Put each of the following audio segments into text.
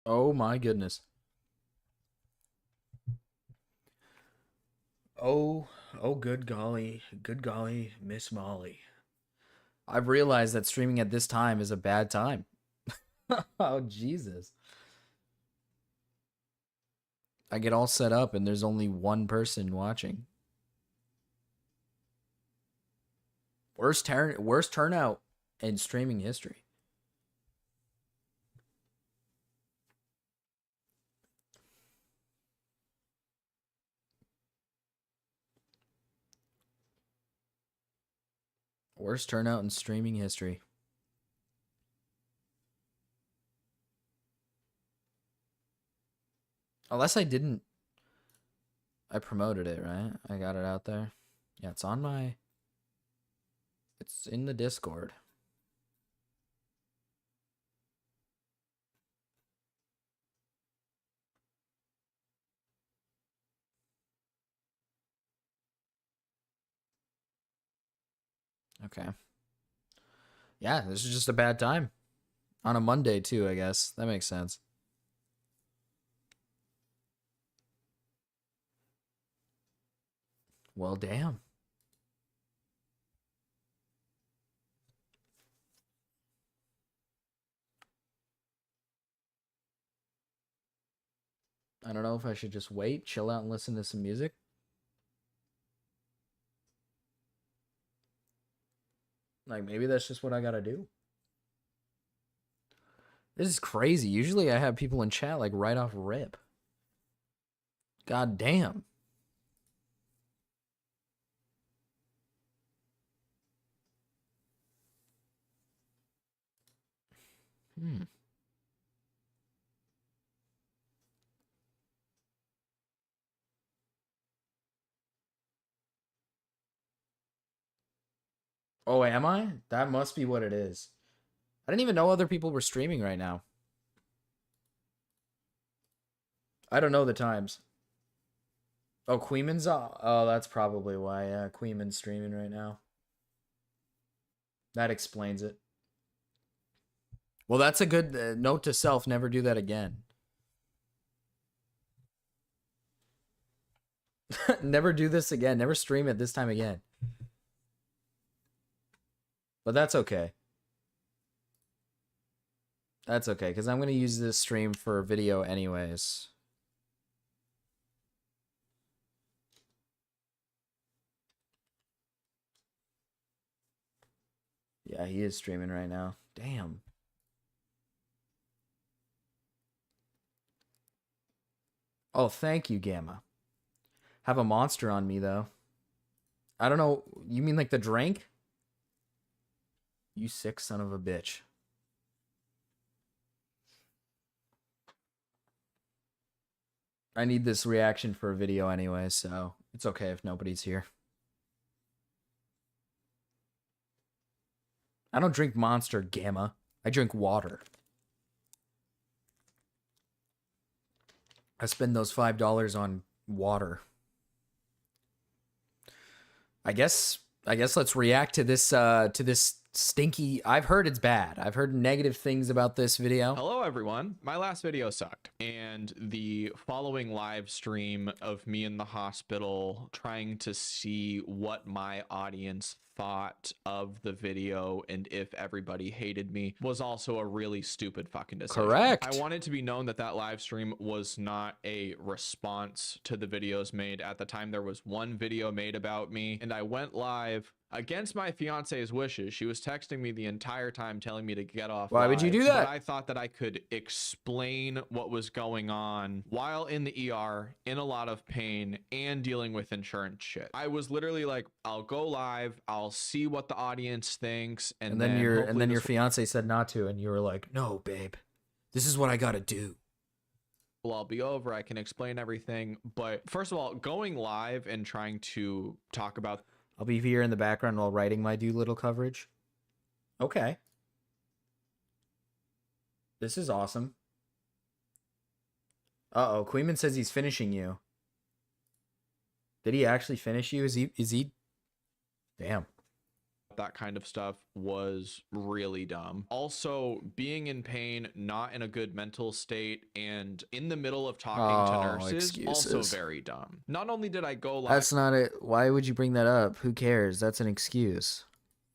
Oh my goodness. Oh, oh, good golly, Miss Molly. I've realized that streaming at this time is a bad time. Oh, Jesus. I get all set up and there's only one person watching. Worst turnout in streaming history. Worst turnout in streaming history. Unless I didn't. I promoted it, right? I got it out there. Yeah, it's on my. It's in the Discord. Okay. Yeah, this is just a bad time. On a Monday, too, I guess. That makes sense. Well, damn. I don't know if I should just wait, chill out, and listen to some music. Like, maybe that's just what I gotta do. This is crazy. Usually I have people in chat, like, right off rip. God damn. Hmm. Oh, am I? That must be what it is. I didn't even know other people were streaming right now. I don't know the times. Oh, Queeman's? Oh, that's probably why. Yeah, Queeman's streaming right now. That explains it. Well, that's a good note to self. Never do that again. Never do this again. Never stream it this time again. But that's okay. That's okay, because I'm going to use this stream for video anyways. Yeah, he is streaming right now. Damn. Oh, thank you, Gamma. Have a monster on me, though. I don't know. You mean like the drink? You sick son of a bitch. I need this reaction for a video anyway, so it's okay if nobody's here. I don't drink Monster, Gamma. I drink water. I spend those $5 on water. I guess let's react to this stinky. I've heard it's bad. I've heard negative things about this video. Hello everyone. My last video sucked, and the following live stream of me in the hospital trying to see what my audience thought of the video and if everybody hated me was also a really stupid fucking decision. Correct. I want it to be known that that live stream was not a response to the videos made. At the time, there was one video made about me, and I went live against my fiance's wishes. She was texting me the entire time telling me to get off. Why would you do that? But I thought that I could explain what was going on while in the ER, in a lot of pain, and dealing with insurance shit. I was literally like, I'll go live, I'll see what the audience thinks, and then your fiance said not to, and you were like, no, babe, this is what I gotta do. Well, I'll be over. I can explain everything. But first of all, going live and trying to talk about. I'll be here in the background while writing my Doolittle coverage. Okay. This is awesome. Uh-oh, Queeman says he's finishing you. Did he actually finish you? Is he? Damn. that kind of stuff was really dumb. Also, being in pain, not in a good mental state, and in the middle of talking to nurses, also very dumb. Not only did I go live, That's not it. Why would you bring that up? Who cares? That's an excuse.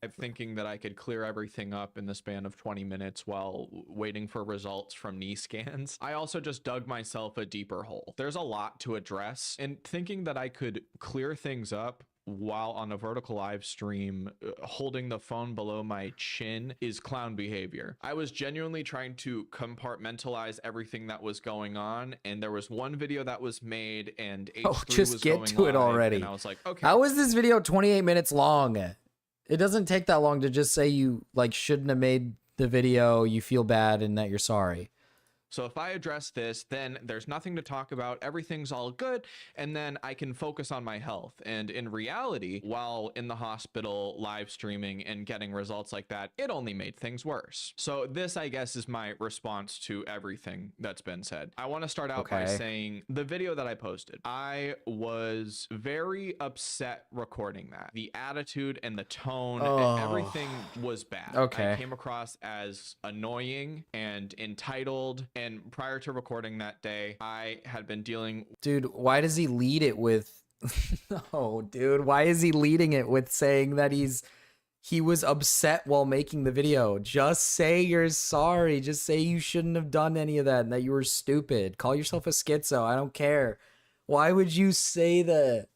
thinking that I could clear everything up in the span of 20 minutes while waiting for results from knee scans, I also just dug myself a deeper hole. There's a lot to address, and thinking that I could clear things up while on a vertical live stream holding the phone below my chin is clown behavior. I was genuinely trying to compartmentalize everything that was going on, and there was one video that was made and H3 just was get going to it live, already. and I was like, okay. How is this video 28 minutes long? It doesn't take that long to just say you like shouldn't have made the video, you feel bad, and that you're sorry. So if I address this, then there's nothing to talk about. Everything's all good. And then I can focus on my health. And in reality, while in the hospital live streaming and getting results like that, it only made things worse. So this, I guess, is my response to everything that's been said. I want to start out by saying the video that I posted, I was very upset recording that. The attitude and the tone, everything was bad. I came across as annoying and entitled. And prior to recording that day, I had been dealing... Dude, why does he lead it with... No, dude, why is he leading it with saying that he was upset while making the video? Just say you're sorry. Just say you shouldn't have done any of that and that you were stupid. Call yourself a schizo. I don't care. Why would you say that?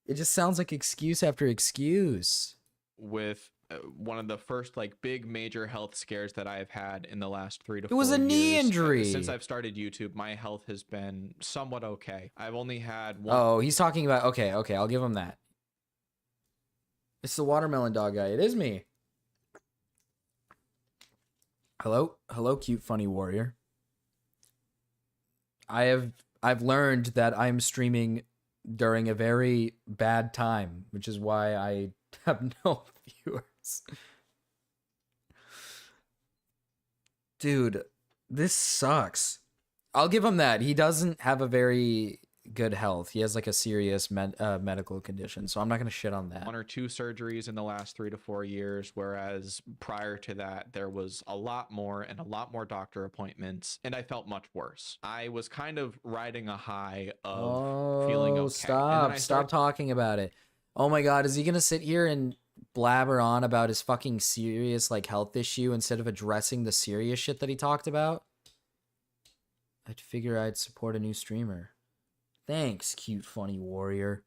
It just sounds like excuse after excuse. With one of the first like big major health scares that I've had in the last 3 to 4 years. It was a knee injury. Since I've started YouTube, my health has been somewhat okay. I've only had one. Oh, he's talking about, okay, I'll give him that. It's the watermelon dog guy. It is me. Hello, cute funny warrior. I've learned that I'm streaming during a very bad time, which is why I have no viewers. Dude, this sucks. I'll give him that. He doesn't have a very good health. He has like a serious medical condition, so I'm not gonna shit on that. 1 or 2 surgeries in the last 3 to 4 years, whereas prior to that there was a lot more and a lot more doctor appointments, and I felt much worse. I was kind of riding a high of feeling okay. Stop talking about it. Oh my god, is he gonna sit here and blabber on about his fucking serious like health issue instead of addressing the serious shit that he talked about? I'd figure I'd support a new streamer. Thanks, cute funny warrior.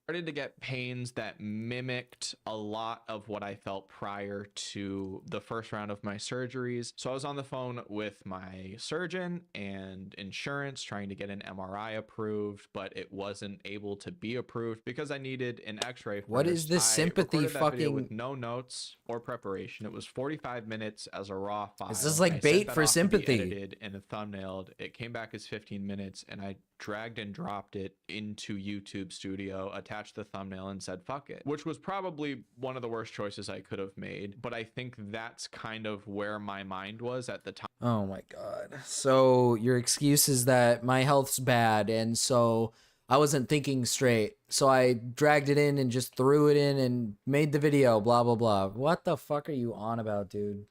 Started to get pains that mimicked a lot of what I felt prior to the first round of my surgeries. So I was on the phone with my surgeon and insurance trying to get an MRI approved, but it wasn't able to be approved because I needed an x-ray. What is this sympathy fucking with no notes or preparation? It was 45 minutes as a raw file. This is like bait for sympathy. Edited and thumbnailed. It came back as 15 minutes and I dragged and dropped it into YouTube Studio, attached the thumbnail and said fuck it, which was probably one of the worst choices I could have made, but I think that's kind of where my mind was at the time. Oh my god. So your excuse is that my health's bad and so I wasn't thinking straight, so I dragged it in and just threw it in and made the video, blah blah blah. What the fuck are you on about, dude?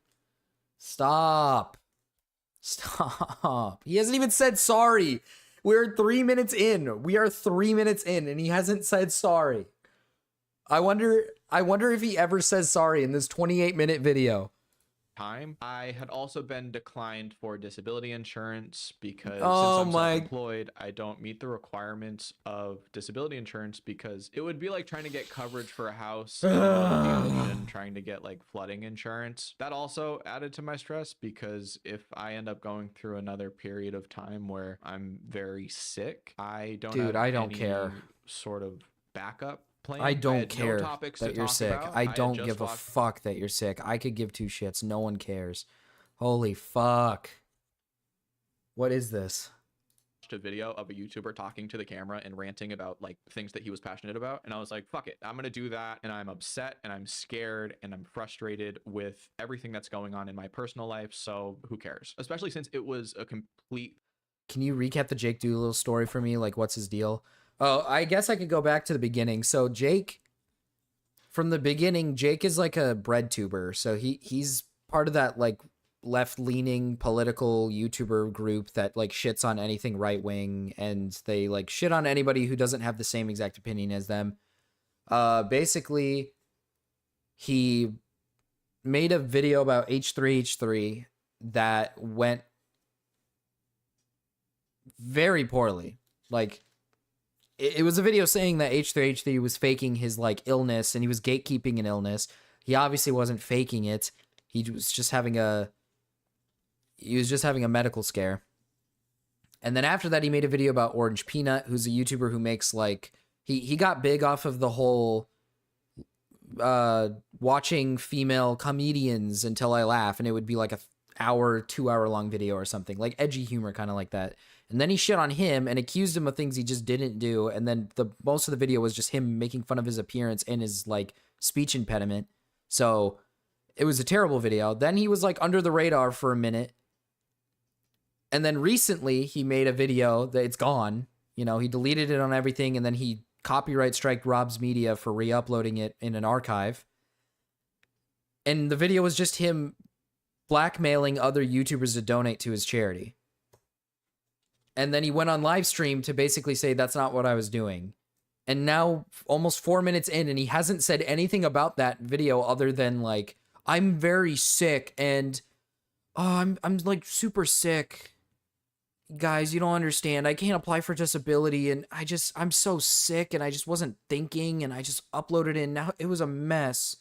Stop. He hasn't even said sorry. We're 3 minutes in. We are 3 minutes in, and he hasn't said sorry. I wonder if he ever says sorry in this 28-minute video. I had also been declined for disability insurance because since I'm self-employed, I don't meet the requirements of disability insurance because it would be like trying to get coverage for a house and trying to get like flooding insurance. That also added to my stress because if I end up going through another period of time where I'm very sick, I don't care sort of backup. I don't care that you're sick. I don't give a fuck that you're sick. I could give 2 shits. No one cares. Holy fuck. What is this? A video of a YouTuber talking to the camera and ranting about like things that he was passionate about, and I was like, fuck it, I'm gonna do that. And I'm upset and I'm scared and I'm frustrated with everything that's going on in my personal life, so who cares, especially since it was a complete... Can you recap the Jake Doolittle story for me? Like, what's his deal? Oh, I guess I could go back to the beginning. So Jake from the beginning, Jake is like a bread tuber. So he's part of that like left-leaning political YouTuber group that like shits on anything right-wing, and they like shit on anybody who doesn't have the same exact opinion as them. Basically, he made a video about H3H3 that went very poorly. Like, it was a video saying that H3H3 was faking his like illness, and he was gatekeeping an illness. He obviously wasn't faking it. He was just having a medical scare. And then after that, he made a video about Orange Peanut, who's a YouTuber who makes like he got big off of the whole watching female comedians until I laugh, and it would be like a 2-hour long video or something, like edgy humor, kind of like that. And then he shit on him and accused him of things he just didn't do. And then most of the video was just him making fun of his appearance and his like speech impediment. So it was a terrible video. Then he was like under the radar for a minute. And then recently he made a video that it's gone. You know, he deleted it on everything, and then he copyright striked Rob's Media for re-uploading it in an archive. And the video was just him blackmailing other YouTubers to donate to his charity. And then he went on live stream to basically say that's not what I was doing. And now almost 4 minutes in, and he hasn't said anything about that video other than like, I'm very sick, and I'm like super sick. Guys, you don't understand. I can't apply for disability, and I'm so sick, and I just wasn't thinking, and I just uploaded it, and now it was a mess.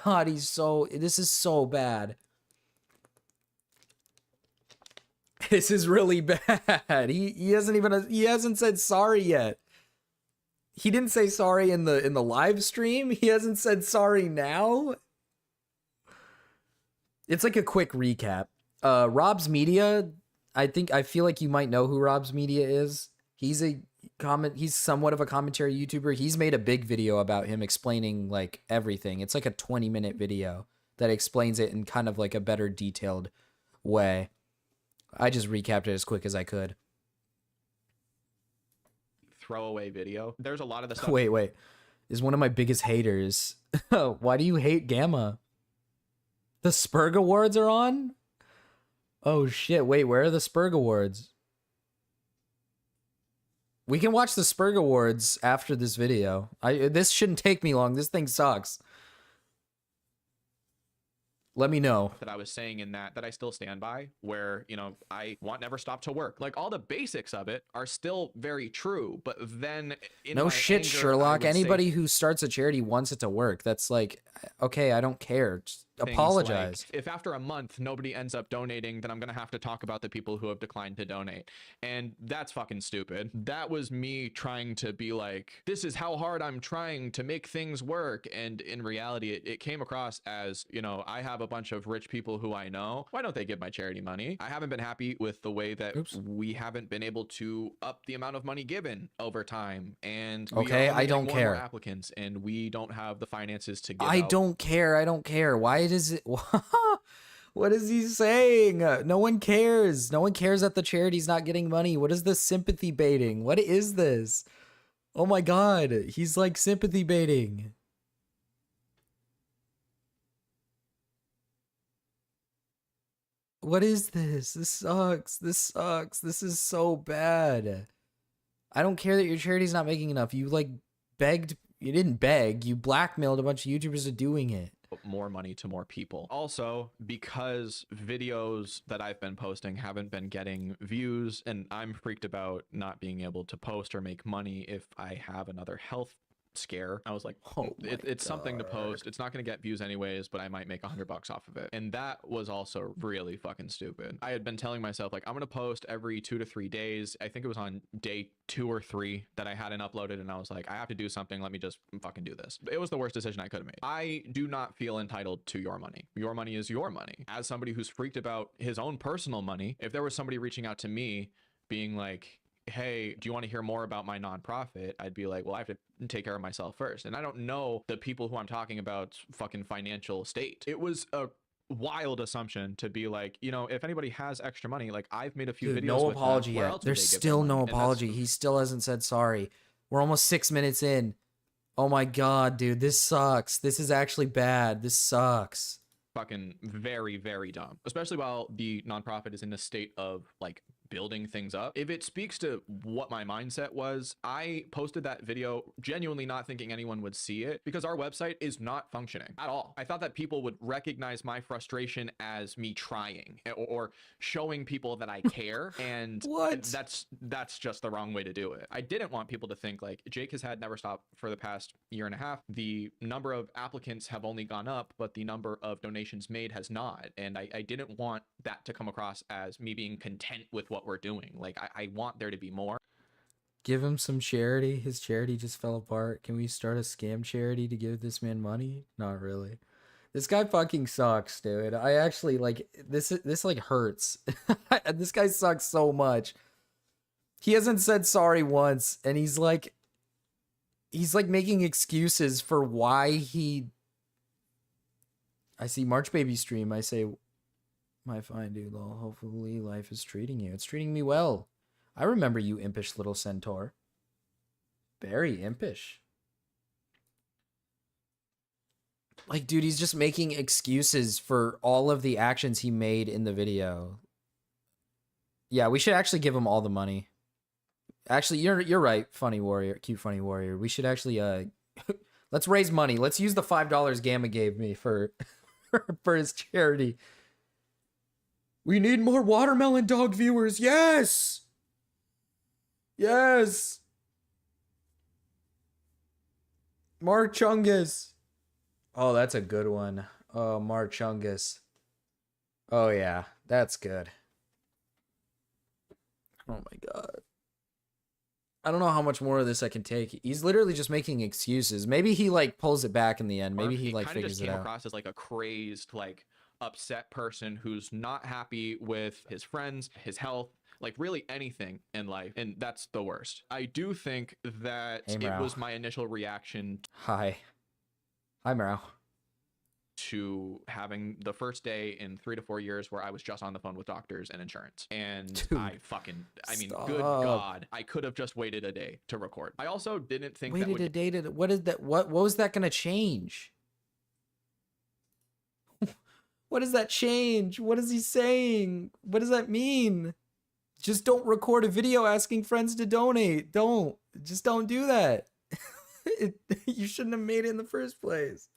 God, this is so bad. This is really bad. He hasn't said sorry yet. He didn't say sorry in the live stream. He hasn't said sorry now. It's like a quick recap. Rob's Media, I feel like you might know who Rob's Media is. He's somewhat of a commentary YouTuber. He's made a big video about him explaining like everything. It's like a 20-minute video that explains it in kind of like a better detailed way. I just recapped it as quick as I could. Throwaway video. There's a lot of the stuff. Wait. Is one of my biggest haters. Why do you hate Gamma? The Spurg Awards are on? Oh shit, wait, where are the Spurg Awards? We can watch the Spurg Awards after this video. This shouldn't take me long. This thing sucks. Let me know. That I was saying in that I still stand by, where, you know, I want never stop to work. Like, all the basics of it are still very true, but then no shit, Sherlock. Anybody who starts a charity wants it to work. That's like, okay, I don't care. Just apologize. Like, if after a month nobody ends up donating, then I'm gonna have to talk about the people who have declined to donate, and that's fucking stupid. That was me trying to be like, this is how hard I'm trying to make things work, and in reality it came across as, you know, I have a bunch of rich people who I know, why don't they give my charity money? I haven't been happy with the way that we haven't been able to up the amount of money given over time, and okay, I don't care. More applicants, and we don't have the finances to give I don't care. Why does it? What is he saying? No one cares. No one cares that the charity's not getting money. What is this sympathy baiting? What is this? Oh my god, he's like sympathy baiting. What is this? This sucks. This sucks. This is so bad. I don't care that your charity's not making enough. You like begged. You didn't beg. You blackmailed a bunch of YouTubers into doing it. More money to more people. Also, because videos that I've been posting haven't been getting views, and I'm freaked about not being able to post or make money if I have another health scare. I was like, it's something to post. It's not going to get views anyways, but I might make $100 off of it. And that was also really fucking stupid. I had been telling myself, like, I'm going to post every 2 to 3 days. I think it was on day 2 or 3 that I hadn't uploaded, and I was like, I have to do something. Let me just fucking do this. It was the worst decision I could have made. I do not feel entitled to your money. Your money is your money. As somebody who's freaked about his own personal money, if there was somebody reaching out to me being like, hey, do you want to hear more about my nonprofit? I'd be like, well, I have to take care of myself first. And I don't know the people who I'm talking about fucking financial state. It was a wild assumption to be like, you know, if anybody has extra money, like, I've made a few videos. No apology yet. There's still no apology. He still hasn't said sorry. We're almost 6 minutes in. Oh my god, dude, this sucks. This is actually bad. This sucks. Fucking very, very dumb, especially while the nonprofit is in a state of like building things up. If it speaks to what my mindset was, I posted that video genuinely not thinking anyone would see it because our website is not functioning at all. I thought that people would recognize my frustration as me trying or showing people that I care, and What? that's just the wrong way to do it. I didn't want people to think like Jake has had Never Stop for the past year and a half. The number of applicants have only gone up, but the number of donations made has not, and I didn't want that to come across as me being content with what we're doing. Like I want there to be more. Give him some charity. His charity just fell apart. Can we start a scam charity to give this man money? Not really. This guy fucking sucks, dude. I actually like this like hurts. This guy sucks so much. He hasn't said sorry once, and he's like making excuses for why he. I see March Baby stream. I say, my fine dude, lol. Hopefully life is treating you. It's treating me well. I remember you, impish little centaur. Very impish. Like, dude, he's just making excuses for all of the actions he made in the video. Yeah, we should actually give him all the money. Actually, you're right, funny warrior, cute funny warrior. We should actually let's raise money. Let's use the $5 Gamma gave me for for his charity. We need more watermelon dog viewers. Yes. Yes. Marchungus. Oh, that's a good one. Oh, Marchungus. Oh, yeah. That's good. Oh, my God. I don't know how much more of this I can take. He's literally just making excuses. Maybe he, like, pulls it back in the end. Maybe he like, figures it out. He kind of just came across as, like, a crazed, like, upset person who's not happy with his friends, his health, like really anything in life, and that's the worst. I do think that it was my initial reaction. Hi Meow. To having the first day in 3 to 4 years where I was just on the phone with doctors and insurance, and dude, stop. Good God, I could have just waited a day to record. I also didn't think waited a day to what is that? What was that gonna change? What does that change? What is he saying? What does that mean? Just don't record a video asking friends to donate. Just don't do that. You shouldn't have made it in the first place.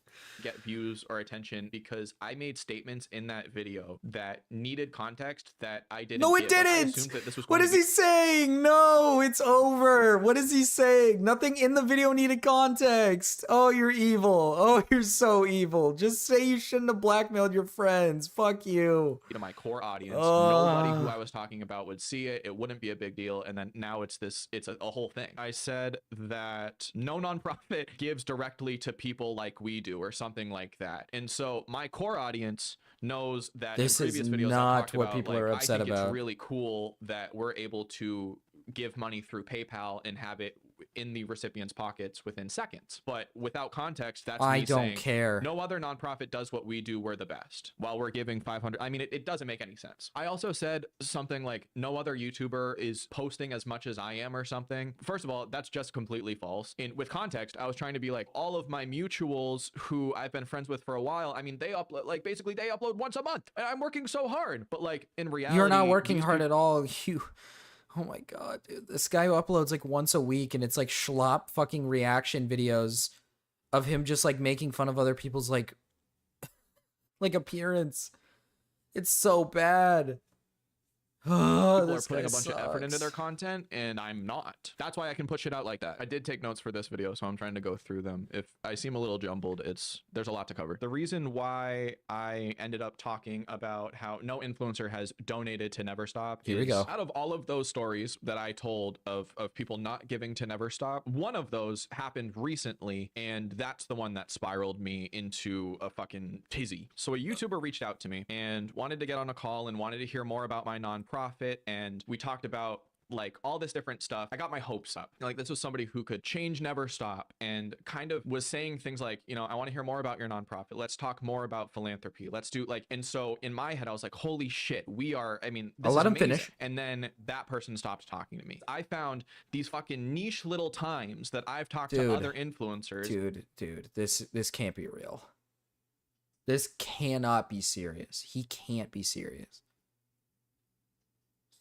Get views or attention because I made statements in that video that needed context that I didn't. No, it didn't. Like, I assumed that this was what is he saying? No, it's over. What is he saying? Nothing in the video needed context. Oh, you're evil. Oh, you're so evil. Just say you shouldn't have blackmailed your friends. Fuck you. To my core audience, nobody who I was talking about would see it. It wouldn't be a big deal. And then now it's a whole thing. I said that no nonprofit gives directly to people like we do or something like that. And so my core audience knows that this in previous is videos not what people are upset I think about. It's really cool that we're able to give money through PayPal and have it in the recipient's pockets within seconds. But without context, that's I me don't saying, care. No other nonprofit does what we do. We're the best. While we're giving 500. I mean, it doesn't make any sense. I also said something like no other YouTuber is posting as much as I am or something. First of all, that's just completely false. And with context, I was trying to be like all of my mutuals who I've been friends with for a while. I mean, they upload like basically they upload once a month. And I'm working so hard, but like in reality, you're not working hard at all. Oh my God, dude. This guy who uploads like once a week and it's like schlop fucking reaction videos of him just like making fun of other people's like appearance. It's so bad. People are putting a bunch of effort into their content and I'm not. That's why I can push it out like that. I did take notes for this video, so I'm trying to go through them. If I seem a little jumbled, there's a lot to cover. The reason why I ended up talking about how no influencer has donated to Never Stop Here we go. Out of all of those stories that I told of people not giving to Never Stop, one of those happened recently, and that's the one that spiraled me into a fucking tizzy. So a YouTuber reached out to me and wanted to get on a call and wanted to hear more about my nonprofit, and we talked about like all this different stuff. I got my hopes up. Like this was somebody who could change, never stop, and kind of was saying things like, you know, I want to hear more about your nonprofit. Let's talk more about philanthropy. Let's do like, and so in my head, I was like, holy shit, we are, I mean, this I'll is let him amazing. finish. And then that person stopped talking to me. I found these fucking niche little times that I've talked to other influencers. Dude, this can't be real. This cannot be serious. He can't be serious.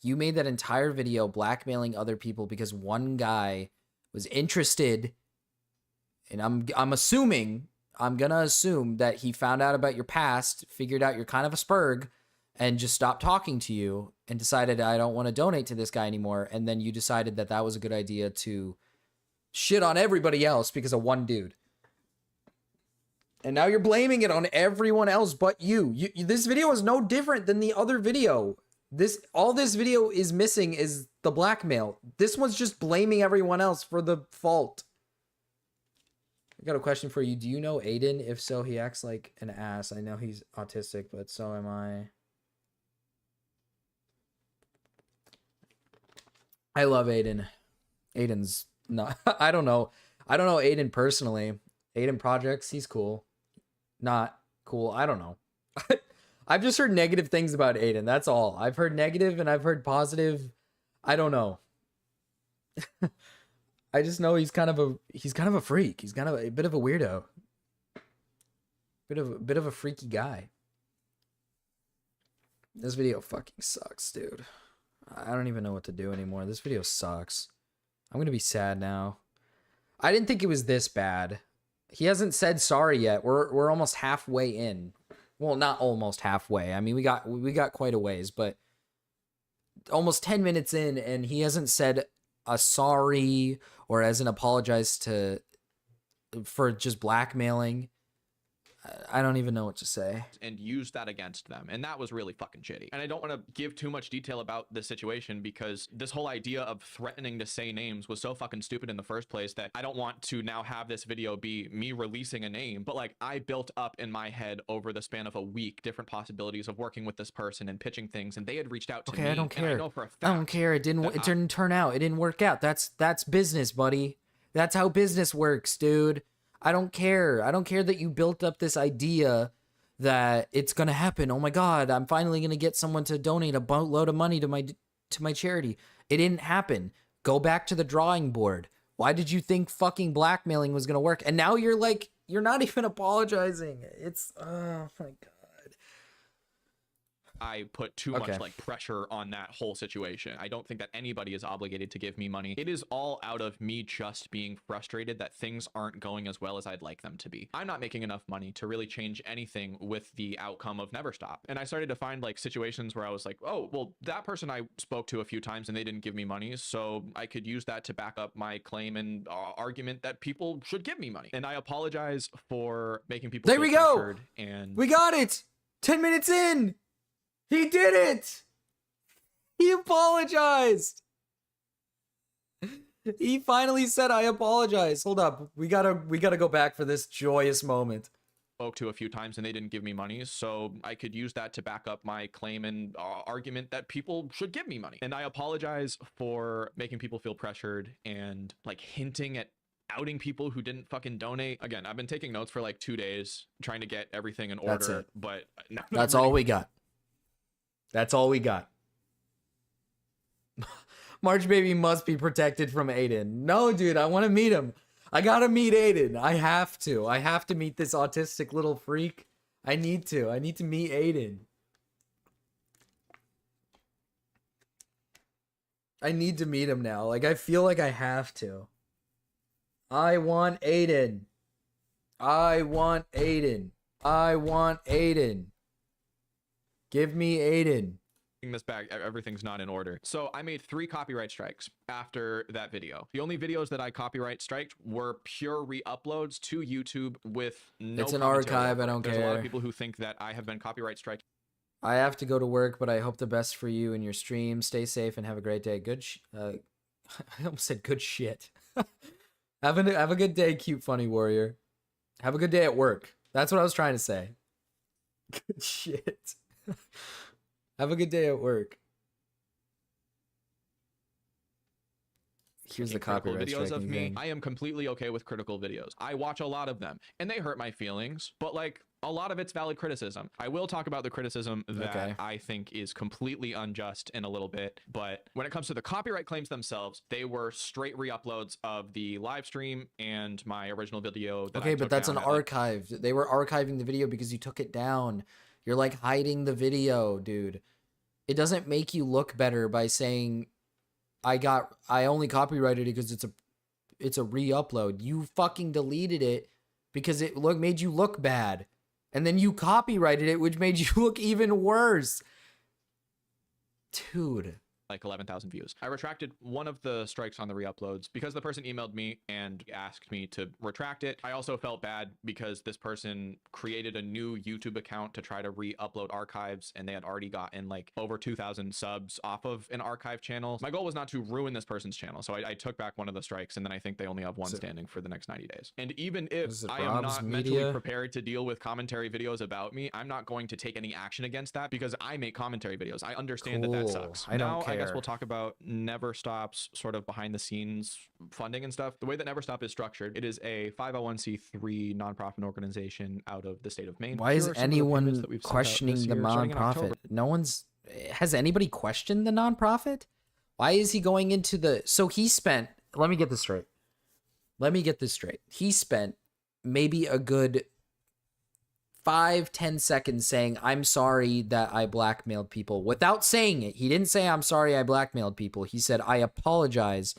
You made that entire video blackmailing other people because one guy was interested, and I'm gonna assume that he found out about your past, figured out you're kind of a spurg, and just stopped talking to you and decided, I don't want to donate to this guy anymore. And then you decided that that was a good idea to shit on everybody else because of one dude. And now you're blaming it on everyone else but you. This video is no different than the other video. All this video is missing is the blackmail. This one's just blaming everyone else for the fault. I got a question for you. Do you know Aiden? If so, he acts like an ass. I know he's autistic, but so am I. I love Aiden. Aiden's not, I don't know Aiden personally. Aiden projects, he's cool. Not cool. I don't know. I've just heard negative things about Aiden. That's all. I've heard negative and I've heard positive. I don't know. I just know he's kind of a freak. He's kind of a bit of a weirdo. Bit of a freaky guy. This video fucking sucks, dude. I don't even know what to do anymore. This video sucks. I'm going to be sad now. I didn't think it was this bad. He hasn't said sorry yet. We're almost halfway in. Well, not almost halfway. I mean, we got quite a ways, but almost 10 minutes in, and he hasn't said a sorry or hasn't apologized for just blackmailing. I don't even know what to say. And use that against them. And that was really fucking shitty. And I don't want to give too much detail about this situation because this whole idea of threatening to say names was so fucking stupid in the first place that I don't want to now have this video be me releasing a name. But like I built up in my head over the span of a week different possibilities of working with this person and pitching things. And they had reached out to me. Okay, I don't care. I know for a fact I don't care. It didn't turn out. It didn't work out. That's business, buddy. That's how business works, dude. I don't care. I don't care that you built up this idea that it's going to happen. Oh my God, I'm finally going to get someone to donate a boatload of money to my charity. It didn't happen. Go back to the drawing board. Why did you think fucking blackmailing was going to work? And now you're not even apologizing. It's, oh my God. I put too much like pressure on that whole situation. I don't think that anybody is obligated to give me money. It is all out of me just being frustrated that things aren't going as well as I'd like them to be. I'm not making enough money to really change anything with the outcome of Never Stop. And I started to find like situations where I was like, oh, well, that person I spoke to a few times and they didn't give me money. So I could use that to back up my claim and argument that people should give me money. And I apologize for making people feel pressured. And we got it. 10 minutes in. He did it! He apologized! He finally said, I apologize. Hold up. We gotta go back for this joyous moment. Spoke to a few times and they didn't give me money, so I could use that to back up my claim and argument that people should give me money. And I apologize for making people feel pressured and like hinting at outing people who didn't fucking donate. Again, I've been taking notes for like 2 days trying to get everything in order. That's it. But that's all we got. That's all we got. March Baby must be protected from Aiden. No, dude, I want to meet him. I gotta meet Aiden. I have to meet this autistic little freak. I need to meet Aiden. I need to meet him now. Like, I feel like I have to. I want Aiden. I want Aiden. I want Aiden. Give me Aiden. This back, everything's not in order. So I made 3 copyright strikes after that video. The only videos that I copyright striked were pure re-uploads to YouTube with no It's an archive. I don't care. There's a lot of people who think that I have been copyright striked. I have to go to work, but I hope the best for you and your stream. Stay safe and have a great day. I almost said good shit. Have a good day, cute funny warrior. Have a good day at work. That's what I was trying to say. Good shit. Have a good day at work. Here's the critical copyright videos of striking me. thing. I am completely okay with critical videos. I watch a lot of them and they hurt my feelings, but like a lot of it's valid criticism. I will talk about the criticism that I think is completely unjust in a little bit, but when it comes to the copyright claims themselves, they were straight re-uploads of the live stream and my original video that Okay, but that's an archive. They were archiving the video because you took it down. You're like hiding the video, dude. It doesn't make you look better by saying I only copyrighted it because it's a re-upload. You fucking deleted it because it made you look bad. And then you copyrighted it, which made you look even worse. Dude. like 11,000 views. I retracted one of the strikes on the re-uploads because the person emailed me and asked me to retract it. I also felt bad because this person created a new YouTube account to try to re-upload archives, and they had already gotten like over 2,000 subs off of an archive channel. My goal was not to ruin this person's channel, so I took back one of the strikes, and then I think they only have one standing for the next 90 days. And even if I am not mentally prepared to deal with commentary videos about me, I'm not going to take any action against that because I make commentary videos. I understand that sucks. I don't care. I guess we'll talk about Never Stop's sort of behind the scenes funding and stuff. The way that Never Stop is structured, it is a 501c3 nonprofit organization out of the state of Maine. Why is anyone questioning the nonprofit? No one's... Has anybody questioned the nonprofit? Why is he going into the... So he spent... Let me get this straight. He spent maybe a good 5-10 seconds saying, I'm sorry that I blackmailed people, without saying it. He didn't say, I'm sorry I blackmailed people. He said, I apologize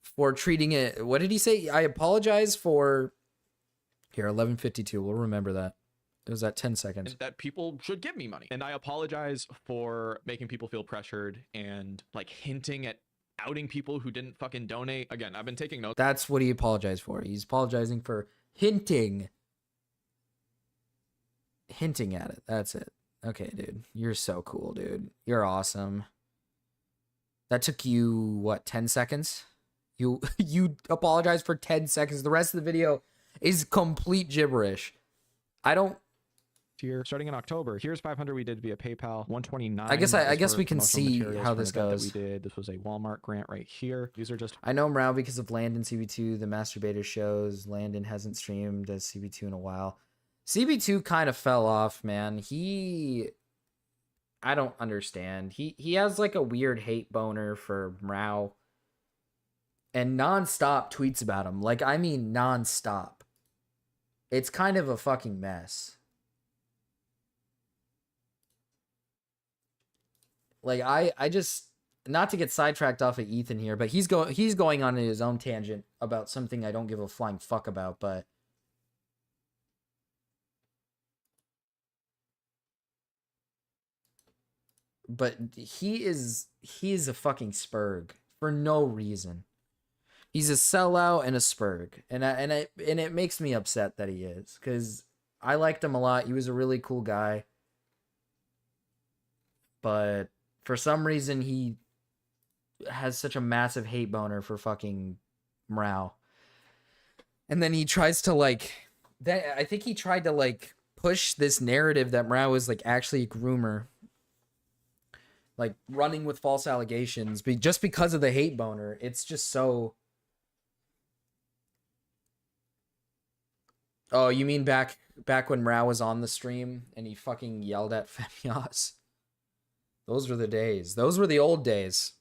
for treating it. What did he say? I apologize for... Here, 11:52. We'll remember that. It was at 10 seconds. That people should give me money. And I apologize for making people feel pressured and like hinting at outing people who didn't fucking donate. Again, I've been taking notes. That's what he apologized for. He's apologizing for hinting at it. That's it. Okay, dude. You're so cool, dude. You're awesome. That took you, what, 10 seconds? You apologize for 10 seconds. The rest of the video is complete gibberish. I don't... Here, starting in October, here's 500 we did via PayPal. 129. I guess we can see how this goes. This was a Walmart grant right here. These are just... I know Mrao because of Landon CB2, the Masturbator shows. Landon hasn't streamed as CB2 in a while. CB2 kind of fell off, man. I don't understand. He has like a weird hate boner for Mrao. And nonstop tweets about him. Like, I mean nonstop. It's kind of a fucking mess. Like, I just... Not to get sidetracked off of Ethan here, but he's going on his own tangent about something I don't give a flying fuck about, but... But he is a fucking spurg for no reason. He's a sellout and a spurg, and it makes me upset that he is, because I liked him a lot. He was a really cool guy, but for some reason he has such a massive hate boner for fucking Mrao, and then he tries to like that. I think he tried to like push this narrative that Mrao is like actually a groomer. Like, running with false allegations, just because of the hate boner. It's just so... Oh, you mean back when Mrao was on the stream and he fucking yelled at Femias? Those were the days. Those were the old days.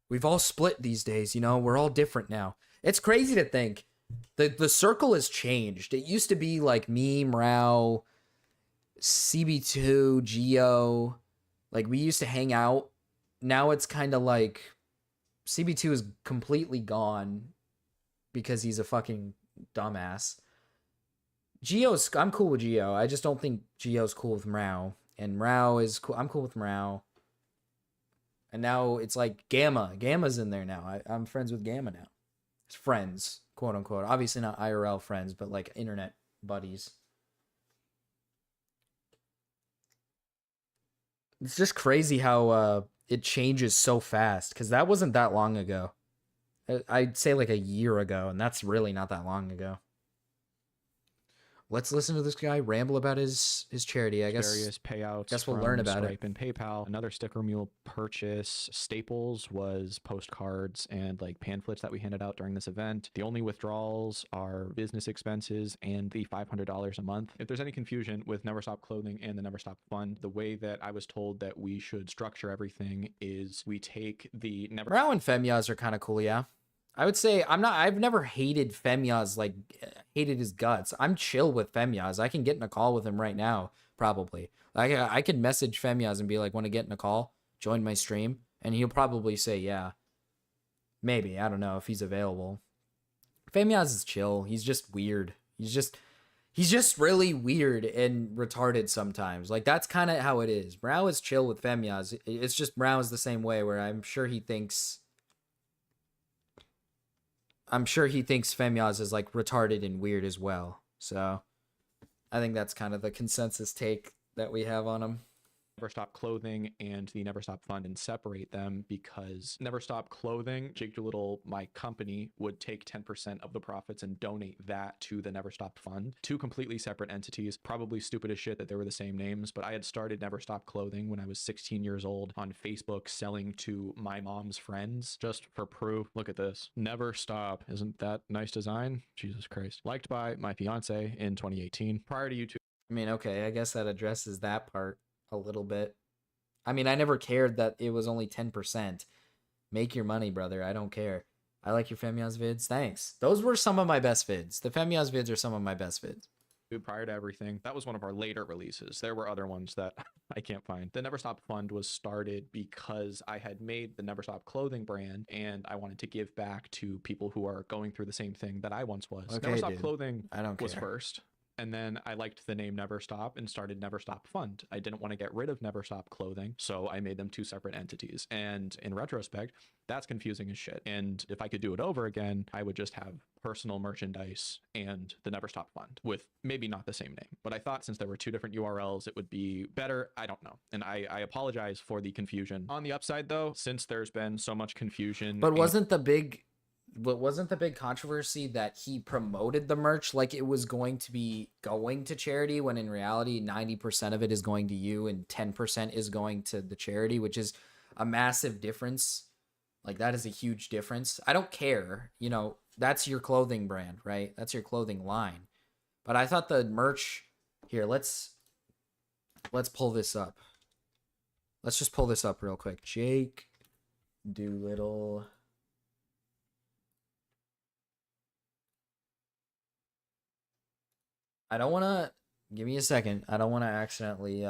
We've all split these days, you know? We're all different now. It's crazy to think. The circle has changed. It used to be like me, Mrao, CB2, Geo... Like, we used to hang out. Now it's kind of like CB2 is completely gone because he's a fucking dumbass. I'm cool with Geo. I just don't think Geo's cool with Mrao. And Mrao is cool. I'm cool with Mrao. And now it's like Gamma. Gamma's in there now. I'm friends with Gamma now. It's friends, quote unquote. Obviously not IRL friends, but like internet buddies. It's just crazy how it changes so fast, because that wasn't that long ago. I'd say like a year ago, and that's really not that long ago. let's listen to this guy ramble about his charity. I various payouts guess we'll from learn about it. Stripe and PayPal. Another sticker mule purchase. Staples was postcards and like pamphlets that we handed out during this event. The only withdrawals are business expenses and the $500 a month. If there's any confusion with Never Stop Clothing and the Never Stop Fund, the way that I was told that we should structure everything is we take the Never Brow and Femyaz are kind of cool, yeah. I would say I've never hated Femyaz, like hated his guts. I'm chill with Femyaz. I can get in a call with him right now, probably. I could message Femyaz and be like, want to get in a call? Join my stream? And he'll probably say, yeah. Maybe, I don't know if he's available. Femyaz is chill. He's just weird. He's just really weird and retarded sometimes. Like, that's kind of how it is. Brow is chill with Femyaz. It's just Brow is the same way, where I'm sure he thinks Femyaz is like retarded and weird as well. So I think that's kind of the consensus take that we have on him. Never Stop Clothing and the Never Stop Fund and separate them, because Never Stop Clothing, Jake Doolittle, my company, would take 10% of the profits and donate that to the Never Stop Fund. Two completely separate entities. Probably stupid as shit that they were the same names, but I had started Never Stop Clothing when I was 16 years old on Facebook, selling to my mom's friends just for proof. Look at this. Never Stop. Isn't that nice design? Jesus Christ. Liked by my fiance in 2018. Prior to YouTube. I mean, okay, I guess that addresses that part a little bit. I mean, I never cared that it was only 10%. Make your money, brother. I don't care. I like your Femyaz vids. Thanks. Those were some of my best vids. The Femyaz vids are some of my best vids. Prior to everything, that was one of our later releases. There were other ones that I can't find. The Never Stop Fund was started because I had made the Never Stop Clothing brand and I wanted to give back to people who are going through the same thing that I once was. Okay, Never Stop dude. Clothing I don't was care. first. And then I liked the name Never Stop and started Never Stop Fund. I didn't want to get rid of Never Stop Clothing, so I made them two separate entities. And in retrospect, that's confusing as shit. And if I could do it over again, I would just have personal merchandise and the Never Stop Fund with maybe not the same name. But I thought since there were two different URLs, it would be better. I don't know. And I apologize for the confusion. On the upside, though, since there's been so much confusion. But wasn't the big controversy that he promoted the merch like it was going to be going to charity, when in reality 90% of it is going to you and 10% is going to the charity, which is a massive difference. Like, that is a huge difference. I don't care, you know, that's your clothing brand, right? That's your clothing line. But I thought the merch here, let's pull this up. Let's just pull this up real quick. Jake Doolittle. I don't want to, give me a second. I don't want to accidentally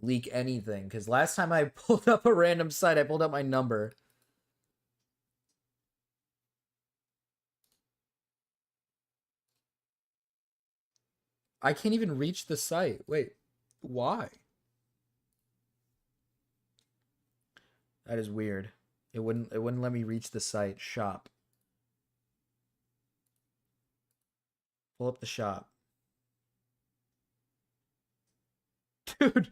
leak anything, because last time I pulled up a random site, I pulled up my number. I can't even reach the site. Wait, why? That is weird. It wouldn't let me reach the site. Shop. Pull up the shop. Dude,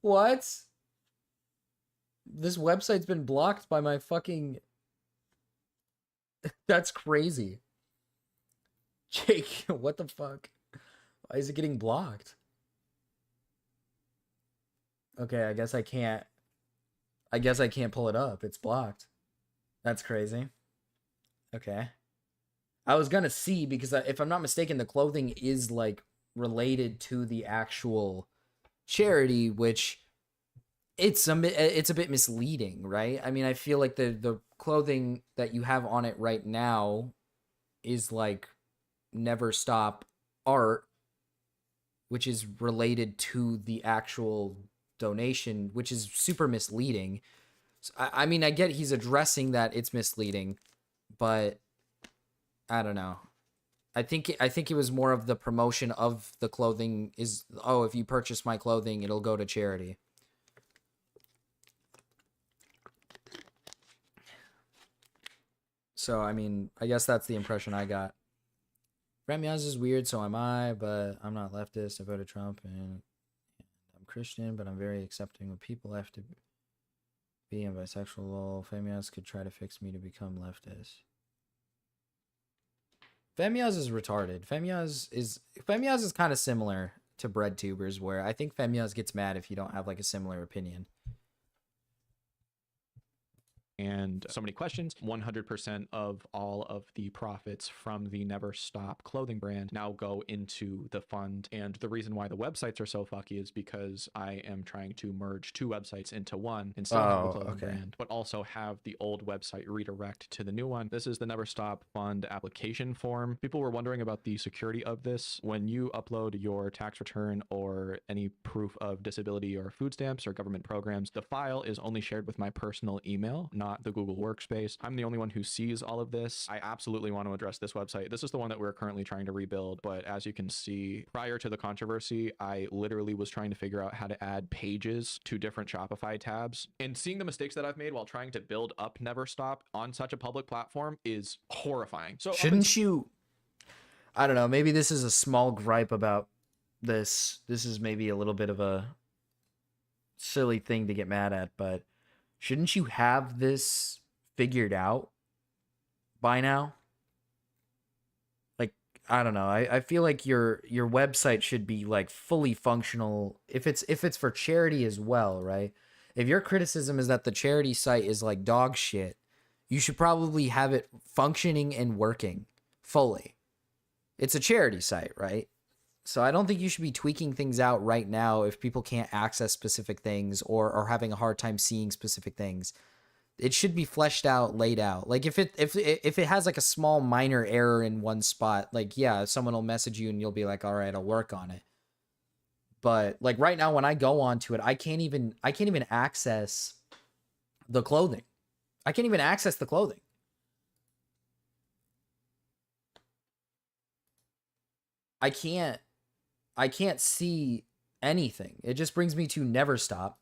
what? This website's been blocked by my fucking... That's crazy. Jake, what the fuck? Why is it getting blocked? Okay, I guess I can't pull it up. It's blocked. That's crazy. Okay. I was gonna see, because if I'm not mistaken, the clothing is like related to the actual charity, which it's a bit misleading, right? I mean, I feel like the clothing that you have on it right now is like Never Stop art, which is related to the actual donation, which is super misleading. So, I mean, I get he's addressing that it's misleading, but I don't know. I think it was more of the promotion of the clothing is, oh, if you purchase my clothing, it'll go to charity. So, I mean, I guess that's the impression I got. Femyaz is weird, so am I, but I'm not leftist. I voted Trump, and I'm Christian, but I'm very accepting of people. I have to be bisexual. Femyaz could try to fix me to become leftist. Femyaz is retarded. Femyaz is kind of similar to breadtubers, where I think Femyaz gets mad if you don't have like a similar opinion. And so many questions. 100% of all of the profits from the Never Stop clothing brand now go into the fund. And the reason why the websites are so fucky is because I am trying to merge 2 websites into one and still have the clothing brand, but also have the old website redirect to the new one. This is the Never Stop Fund application form. People were wondering about the security of this. When you upload your tax return or any proof of disability or food stamps or government programs, the file is only shared with my personal email, not the Google Workspace. I'm the only one who sees all of this. I absolutely want to address this website. This is the one that we're currently trying to rebuild. But as you can see, prior to the controversy, I literally was trying to figure out how to add pages to different Shopify tabs. And seeing the mistakes that I've made while trying to build up Never Stop on such a public platform is horrifying. So shouldn't you, I don't know, maybe this is a small gripe about this. This is maybe a little bit of a silly thing to get mad at, but shouldn't you have this figured out by now? Like, I don't know. I feel like your website should be like fully functional if it's for charity as well, right? If your criticism is that the charity site is like dog shit, you should probably have it functioning and working fully. It's a charity site, right? So I don't think you should be tweaking things out right now if people can't access specific things or are having a hard time seeing specific things. It should be fleshed out, laid out. Like if it has like a small minor error in one spot, like yeah, someone will message you and you'll be like, all right, I'll work on it. But like right now when I go onto it, I can't even access the clothing. I can't even access the clothing. I can't see anything. It just brings me to Never Stop.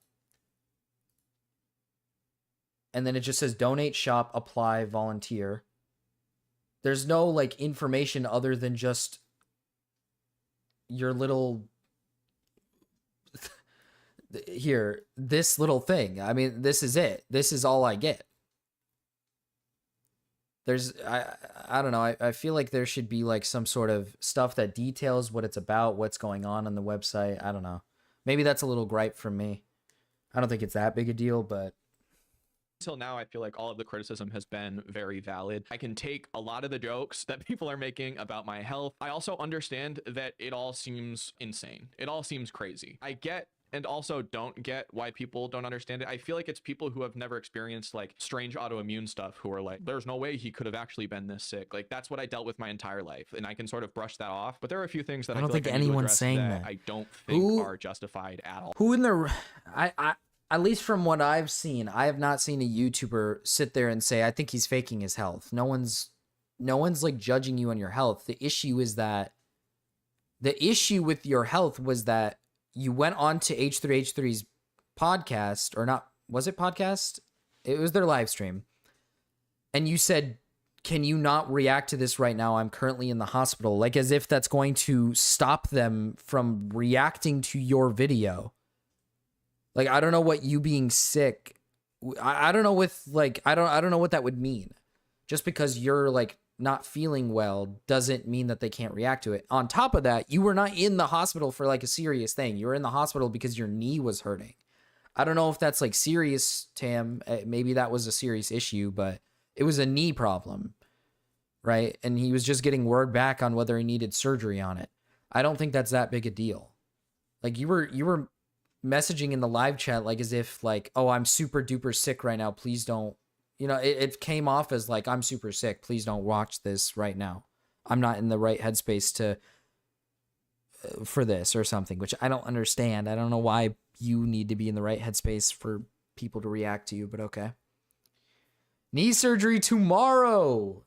And then it just says donate, shop, apply, volunteer. There's no like information other than just your little here, this little thing. I mean, this is it. This is all I get. I don't know. I feel like there should be like some sort of stuff that details what it's about, what's going on the website. I don't know. Maybe that's a little gripe from me. I don't think it's that big a deal, but until now, I feel like all of the criticism has been very valid. I can take a lot of the jokes that people are making about my health. I also understand that it all seems insane. It all seems crazy. I get and also don't get why people don't understand it. I feel like it's people who have never experienced like strange autoimmune stuff who are like, there's no way he could have actually been this sick. Like that's what I dealt with my entire life, and I can sort of brush that off. But there are a few things that I don't think anyone's saying that I don't think are justified at all. Who in the I at least from what I've seen, I have not seen a YouTuber sit there and say, I think he's faking his health. No one's like judging you on your health. The issue is that the issue with your health was that you went on to H3H3's podcast, or not, was it podcast? It was their live stream. And you said, can you not react to this right now? I'm currently in the hospital. Like as if that's going to stop them from reacting to your video. Like, I don't know what you being sick, I don't know with like, I don't know what that would mean. Just because you're like not feeling well doesn't mean that they can't react to it. On top of that, you were not in the hospital for like a serious thing. You were in the hospital because your knee was hurting. I don't know if that's like serious, Tam. Maybe that was a serious issue, but it was a knee problem, right? And he was just getting word back on whether he needed surgery on it. I don't think that's that big a deal. Like you were messaging in the live chat like as if like, oh, I'm super duper sick right now. Please don't, you know, it came off as like, I'm super sick. Please don't watch this right now. I'm not in the right headspace to for this or something, which I don't understand. I don't know why you need to be in the right headspace for people to react to you, but okay. Knee surgery tomorrow.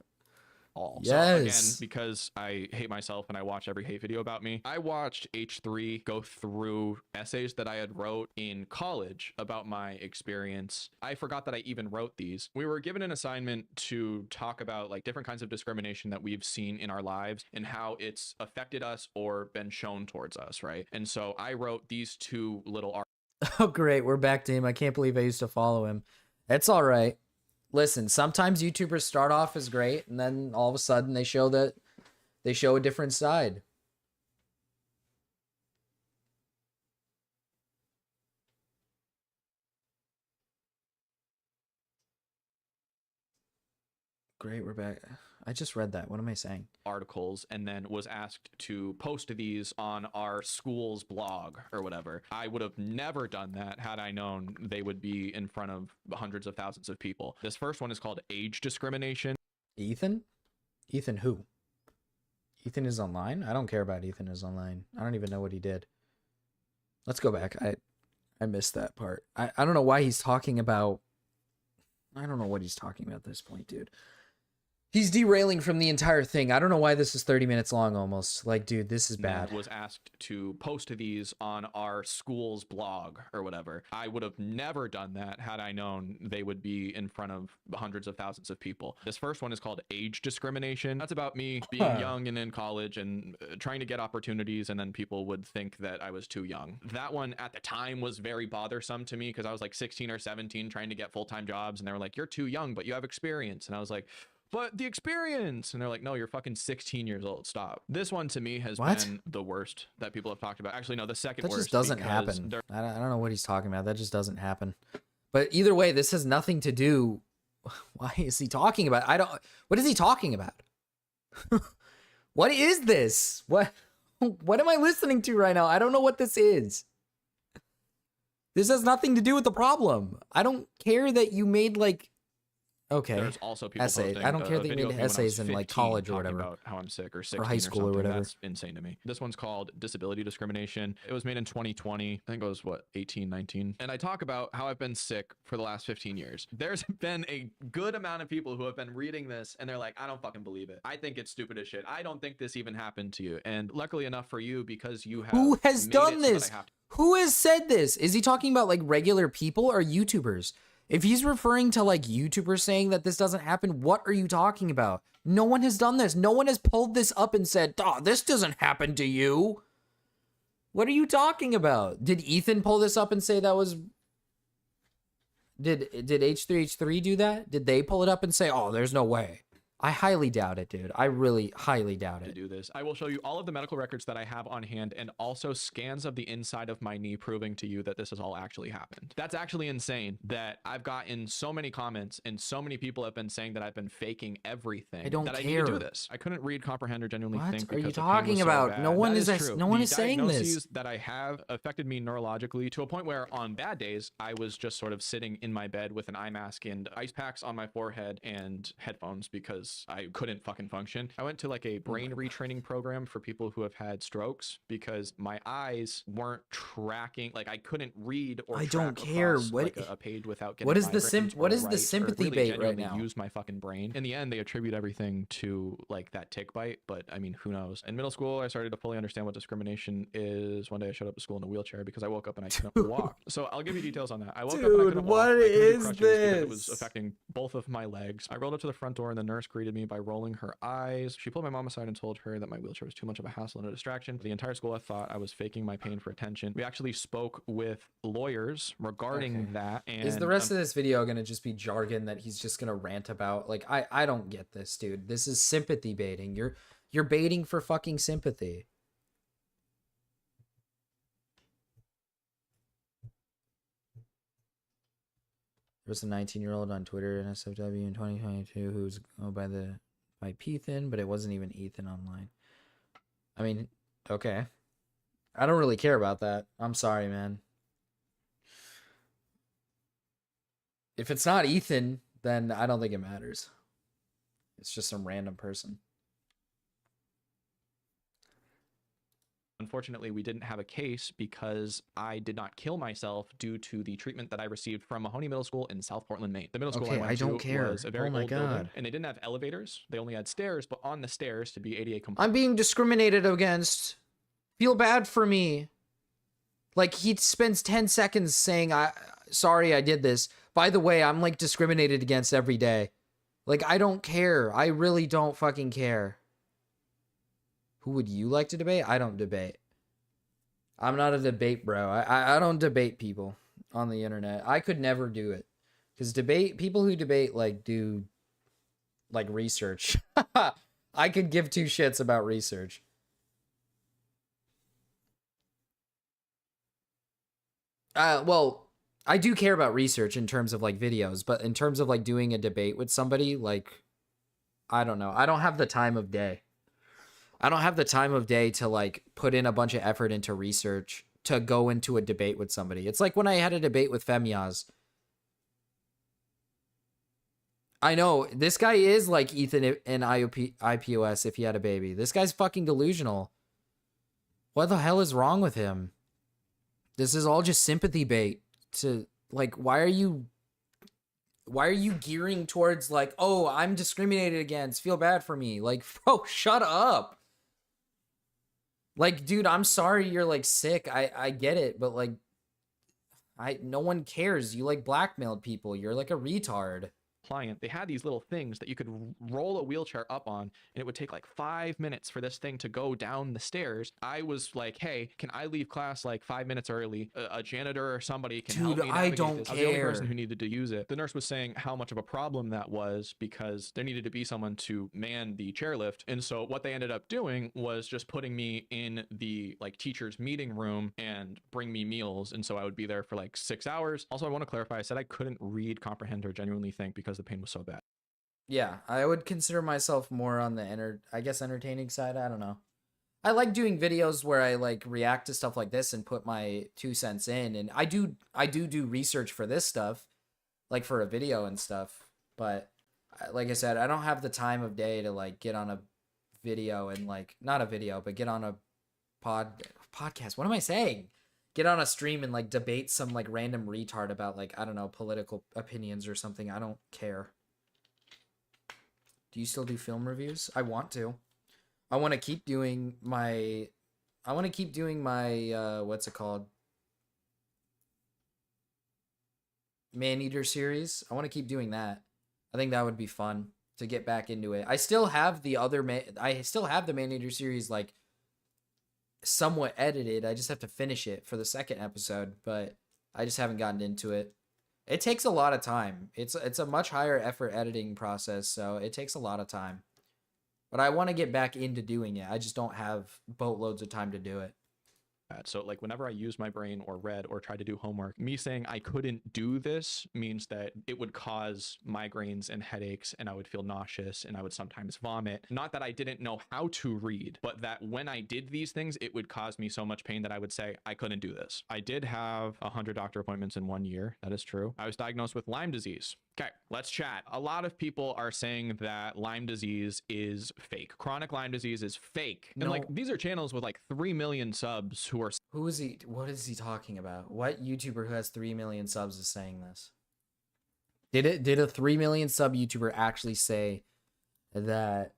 Yes. So again, because I hate myself and I watch every hate video about me, I watched H3 go through essays that I had wrote in college about my experience. I forgot that I even wrote these. We were given an assignment to talk about like different kinds of discrimination that we've seen in our lives and how it's affected us or been shown towards us, right? And so I wrote these 2 little articles. Oh, great. We're back to him. I can't believe I used to follow him. It's all right. Listen, sometimes YouTubers start off as great, and then all of a sudden they show that They show a different side. Great, we're back. I just read that. What am I saying? Articles, and then was asked to post these on our school's blog or whatever. I would have never done that had I known they would be in front of hundreds of thousands of people. This first one is called age discrimination. Ethan? Ethan who? Ethan is online? I don't care about Ethan is online. I don't even know what he did. Let's go back. I missed that part. I don't know why he's talking about... I don't know what he's talking about at this point, dude. He's derailing from the entire thing. I don't know why this is 30 minutes long almost. Like, dude, this is bad. Was asked to post these on our school's blog or whatever. I would have never done that had I known they would be in front of hundreds of thousands of people. This first one is called age discrimination. That's about me being young and in college and trying to get opportunities, and then people would think that I was too young. That one at the time was very bothersome to me because I was like 16 or 17 trying to get full-time jobs, and they were like, you're too young, but you have experience. And I was like, but the experience. And they're like, no, you're fucking 16 years old. Stop. This one to me has been the worst that people have talked about. Actually, no, the second worst. That just doesn't happen. I don't know what he's talking about. That just doesn't happen. But either way, this has nothing to do. Why is he talking about? What is he talking about? What is this? What am I listening to right now? I don't know what this is. This has nothing to do with the problem. I don't care that you made like... Okay. There's also people essay. posting I don't care that you made essays in like college or whatever, about how I'm sick or 16 or high school or whatever. That's insane to me. This one's called disability discrimination. It was made in 2020. I think it was what, 18, 19. And I talk about how I've been sick for the last 15 years. There's been a good amount of people who have been reading this and they're like, I don't fucking believe it. I think it's stupid as shit. I don't think this even happened to you. And luckily enough for you, because you have who has done this? Who has said this? Is he talking about like regular people or YouTubers? If he's referring to like YouTubers saying that this doesn't happen, what are you talking about? No one has done this. No one has pulled this up and said, oh, this doesn't happen to you. What are you talking about? Did Ethan pull this up and say that was... Did H3H3 do that? Did they pull it up and say, oh, there's no way? I highly doubt it, dude. I really highly doubt it. To do this, I will show you all of the medical records that I have on hand and also scans of the inside of my knee proving to you that this has all actually happened. That's actually insane that I've gotten so many comments and so many people have been saying that I've been faking everything. I don't that care. I need to do this. I couldn't read, comprehend, or genuinely think. What are you talking about? No one is saying this. That I have affected me neurologically to a point where on bad days, I was just sort of sitting in my bed with an eye mask and ice packs on my forehead and headphones because I couldn't fucking function. I went to like a brain retraining program for people who have had strokes because my eyes weren't tracking, like I couldn't read or I don't care what like a page without getting what is the sympathy bait right now? Use my fucking brain. In the end, they attribute everything to like that tick bite, but I mean, who knows? In middle school, I started to fully understand what discrimination is. One day I showed up to school in a wheelchair because I woke up and I couldn't walk. So I'll give you details on that. I woke up and I couldn't walk. What is this? It was affecting both of my legs. I rolled up to the front door and the nurse greeted me by rolling her eyes. She pulled my mom aside and told her that my wheelchair was too much of a hassle and a distraction. The entire school thought I was faking my pain for attention. We actually spoke with lawyers regarding that. And is the rest of this video going to just be jargon that he's just going to rant about? Like, I don't get this, dude. This is sympathy baiting. You're baiting for fucking sympathy. There was a 19-year-old on Twitter in SFW in 2022 who's by Ethan, but it wasn't even Ethan online. I mean, okay. I don't really care about that. I'm sorry, man. If it's not Ethan, then I don't think it matters. It's just some random person. Unfortunately, we didn't have a case because I did not kill myself due to the treatment that I received from Mahoney Middle School in South Portland, Maine. The middle school I went to was a very old building, and they didn't have elevators. They only had stairs, but on the stairs to be ADA compliant. I'm being discriminated against. Feel bad for me. Like, he spends 10 seconds saying, sorry I did this. By the way, I'm like discriminated against every day. Like, I don't care. I really don't fucking care. Who would you like to debate? I don't debate. I'm not a debate bro. I don't debate people on the internet. I could never do it. Because people who debate, like, do, like, research. I could give two shits about research. Well, I do care about research in terms of like videos, but in terms of like doing a debate with somebody, like, I don't know. I don't have the time of day. I don't have the time of day to like put in a bunch of effort into research to go into a debate with somebody. It's like when I had a debate with Femyaz. I know this guy is like Ethan in IPOS if he had a baby. This guy's fucking delusional. What the hell is wrong with him? This is all just sympathy bait to like, why are you gearing towards like, oh, I'm discriminated against, feel bad for me? Like, bro, shut up. Like, dude, I'm sorry you're like sick. I get it, but like no one cares. You like blackmailed people. You're like a retard. Client, they had these little things that you could roll a wheelchair up on, and it would take like 5 minutes for this thing to go down the stairs. I was like, hey, can I leave class like 5 minutes early? A janitor or somebody can help me navigate I don't this. care. I was the only person who needed to use it. The nurse was saying how much of a problem that was because there needed to be someone to man the chairlift. And so what they ended up doing was just putting me in the like teacher's meeting room and bring me meals. And so I would be there for like 6 hours. Also, I want to clarify, I said I couldn't read, comprehend, or genuinely think because the pain was so bad. Yeah, I would consider myself more on the entertaining side. I don't know. I like doing videos where I like react to stuff like this and put my 2 cents in, and I do research for this stuff, like for a video and stuff. But like I said, I don't have the time of day to like get on a video and like not a video, but get on a podcast. What am I saying? Get on a stream and like debate some like random retard about like, I don't know, political opinions or something. I don't care. Do you still do film reviews? I want to. I want to keep doing my what's it called? Man-Eater series. I want to keep doing that. I think that would be fun to get back into it. I still have the Man-Eater series like somewhat edited. I just have to finish it for the second episode, but I just haven't gotten into it. It takes a lot of time. It's a much higher effort editing process, so it takes a lot of time. But I want to get back into doing it. I just don't have boatloads of time to do it. So like whenever I use my brain or read or tried to do homework, me saying I couldn't do this means that it would cause migraines and headaches, and I would feel nauseous and I would sometimes vomit. Not that I didn't know how to read, but that when I did these things, it would cause me so much pain that I would say I couldn't do this. I did have 100 doctor appointments in 1 year. That is true. I was diagnosed with Lyme disease. Okay, let's chat. A lot of people are saying that Lyme disease is fake. Chronic Lyme disease is fake. No. And like these are channels with like 3 million subs who are... Who is he? What is he talking about? What YouTuber who has 3 million subs is saying this? Did a 3 million sub YouTuber actually say that?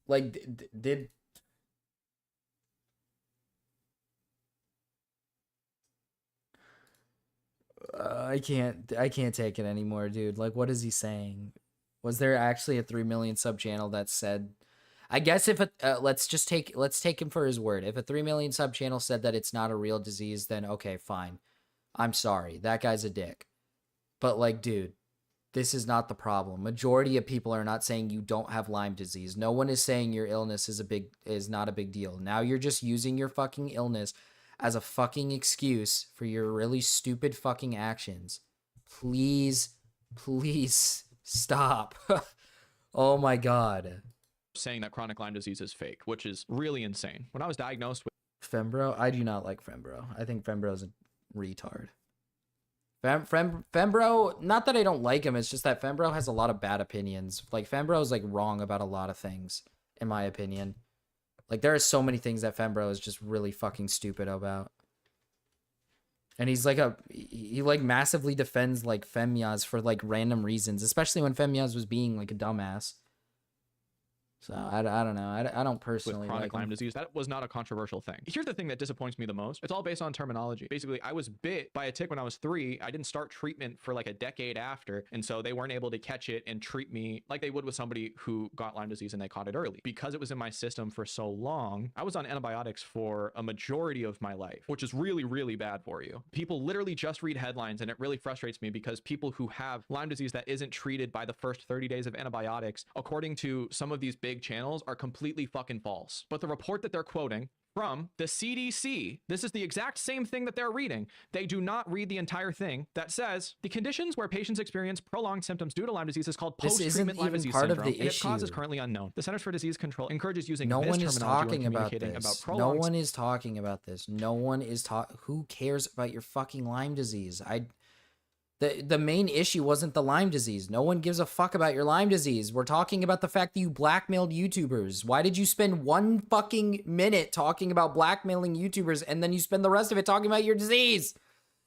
Like, did... I can't take it anymore, dude. Like, what is he saying? Was there actually a 3 million sub channel that said? I guess if let's take him for his word. If a 3 million sub channel said that it's not a real disease, then okay, fine. I'm sorry, that guy's a dick. But like, dude, this is not the problem. Majority of people are not saying you don't have Lyme disease. No one is saying your illness is not a big deal. Now you're just using your fucking illness as a fucking excuse for your really stupid fucking actions. Please stop. Oh my God. Saying that chronic Lyme disease is fake, which is really insane. When I was diagnosed with Fembro, I do not like Fembro. I think Fembro's a retard. Fembro, not that I don't like him, it's just that Fembro has a lot of bad opinions. Like, Fembro's like wrong about a lot of things, in my opinion. Like, there are so many things that Fembro is just really fucking stupid about. And he's like he like massively defends like Femyaz for like random reasons, especially when Femyaz was being like a dumbass. So I don't know. I don't with personally chronic like Lyme him. disease, that was not a controversial thing. Here's the thing that disappoints me the most. It's all based on terminology. Basically, I was bit by a tick when I was 3. I didn't start treatment for like a decade after. And so they weren't able to catch it and treat me like they would with somebody who got Lyme disease and they caught it early. Because it was in my system for so long, I was on antibiotics for a majority of my life, which is really, really bad for you. People literally just read headlines, and it really frustrates me because people who have Lyme disease that isn't treated by the first 30 days of antibiotics, according to some of these big channels, are completely fucking false. But the report that they're quoting from the CDC, this is the exact same thing that they're reading. They do not read the entire thing that says the conditions where patients experience prolonged symptoms due to Lyme disease is called post-treatment Lyme disease syndrome, and its cause is currently unknown. The Centers for Disease Control encourages using this terminology when communicating about prolonged. No one is talking about this. No one is talking. Who cares about your fucking Lyme disease? The main issue wasn't the Lyme disease. No one gives a fuck about your Lyme disease. We're talking about the fact that you blackmailed YouTubers. Why did you spend 1 fucking minute talking about blackmailing YouTubers and then you spend the rest of it talking about your disease?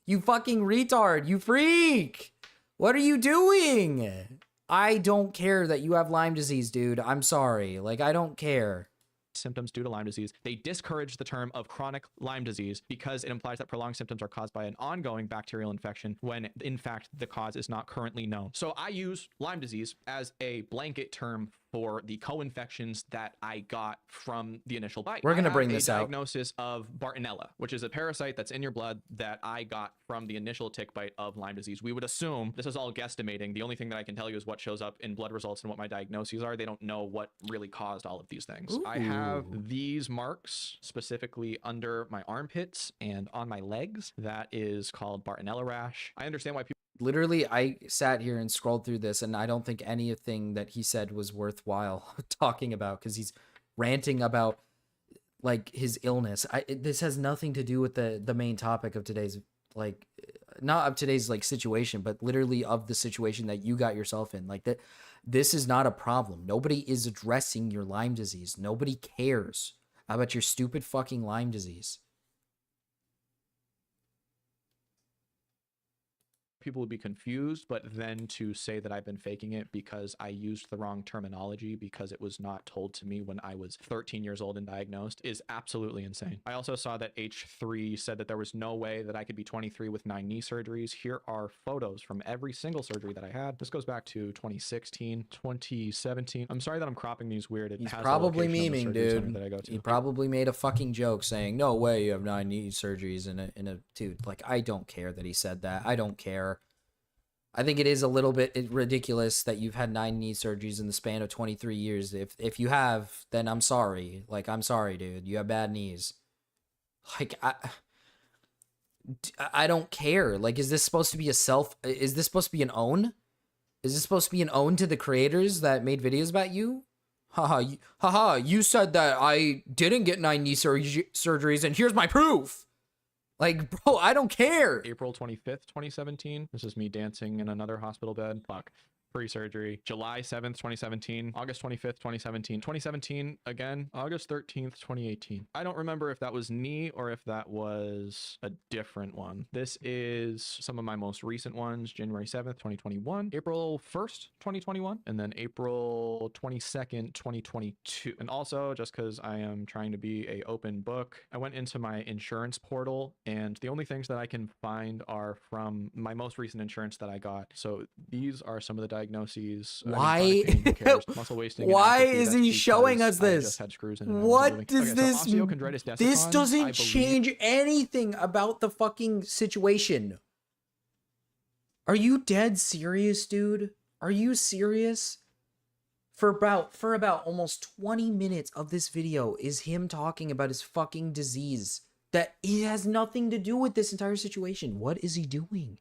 You fucking retard. You freak. What are you doing? I don't care that you have Lyme disease, dude. I'm sorry. Like, I don't care. Symptoms due to Lyme disease. They discourage the term of chronic Lyme disease because it implies that prolonged symptoms are caused by an ongoing bacterial infection when in fact the cause is not currently known. So I use Lyme disease as a blanket term for the co-infections that I got from the initial bite. We're going to bring this out. Diagnosis of Bartonella, which is a parasite that's in your blood that I got from the initial tick bite of Lyme disease. We would assume, this is all guesstimating. The only thing that I can tell you is what shows up in blood results and what my diagnoses are. They don't know what really caused all of these things. Ooh. I have these marks specifically under my armpits and on my legs. That is called Bartonella rash. I understand why people literally, I sat here and scrolled through this, and I don't think anything that he said was worthwhile talking about because he's ranting about like his illness. This has nothing to do with the main topic of today's, like, not of today's like situation, but literally of the situation that you got yourself in. Like, that this is not a problem. Nobody is addressing your Lyme disease. Nobody cares about your stupid fucking Lyme disease. people would be confused, but then to say that I've been faking it because I used the wrong terminology because it was not told to me when I was 13 years old and diagnosed is absolutely insane. I also saw that H3 said that there was no way that I could be 23 with 9 knee surgeries. Here are photos from every single surgery that I had. This goes back to 2016, 2017. I'm sorry that I'm cropping these weird. He's probably memeing, dude. That I go to. He probably made a fucking joke saying, "No way, you have 9 knee surgeries in a dude." Like, I don't care that he said that. I don't care. I think it is a little bit ridiculous that you've had 9 knee surgeries in the span of 23 years. If you have, then I'm sorry. Like, I'm sorry, dude. You have bad knees. Like, I don't care. Like, is this supposed to be is this supposed to be an own? Is this supposed to be an own to the creators that made videos about you? Haha, you said that I didn't get 9 knee surgeries, and here's my proof. Like, bro, I don't care. April 25th, 2017. This is me dancing in another hospital bed. Fuck. Pre-surgery. July 7th, 2017. August 25th, 2017. 2017 again. August 13th, 2018. I don't remember if that was knee or if that was a different one. This is some of my most recent ones. January 7th, 2021. April 1st, 2021. And then April 22nd, 2022. And also, just because I am trying to be an open book, I went into my insurance portal and the only things that I can find are from my most recent insurance that I got. So these are some of the diagnoses. Why? Muscle wasting. Why is he showing us this? Just had screws in what does this? So osteochondritis dissecans, this doesn't change anything about the fucking situation. Are you dead serious, dude? Are you serious? For about almost 20 minutes of this video is him talking about his fucking disease that it has nothing to do with this entire situation. What is he doing?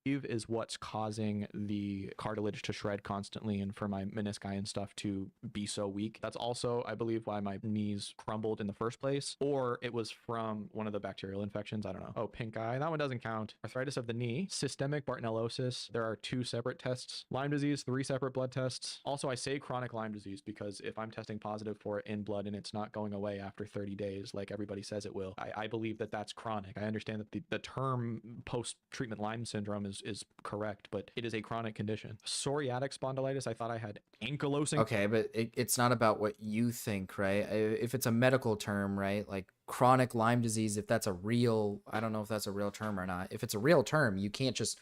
Is what's causing the cartilage to shred constantly and for my menisci and stuff to be so weak. That's also, I believe, why my knees crumbled in the first place, or it was from one of the bacterial infections. I don't know. Oh, pink eye. That one doesn't count. Arthritis of the knee, systemic Bartonellosis. There are 2 separate tests. Lyme disease, 3 separate blood tests. Also, I say chronic Lyme disease because if I'm testing positive for it in blood and it's not going away after 30 days, like everybody says it will, I believe that that's chronic. I understand that the term post-treatment Lyme syndrome is is correct, but it is a chronic condition. Psoriatic spondylitis, I thought I had ankylosing. Okay, but it's not about what you think, right? If it's a medical term, right? Like chronic Lyme disease, if that's a real, I don't know if that's a real term or not. If it's a real term, you can't just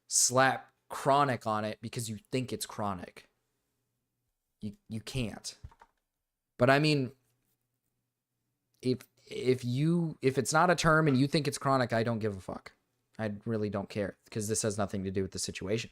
slap chronic on it because you think it's chronic. You can't. But I mean, if it's not a term and you think it's chronic, I don't give a fuck. I really don't care because this has nothing to do with the situation.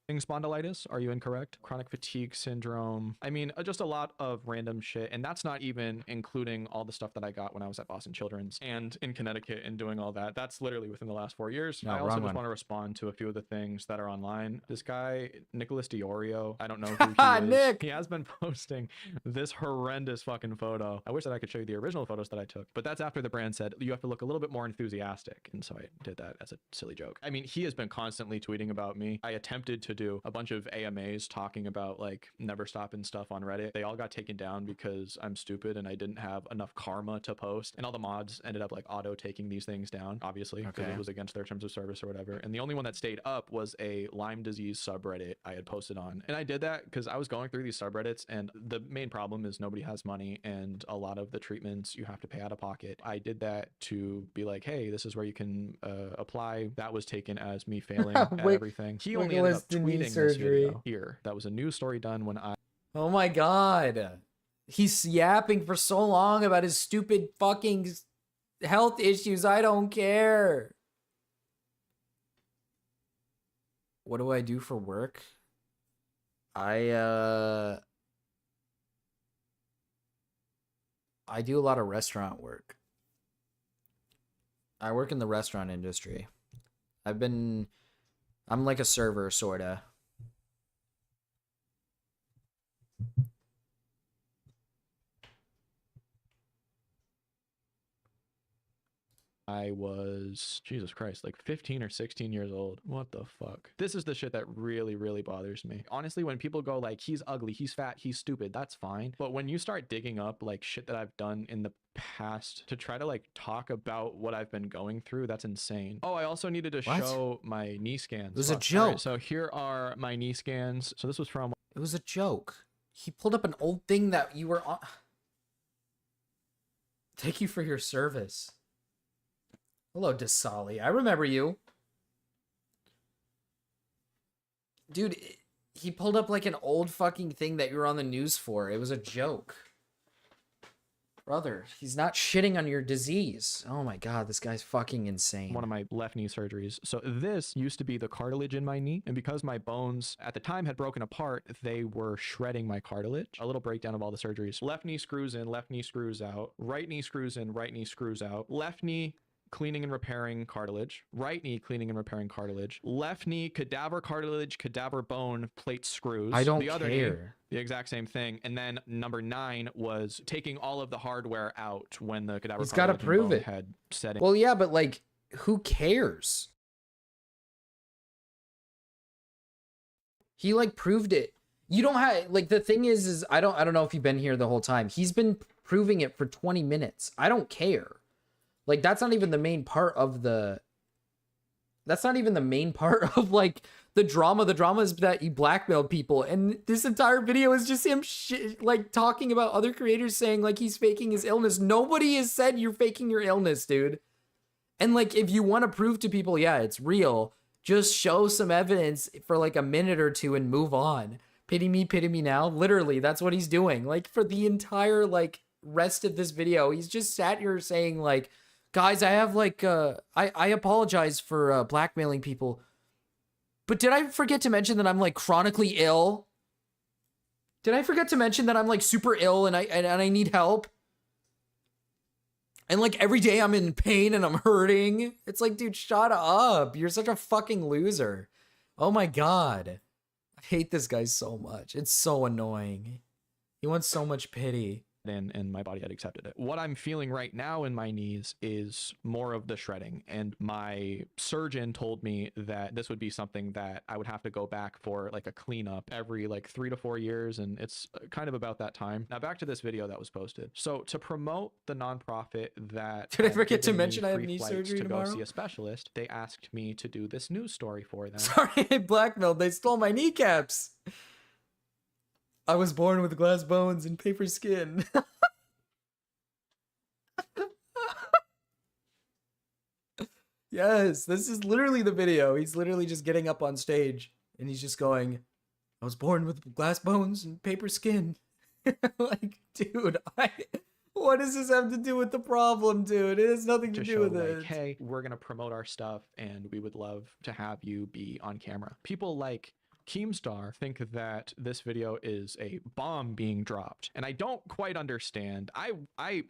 Spondylitis, are you incorrect? Chronic fatigue syndrome. I mean, just a lot of random shit. And that's not even including all the stuff that I got when I was at Boston Children's and in Connecticut and doing all that. That's literally within the last 4 years. No, I also just one. want to respond to a few of the things that are online. This guy, Nicholas Diorio, I don't know who he is. Nick! He has been posting this horrendous fucking photo. I wish that I could show you the original photos that I took, but that's after the brand said, you have to look a little bit more enthusiastic. And so I did that as a silly joke. I mean, he has been constantly tweeting about me. I attempted to do a bunch of AMAs talking about like never stopping stuff on Reddit. They all got taken down because I'm stupid and I didn't have enough karma to post, and all the mods ended up like auto taking these things down, obviously, because it was against their terms of service or whatever. And the only one that stayed up was a Lyme disease subreddit I had posted on, and I did that because I was going through these subreddits, and the main problem is nobody has money, and a lot of the treatments you have to pay out of pocket. I did that to be like, hey, this is where you can apply. That was taken as me failing at everything. He only ended up tweeting this video here. That was a news story done when I... Oh my god. He's yapping for so long about his stupid fucking health issues. I don't care. What do I do for work? I do a lot of restaurant work. I work in the restaurant industry. I'm like a server, sorta. I was, Jesus Christ, like 15 or 16 years old. What the fuck? This is the shit that really, really bothers me. Honestly, when people go like, he's ugly, he's fat, he's stupid, that's fine. But when you start digging up like shit that I've done in the past to try to like talk about what I've been going through, that's insane. Oh, I also needed to show my knee scans. It was a joke. Right, so here are my knee scans. So this was from... It was a joke. He pulled up an old thing that you were on. Thank you for your service. Hello, Desali. I remember you. Dude, he pulled up like an old fucking thing that you were on the news for. It was a joke. Brother, he's not shitting on your disease. Oh my god, this guy's fucking insane. One of my left knee surgeries. So this used to be the cartilage in my knee, and because my bones at the time had broken apart, they were shredding my cartilage. A little breakdown of all the surgeries. Left knee screws in, left knee screws out. Right knee screws in, right knee screws out. Left knee cleaning and repairing cartilage. Right knee cleaning and repairing cartilage. Left knee cadaver cartilage, cadaver bone, plate screws. I don't the other care. Knee, the exact same thing. And then number 9 was taking all of the hardware out when the cadaver He's got to prove it. Had set in. Well, yeah, but like, who cares? He like proved it. You don't have like, the thing is I don't know if you've been here the whole time. He's been proving it for 20 minutes. I don't care. Like, that's not even the main part of the... That's not even the main part of, like, the drama. The drama is that he blackmailed people. And this entire video is just him, like, talking about other creators saying, like, he's faking his illness. Nobody has said you're faking your illness, dude. And, like, if you want to prove to people, yeah, it's real, just show some evidence for, like, a minute or two and move on. Pity me now. Literally, that's what he's doing. Like, for the entire, like, rest of this video, he's just sat here saying, like... Guys, I have like, I apologize for blackmailing people. But did I forget to mention that I'm like chronically ill? Did I forget to mention that I'm like super ill and I need help? And like every day I'm in pain and I'm hurting. It's like, dude, shut up. You're such a fucking loser. Oh my god. I hate this guy so much. It's so annoying. He wants so much pity. and my body had accepted it. What I'm feeling right now in my knees is more of the shredding, and my surgeon told me that this would be something that I would have to go back for like a cleanup every like 3 to 4 years, and it's kind of about that time. Now back to this video that was posted. So to promote the nonprofit that Did I had forget to given me mention I have free knee flights surgery to tomorrow? go see a specialist, they asked me to do this news story for them. Sorry, I blackmailed. They stole my kneecaps. I was born with glass bones and paper skin. Yes, this is literally the video. He's literally just getting up on stage and he's just going, I was born with glass bones and paper skin. Like, dude, what does this have to do with the problem, dude? It has nothing to do show with like, it. hey, we're gonna promote our stuff and we would love to have you be on camera. People like Keemstar think that this video is a bomb being dropped, and I don't quite understand. I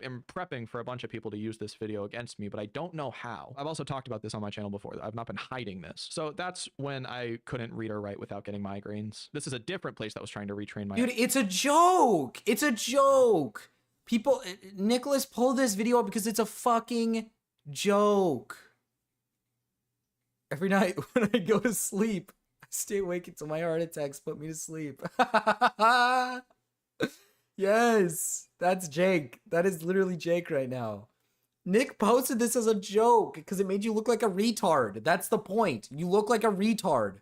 am prepping for a bunch of people to use this video against me, but I don't know how. I've also talked about this on my channel before. I've not been hiding this. So that's when I couldn't read or write without getting migraines. This is a different place that was trying to retrain my... Dude, it's a joke. It's a joke. People, Nicholas pulled this video up because it's a fucking joke. Every night when I go to sleep, I stay awake until my heart attacks put me to sleep. Yes, that's Jake. That is literally Jake right now. Nick posted this as a joke because it made you look like a retard. That's the point. You look like a retard.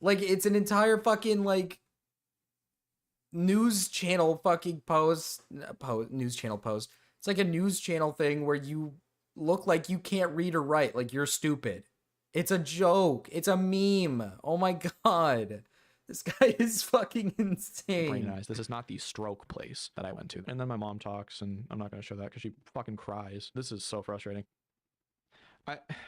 Like, it's an entire fucking, like, news channel fucking news channel post. It's like a news channel thing where you look like you can't read or write, like you're stupid. It's a joke. It's a meme. Oh my god. This guy is fucking insane. Brain eyes. This is not the stroke place that I went to. And then my mom talks, and I'm not going to show that because she fucking cries. This is so frustrating.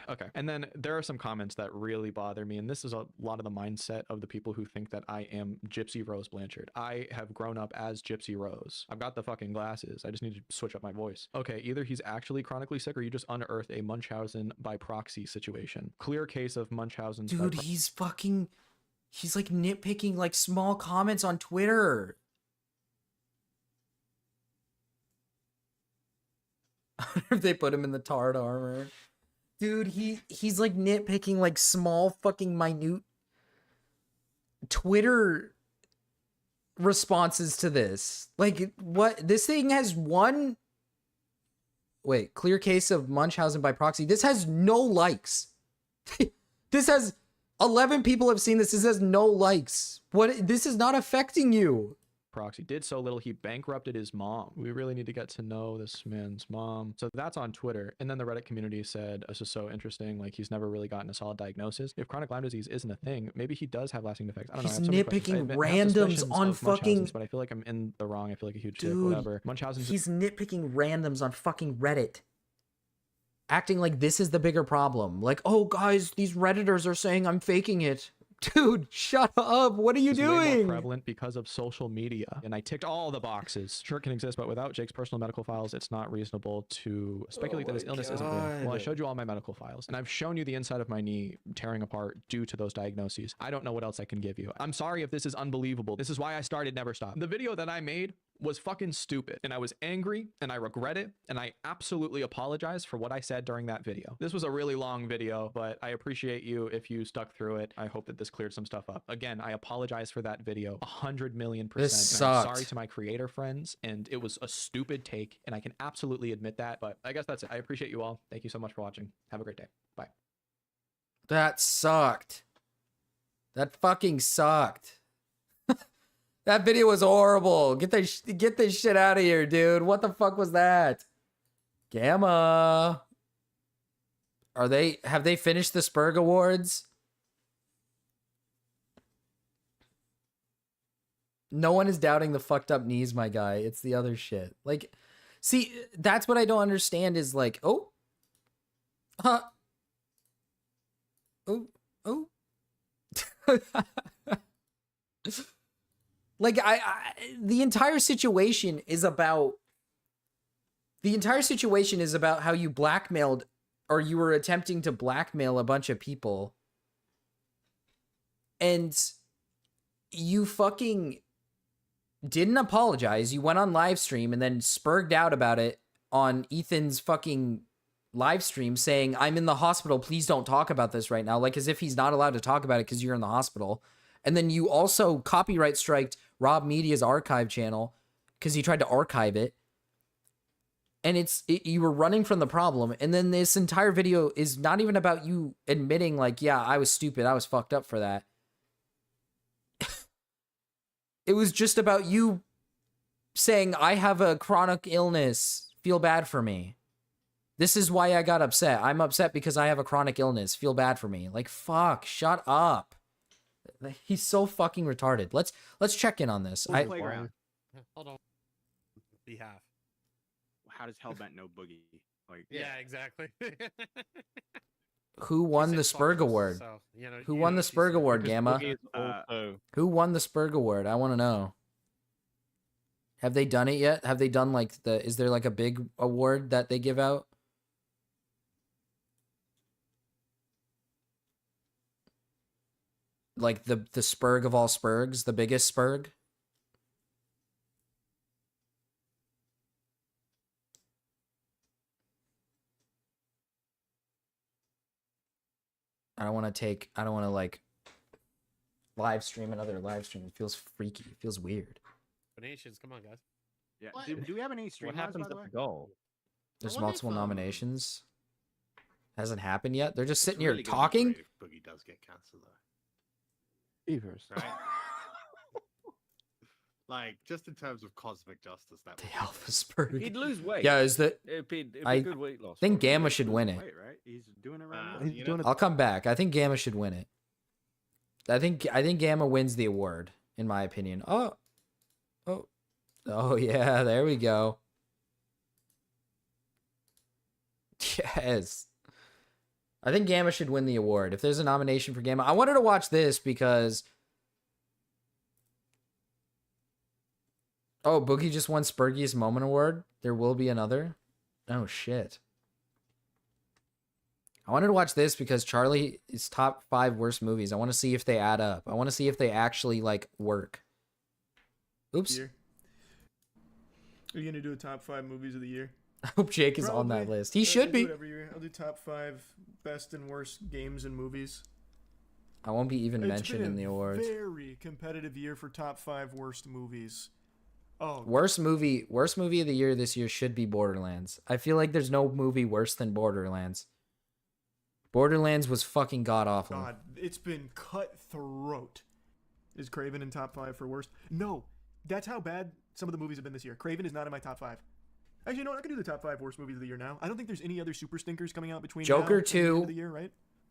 Okay. And then there are some comments that really bother me, and this is a lot of the mindset of the people who think that I am Gypsy Rose Blanchard. I have grown up as Gypsy Rose. I've got the fucking glasses. I just need to switch up my voice. Okay, either he's actually chronically sick or you just unearthed a Munchausen by proxy situation. Clear case of Munchausen's Dude, he's like nitpicking like small comments on Twitter. I wonder if they put him in the tarred armor. Dude, he's like nitpicking like small fucking minute Twitter responses to this. Like, what? This thing has one... Wait, clear case of Munchausen by proxy. This has no likes. This has 11 people have seen this. This has no likes. What? This is not affecting you. Proxy did so little he bankrupted his mom. We really need to get to know this man's mom. So that's on Twitter. And then the Reddit community said, this is so interesting, like he's never really gotten a solid diagnosis. If chronic Lyme disease isn't a thing, maybe he does have lasting effects. I don't know. He's I have so many nitpicking questions. I have randoms suspicions on of fucking... Munchausen's, but I feel like I'm in the wrong. I feel like a huge dick, Dude, whatever. Munchausen's... He's nitpicking randoms on fucking Reddit. Acting like this is the bigger problem. Like, oh guys, these Redditors are saying I'm faking it. Dude, shut up. What are you doing? Way more prevalent because of social media. And I ticked all the boxes. Sure, it can exist, but without Jake's personal medical files, it's not reasonable to speculate that his illness isn't real. Well, I showed you all my medical files, and I've shown you the inside of my knee tearing apart due to those diagnoses. I don't know what else I can give you. I'm sorry if this is unbelievable. This is why I started Never Stop. The video that I made was fucking stupid, and I was angry, and I regret it, and I absolutely apologize for what I said during that video. This was a really long video, but I appreciate you if you stuck through it. I hope that this cleared some stuff up. Again, I apologize for that video 100,000,000%. This sucked. I'm sorry to my creator friends, and it was a stupid take, and I can absolutely admit that, but I guess that's it. I appreciate you all. Thank you so much for watching. Have a great day. Bye. That sucked. That fucking sucked. That video was horrible. Get this shit out of here, dude. What the fuck was that? Gamma. Have they finished the Spurg Awards? No one is doubting the fucked up knees, my guy. It's the other shit. Like, see, that's what I don't understand is like, oh. Huh. Oh. Oh. Like, the entire situation is about how you blackmailed, or you were attempting to blackmail a bunch of people. And you fucking didn't apologize. You went on live stream and then spurged out about it on Ethan's fucking live stream saying, I'm in the hospital. Please don't talk about this right now. Like as if he's not allowed to talk about it because you're in the hospital. And then you also copyright striked Rob Media's archive channel because he tried to archive it. And you were running from the problem. And then this entire video is not even about you admitting like, yeah, I was stupid. I was fucked up for that. It was just about you saying, I have a chronic illness. Feel bad for me. This is why I got upset. I'm upset because I have a chronic illness. Feel bad for me. Like, fuck, shut up. He's so fucking retarded. Let's check in on this. Playground. Hold on. Behalf. How does Hellbent know Boogie? Like, Yeah, exactly. Who won the Spurg Award? So, you know, Who won the Spurg Award, Gamma? also Who won the Spurg Award? I want to know. Have they done it yet? Have they done like is there like a big award that they give out? Like the Spurg of all Spurgs, the biggest Spurg? I don't want to like live stream another live stream. It feels freaky. It feels weird. Donations, come on, guys. yeah. What? Do we have any stream What lives, happens by the at way? the goal? There's wonder if, multiple nominations. Hasn't happened yet. They're just It's sitting really here gonna be talking. great if Boogie does get canceled, though. Beavers. Right? Like, just in terms of cosmic justice, that The would be Alpha Spurg. He'd lose weight. Yeah, is that? It'd be I a good weight loss. think Gamma should win it. Wait, right? He's doing it right Uh, now. He's you doing know? it. I'll come back. I think Gamma should win it. I think Gamma wins the award, in my opinion. Oh yeah, there we go. Yes. I think Gamma should win the award. If there's a nomination for Gamma, I wanted to watch this because Boogie just won Spurgiest Moment Award. There will be another. Oh shit. I wanted to watch this because Charlie is top 5 worst movies. I want to see if they add up. I want to see if they actually like work. Oops. Year. Are you gonna do a top 5 movies of the year? I hope Jake is on that Probably. list. He I should do be. it every year. I'll do top 5 best and worst games and movies. I won't be even It's mentioned been in the awards. Very competitive year for top 5 worst movies. Oh, Worst movie of the year this year should be Borderlands. I feel like there's no movie worse than Borderlands. Borderlands was fucking god awful. God, it's been cutthroat. Is Craven in top 5 for worst? No, that's how bad some of the movies have been this year. Craven is not in my top 5. Actually, you know what? I can do the top 5 worst movies of the year now. I don't think there's any other super stinkers coming out between Joker now and the end 2. of the year, right?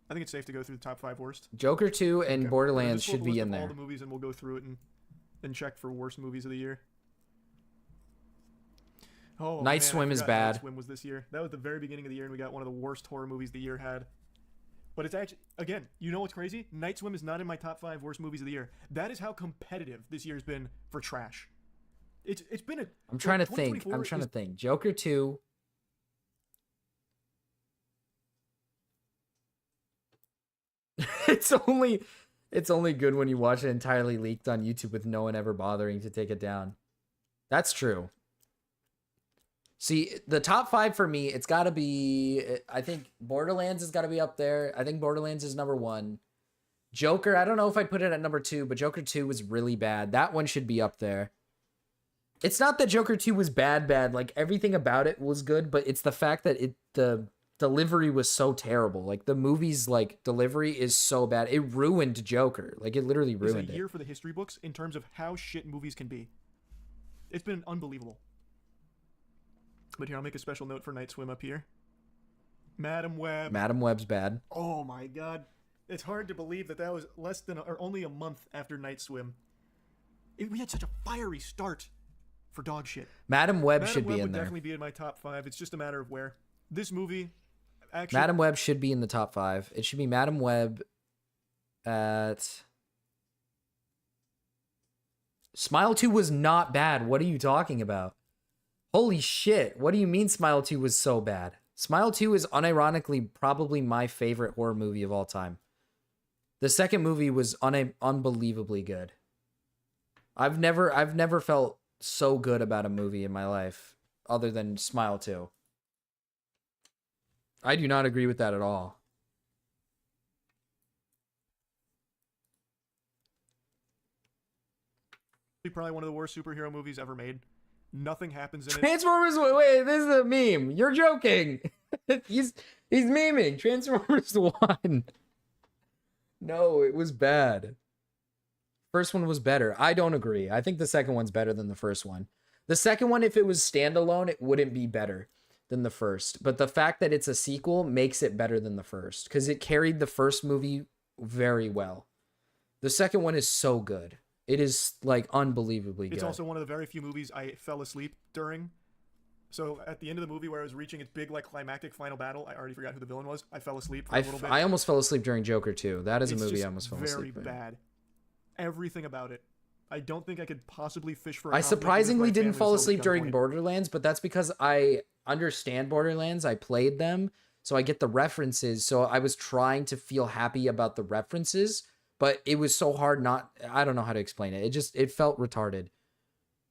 I think it's safe to go through the top 5 worst. Joker 2 and Okay. Borderlands Just pull up should a be list in of there. all the movies, and we'll go through it and check for worst movies of the year. Oh, Night man, I Swim is forgot bad. Night Swim was this year. That was the very beginning of the year, and we got one of the worst horror movies the year had. But it's actually, again, you know what's crazy? Night Swim is not in my top 5 worst movies of the year. That is how competitive this year's been for trash. It's been a. I'm trying to like, think. 2024 is- Joker 2. It's only good when you watch it entirely leaked on YouTube with no one ever bothering to take it down. That's true. See, the top 5 for me, it's got to be, I think Borderlands has got to be up there. I think Borderlands is number 1. Joker, I don't know if I'd put it at number 2, but Joker 2 was really bad. That one should be up there. It's not that Joker 2 was bad. Like, everything about it was good, but it's the fact that the delivery was so terrible. Like, the movie's, like, delivery is so bad. It ruined Joker. Like, it literally It's ruined a it. year for the history books in terms of how shit movies can be. It's been unbelievable. But here, I'll make a special note for Night Swim up here. Madam Web. Madam Web's bad. Oh my god. It's hard to believe that was less than, or only a month after Night Swim. We had such a fiery start for dog shit. Madam Web Madam should Web be in would there. definitely be in my top 5. It's just a matter of where. This movie, actually, Madam Web should be in the top 5. It should be Madam Web at... Smile 2 was not bad. What are you talking about? Holy shit. What do you mean Smile 2 was so bad? Smile 2 is unironically probably my favorite horror movie of all time. The second movie was unbelievably good. I've never felt so good about a movie in my life other than Smile 2. I do not agree with that at all. Probably one of the worst superhero movies ever made. Nothing happens in it. Transformers, wait, this is a meme. You're joking. he's memeing. Transformers 1. No, it was bad. First one was better. I don't agree. I think the second one's better than the first one. The second one, if it was standalone, it wouldn't be better than the first. But the fact that it's a sequel makes it better than the first because it carried the first movie very well. The second one is so good. It is like unbelievably good. It's also one of the very few movies I fell asleep during. So at the end of the movie where I was reaching its big like climactic final battle, I already forgot who the villain was. I fell asleep for a little bit. I almost fell asleep during Joker 2. That is a It's movie just I almost fell asleep very in. bad. Everything about it. I don't think I could possibly fish for a I compliment with surprisingly my didn't family fall still at asleep during gunpoint. Borderlands, but that's because I understand Borderlands. I played them, so I get the references. So I was trying to feel happy about the references, but it was so hard not. I don't know how to explain it. It felt retarded.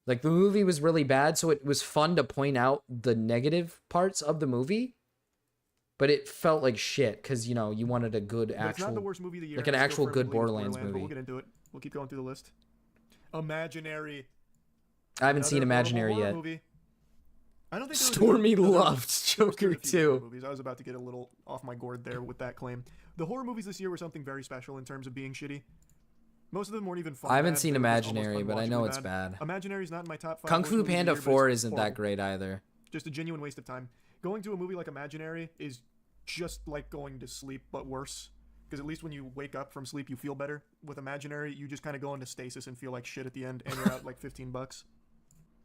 Like the movie was really bad, so it was fun to point out the negative parts of the movie, but it felt like shit because you wanted a good But it's not the actual. worst movie of the year. like an and I actual still good firmly believe it's Borderlands But movie. we'll get into it. We'll keep going through the list. Imaginary. I haven't seen Another horrible Imaginary horror yet. Movie. I don't think there was Stormy another- loved there's Joker been a few horror 2. movies. I was about to get a little off my gourd there with that claim. The horror movies this year were something very special in terms of being shitty. Most of them weren't even fun. I haven't bad, seen they were just almost Imaginary, but I know unwatchably it's bad. Imaginary's not in my top 5. Kung worst Fu movies of the Panda year, but 4 it's isn't horrible. that great either. Just a genuine waste of time. Going to a movie like Imaginary is just like going to sleep, but worse. Because at least when you wake up from sleep, you feel better. With Imaginary, you just kind of go into stasis and feel like shit at the end, and you're out like $15.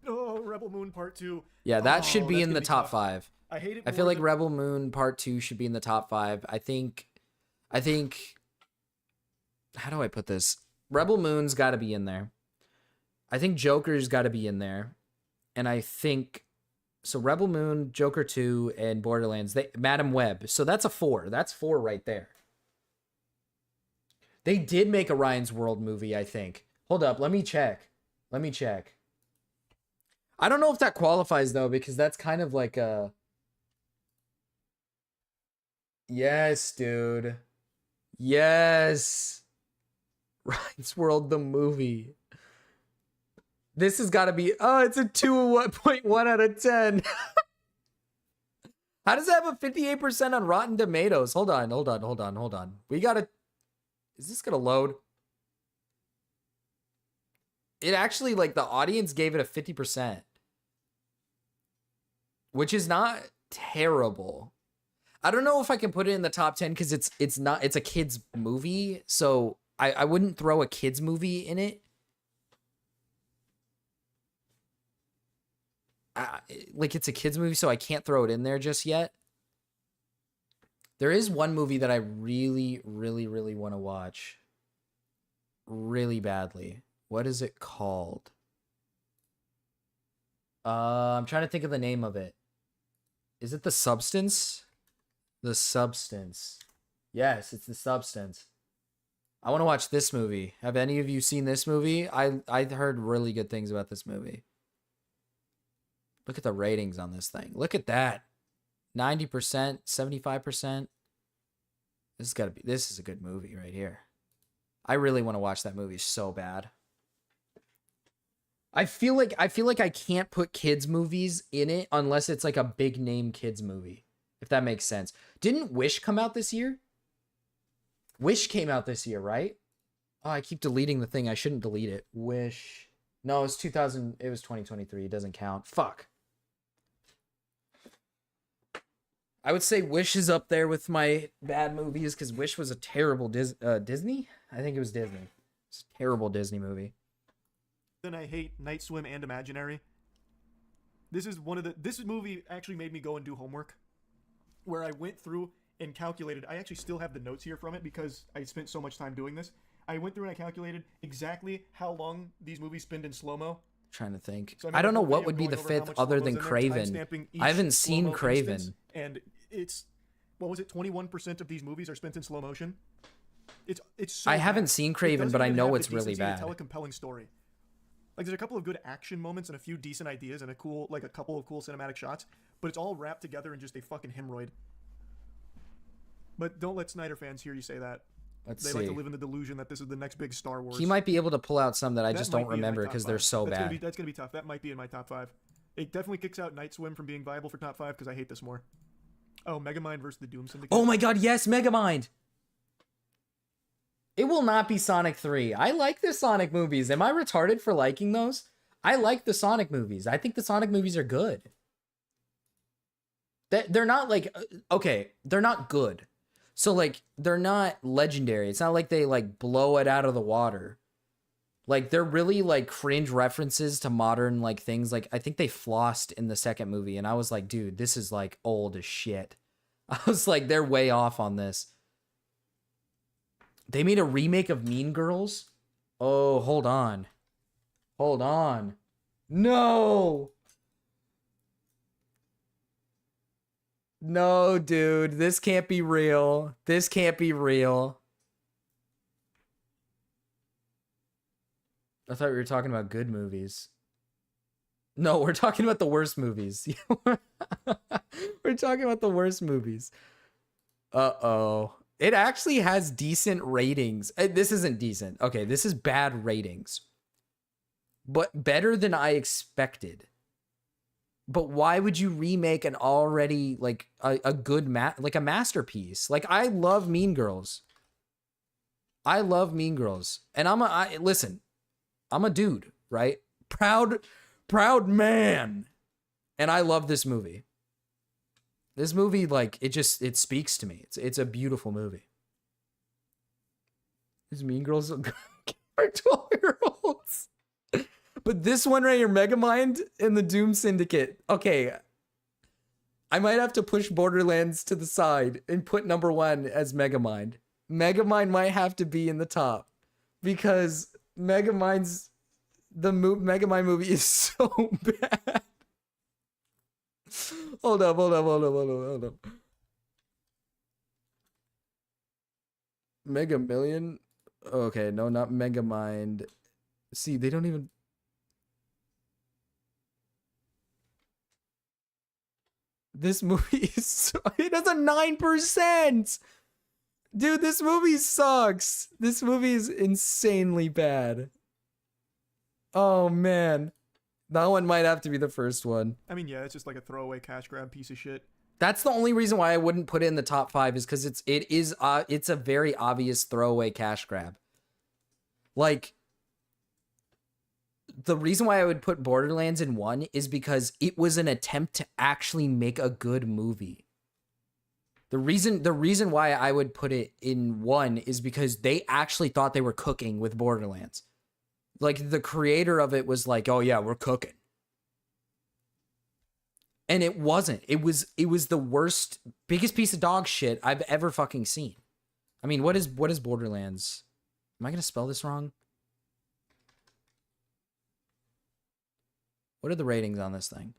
Oh, Rebel Moon Part 2. Yeah, that should be that's in gonna the be top tough. 5. I hate it. I feel more like than- Rebel Moon Part 2 should be in the top 5. I think how do I put this? Rebel Moon's got to be in there. I think Joker's got to be in there. And I think so Rebel Moon, Joker 2 and Borderlands, Madam Web. So that's a 4. That's 4 right there. They did make a Ryan's World movie, I think. Hold up, let me check. I don't know if that qualifies though, because that's kind of like a... Yes, dude. Yes. Ryan's World, the movie. This has got to be... Oh, it's a 2.1 out of 10. How does it have a 58% on Rotten Tomatoes? Hold on. We got to... Is this going to load? It actually, like, the audience gave it a 50%. Which is not terrible. I don't know if I can put it in the top 10 because it's a kid's movie. So I wouldn't throw a kid's movie in it. Like it's a kid's movie, so I can't throw it in there just yet. There is one movie that I really, really, really want to watch. Really badly. What is it called? I'm trying to think of the name of it. Is it The Substance? The Substance. Yes, it's The Substance. I want to watch this movie. Have any of you seen this movie? I heard really good things about this movie. Look at the ratings on this thing. Look at that. 90%, 75%. This is a good movie right here. I really want to watch that movie so bad. I feel like I can't put kids movies in it unless it's like a big name kids movie. If that makes sense. Didn't Wish come out this year? Wish came out this year, right? Oh, I keep deleting the thing. I shouldn't delete it. Wish. No, it was 2023. It doesn't count. Fuck. I would say Wish is up there with my bad movies because Wish was a terrible Disney. I think it was Disney. It's a terrible Disney movie. Then I hate Night Swim and Imaginary. This movie actually made me go and do homework, where I went through and calculated. I actually still have the notes here from it because I spent so much time doing this. I went through and I calculated exactly how long these movies spend in slow-mo. Trying to think. So I don't know made a what video would be going the over how fifth much other slow-mo's than in there, Craven. timestamping each I haven't seen slow-mo Craven. instance, and it's, what was it, 21% of these movies are spent in slow motion? It's so I haven't bad. seen It Craven, doesn't but I even know have the it's really decency to bad. tell a compelling story. Like there's a couple of good action moments and a few decent ideas and a couple of cool cinematic shots, but it's all wrapped together in just a fucking hemorrhoid. But don't let Snyder fans hear you say that. They like to live in the delusion that this is the next big Star Wars. He might be able to pull out some that I That just might don't be in my remember top because they're five. so That's bad. that's gonna be tough. That might be in my top 5. It definitely kicks out Night Swim from being viable for top 5 because I hate this more. Oh, Megamind versus the Doom Syndicate. Oh my god, yes, Megamind! It will not be Sonic 3. I like the Sonic movies. Am I retarded for liking those? I like the Sonic movies. I think the Sonic movies are good. They're not like, okay, they're not good. So like, they're not legendary. It's not like they like blow it out of the water. Like they're really like cringe references to modern like things. Like I think they flossed in the second movie and I was like, dude, this is like old as shit. I was like, they're way off on this. They made a remake of Mean Girls? Oh, hold on. Hold on. No! No, dude. This can't be real. This can't be real. I thought we were talking about good movies. No, we're talking about the worst movies. We're talking about the worst movies. Uh-oh. It actually has decent ratings. This isn't decent. Okay, this is bad ratings. But better than I expected. But why would you remake an already, like, a good, like a masterpiece? Like, I love Mean Girls. I love Mean Girls. And listen, I'm a dude, right? Proud man. And I love this movie. This movie, like, it speaks to me. It's a beautiful movie. Is Mean Girls are 12-year-olds? But this one right here, Megamind and the Doom Syndicate. Okay. I might have to push Borderlands to the side and put number 1 as Megamind. Megamind might have to be in the top. Because Megamind movie is so bad. Hold up. Mega Million? Okay, no, not Megamind. See, they don't even... This movie is so... It has a 9%! Dude, this movie sucks. This movie is insanely bad. Oh, man. That one might have to be the first one. I mean, yeah, it's just like a throwaway cash grab piece of shit. That's the only reason why I wouldn't put it in the top 5 is because it's a very obvious throwaway cash grab. Like, the reason why I would put Borderlands in 1 is because it was an attempt to actually make a good movie. The reason why I would put it in 1 is because they actually thought they were cooking with Borderlands. Like, the creator of it was like, oh yeah, we're cooking. And it wasn't. It was the worst, biggest piece of dog shit I've ever fucking seen. I mean, what is Borderlands? Am I going to spell this wrong? What are the ratings on this thing?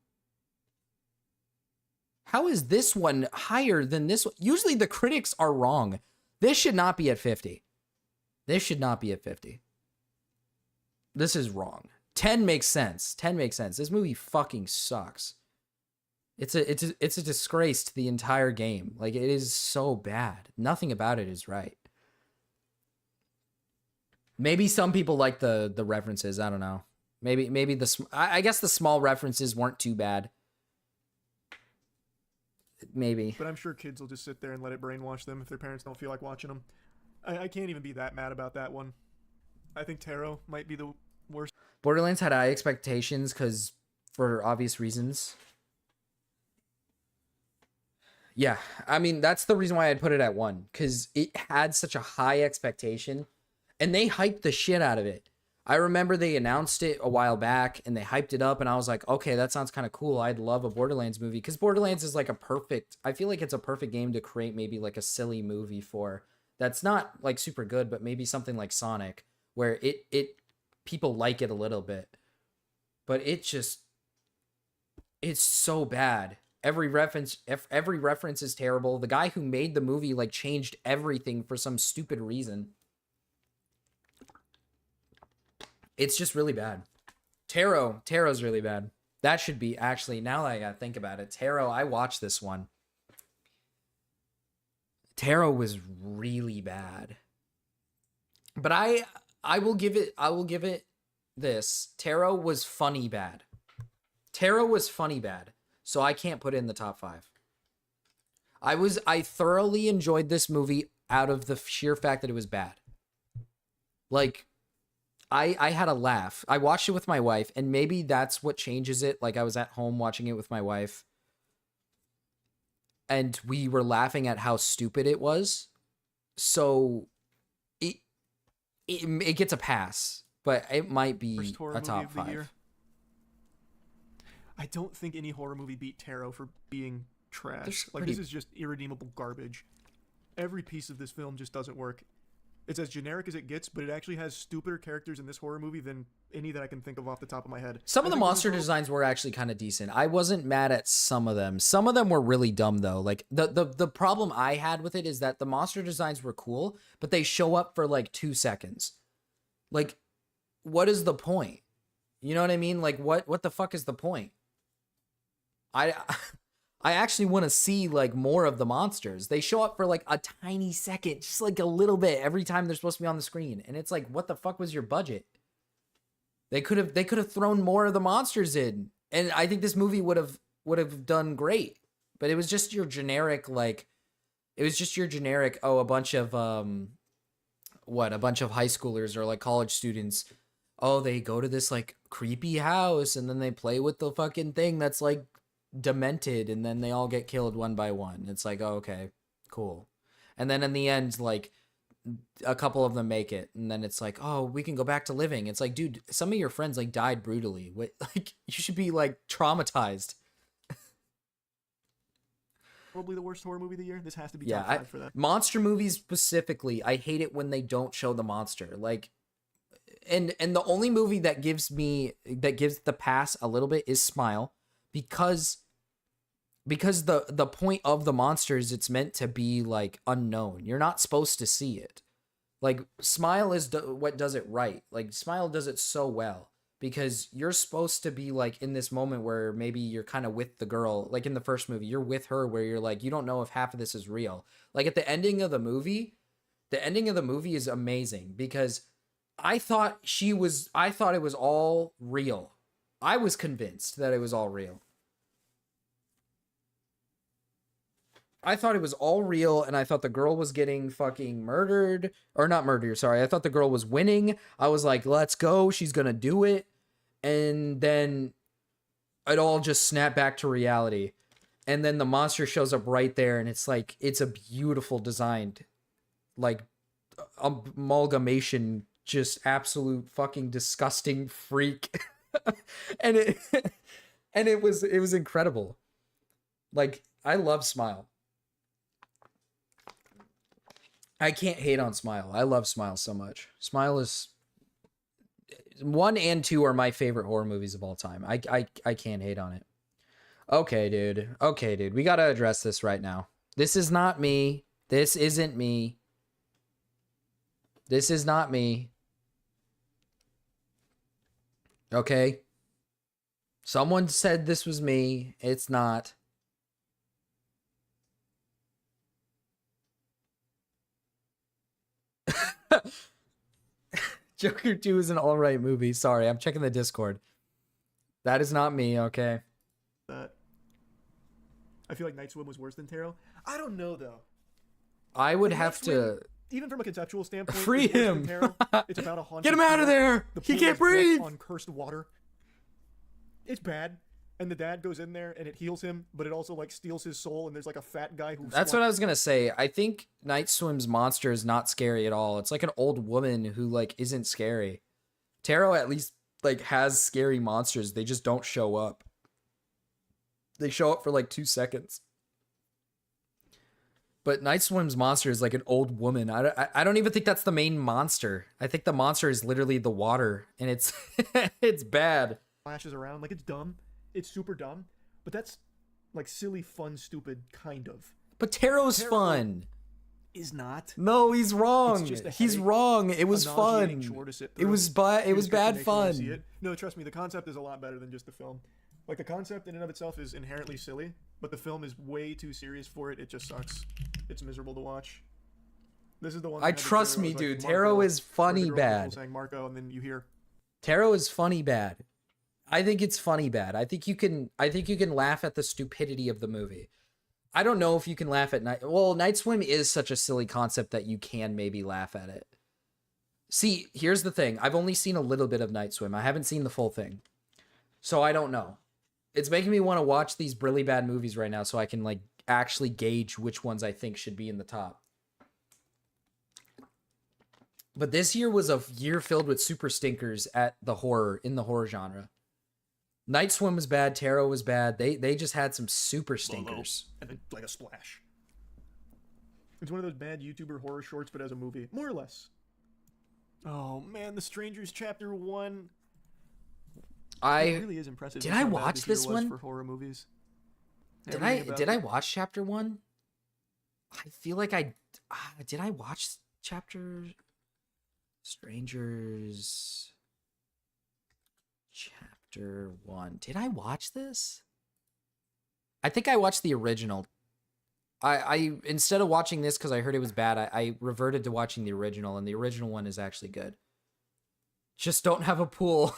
How is this one higher than this one? Usually the critics are wrong. This should not be at 50. This should not be at 50. This is wrong. 10 makes sense. 10 makes sense. This movie fucking sucks. It's a disgrace to the entire game. Like, it is so bad. Nothing about it is right. Maybe some people like the references. I don't know. Maybe I guess the small references weren't too bad. Maybe. But I'm sure kids will just sit there and let it brainwash them if their parents don't feel like watching them. I can't even be that mad about that one. I think Taro might be the worst. Borderlands had high expectations because for obvious reasons. Yeah, I mean, that's the reason why I'd put it at 1, because it had such a high expectation, and they hyped the shit out of it. I remember they announced it a while back, and they hyped it up, and I was like, okay, that sounds kind of cool. I'd love a Borderlands movie, because Borderlands is like I feel like it's a perfect game to create maybe like a silly movie for, that's not like super good, but maybe something like Sonic, where people like it a little bit. But it's so bad. Every reference is terrible. The guy who made the movie like changed everything for some stupid reason. It's just really bad. Taro's really bad. That should be, actually, now that I gotta think about it, Taro, I watched this one. Taro was really bad. But I will give it this. Taro was funny bad. Taro was funny bad. So I can't put it in the top 5. I thoroughly enjoyed this movie out of the sheer fact that it was bad. Like, I had a laugh. I watched it with my wife, and maybe that's what changes it. Like, I was at home watching it with my wife, and we were laughing at how stupid it was. So it gets a pass, but it might be Worst horror a movie top of the 5. year? I don't think any horror movie beat Taro for being trash. There's Like, pretty- this is just irredeemable garbage. Every piece of this film just doesn't work. It's as generic as it gets, but it actually has stupider characters in this horror movie than any that I can think of off the top of my head. Some of the I think monster overall- designs were actually kind of decent. I wasn't mad at some of them. Some of them were really dumb though. Like the problem I had with it is that the monster designs were cool, but they show up for like 2 seconds. Like, what is the point? You know what I mean? Like, what the fuck is the point? I actually want to see like more of the monsters. They show up for like a tiny second, just like a little bit every time they're supposed to be on the screen. And it's like, what the fuck was your budget? They could have thrown more of the monsters in. And I think this movie would have done great. But it was just your generic, like, oh, a bunch of a bunch of high schoolers or like college students. Oh, they go to this like creepy house and then they play with the fucking thing that's like demented, and then they all get killed one by one. It's like, oh, okay, cool. And then in the end, like, a couple of them make it, and then it's like, oh, we can go back to living. It's like, dude, some of your friends like died brutally. Like, you should be like traumatized. Probably the worst horror movie of the year. This has to be Yeah, top 5 for that. monster movies specifically, I hate it when they don't show the monster. Like, and the only movie that gives the pass a little bit is Smile, because the point of the monster is it's meant to be like unknown. You're not supposed to see it. Like, Smile is what does it right. Like, Smile does it so well because you're supposed to be like in this moment where maybe you're kind of with the girl. Like in the first movie, you're with her where you're like, you don't know if half of this is real. Like at the ending of the movie is amazing because I thought it was all real. I was convinced that it was all real. I thought it was all real, and I thought the girl was getting fucking murdered. Or not murdered, sorry. I thought the girl was winning. I was like, let's go. She's gonna do it. And then it all just snapped back to reality. And then the monster shows up right there, and it's like, it's a beautiful designed, like, amalgamation, just absolute fucking disgusting freak. and it was incredible. Like, I love Smile. I can't hate on Smile. I love Smile so much. Smile is 1 and 2 are my favorite horror movies of all time. I can't hate on it. Okay, dude. We got to address this right now. This is not me. This isn't me. This is not me. Okay? Someone said this was me. It's not. Joker 2 is an alright movie. Sorry, I'm checking the Discord. That is not me, okay? That. I feel like Night Swim was worse than Taro. I don't know though. I would Night have Swim, to even from a conceptual standpoint, free it's worse than him. Taro. It's about a haunted Get him out of pool. there. The He pool can't is built breathe. on cursed water. It's bad. And the dad goes in there and it heals him, but it also like steals his soul. And there's like a fat guy who. That's what I was gonna say. I think Night Swim's monster is not scary at all. It's like an old woman who like isn't scary. Taro at least like has scary monsters. They just don't show up. They show up for like 2 seconds. But Night Swim's monster is like an old woman. I don't even think that's the main monster. I think the monster is literally the water, and it's it's bad. Flashes around like it's dumb. It's super dumb, but that's like silly, fun, stupid kind of. But Taro's Taro- fun. is not. No, he's wrong. just a He's headache, wrong. It was a nauseating fun. chore to sit It through. was it Your was bad description makes me wanna see fun. it. No, trust me, the concept is a lot better than just the film. Like, the concept in and of itself is inherently silly, but the film is way too serious for it. It just sucks. It's miserable to watch. This is the one. I that had the trust trailer me, was like, dude. Marco, Tarot is where the funny girl was bad. saying Marco, and then you hear Tarot is funny bad. I think it's funny bad. I think you can laugh at the stupidity of the movie. I don't know if you can laugh at night. Well, Night Swim is such a silly concept that you can maybe laugh at it. See, here's the thing. I've only seen a little bit of Night Swim. I haven't seen the full thing. So I don't know. It's making me want to watch these really bad movies right now so I can like actually gauge which ones I think should be in the top. But this year was a year filled with super stinkers in the horror genre. Night Swim was bad, Tarot was bad. They just had some super stinkers. and then like a splash. It's one of those bad YouTuber horror shorts, but as a movie, more or less. Oh man, The Strangers Chapter 1. It really is impressive. Did just I how bad watch this year this was one? for horror movies? Did Everything about I it. watch chapter 1? I feel like did I watch chapter Strangers chapter 1? Did I watch this? I think I watched the original. I instead of watching this because I heard it was bad, I reverted to watching the original, and the original one is actually good. Just don't have a pool.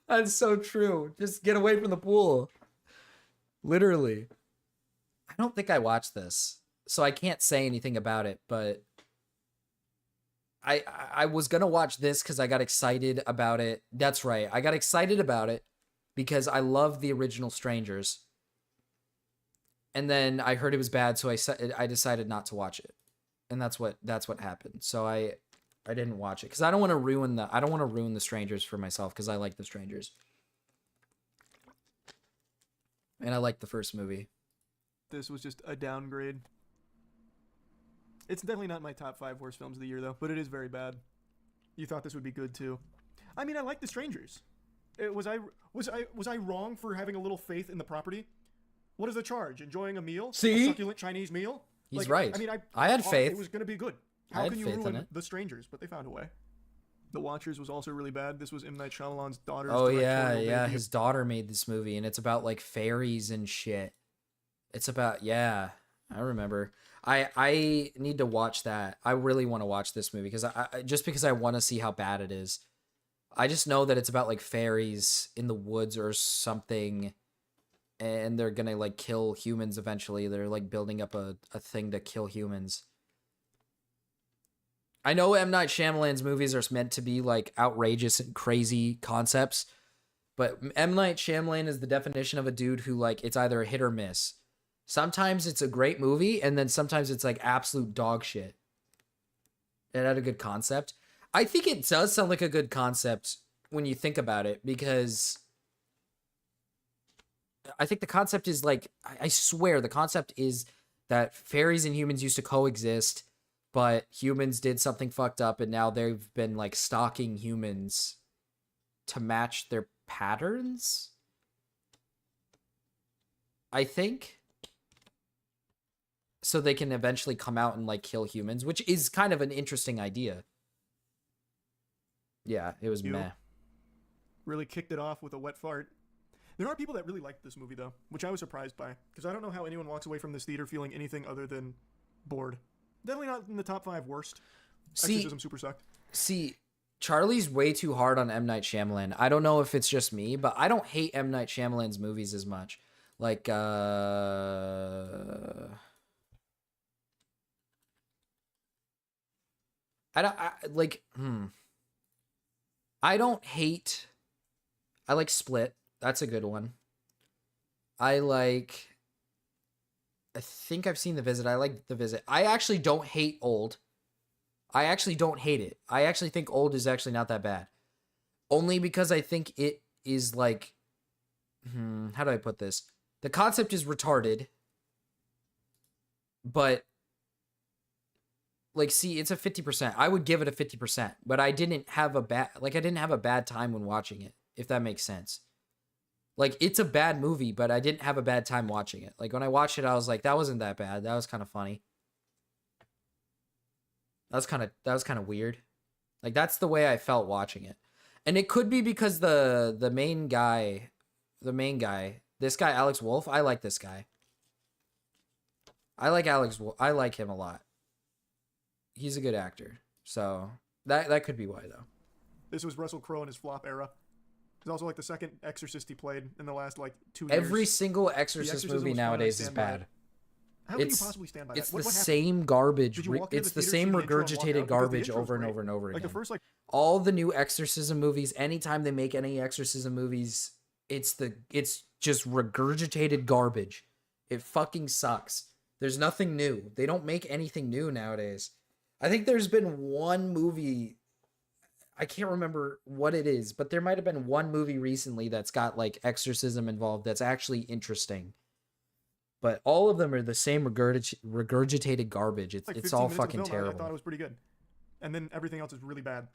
That's so true. Just get away from the pool. Literally. I don't think I watched this, so I can't say anything about it, but I was going to watch this because I got excited about it. That's right. I got excited about it because I love the original Strangers. And then I heard it was bad, so I decided not to watch it. And that's what happened. So I didn't watch it because I don't want to ruin the Strangers for myself because I like the Strangers. And I like the first movie. This was just a downgrade. It's definitely not my top 5 worst films of the year, though, but it is very bad. You thought this would be good too. I mean, I like The Strangers. Was I wrong for having a little faith in the property? What is the charge? Enjoying a meal? See? A succulent Chinese meal? He's right. I mean, I had thought faith. it was going to be good. I How had can you faith in ruin it. The Strangers? But they found a way. The Watchers was also really bad. This was M. Night Shyamalan's daughter's Oh yeah, directorial yeah. debut. His daughter made this movie, and it's about like fairies and shit. It's about I remember. I need to watch that. I really want to watch this movie because because I want to see how bad it is. I just know that it's about like fairies in the woods or something, and they're gonna like kill humans eventually. They're like building up a thing to kill humans. I know M. Night Shyamalan's movies are meant to be like outrageous and crazy concepts, but M. Night Shyamalan is the definition of a dude who like it's either a hit or miss. Sometimes it's a great movie, and then sometimes it's like absolute dog shit. It had a good concept. I think it does sound like a good concept when you think about it, because I think the concept is like, I swear the concept is that fairies and humans used to coexist, but humans did something fucked up, and now they've been like stalking humans to match their patterns, I think. So they can eventually come out and like kill humans, which is kind of an interesting idea. Yeah, it was meh. Really kicked it off with a wet fart. There are people that really liked this movie, though, which I was surprised by, because I don't know how anyone walks away from this theater feeling anything other than bored. Definitely not in the top 5 worst. Exorcism super sucked. See, Charlie's way too hard on M. Night Shyamalan. I don't know if it's just me, but I don't hate M. Night Shyamalan's movies as much. Like, I don't hate. I like Split. That's a good one. I think I've seen The Visit. I like The Visit. I actually don't hate Old. I actually don't hate it. I actually think Old is actually not that bad. Only because I think it is like, how do I put this? The concept is retarded, but like, see, it's a 50%. I would give it a 50%, but I didn't have a bad time when watching it, if that makes sense. Like, it's a bad movie, but I didn't have a bad time watching it. Like, when I watched it, I was like, that wasn't that bad. That was kind of funny. that was kind of weird. Like, that's the way I felt watching it. And it could be because the main guy, this guy, Alex Wolff, I like this guy. I like I like him a lot. He's a good actor. So that could be why, though. This was Russell Crowe in his flop era. It's also like the second Exorcist he played in the last like 2 years. Every single Exorcist Exorcism movie was fun, I nowadays is stand by bad. it. How can you possibly stand by that? It's the What happened? same garbage. Did you walk into It's the the theater, same see the intro, and walk out? regurgitated Because the garbage intro's over and great. over and over again. Like the first like All the new Exorcism movies, anytime they make any Exorcism movies, it's just regurgitated garbage. It fucking sucks. There's nothing new. They don't make anything new nowadays. I think there's been one movie, I can't remember what it is, but there might have been one movie recently that's got like exorcism involved that's actually interesting. But all of them are the same regurgitated garbage. like It's 15 all minutes of fucking film, I terrible. thought it was pretty good. And then everything else is really bad.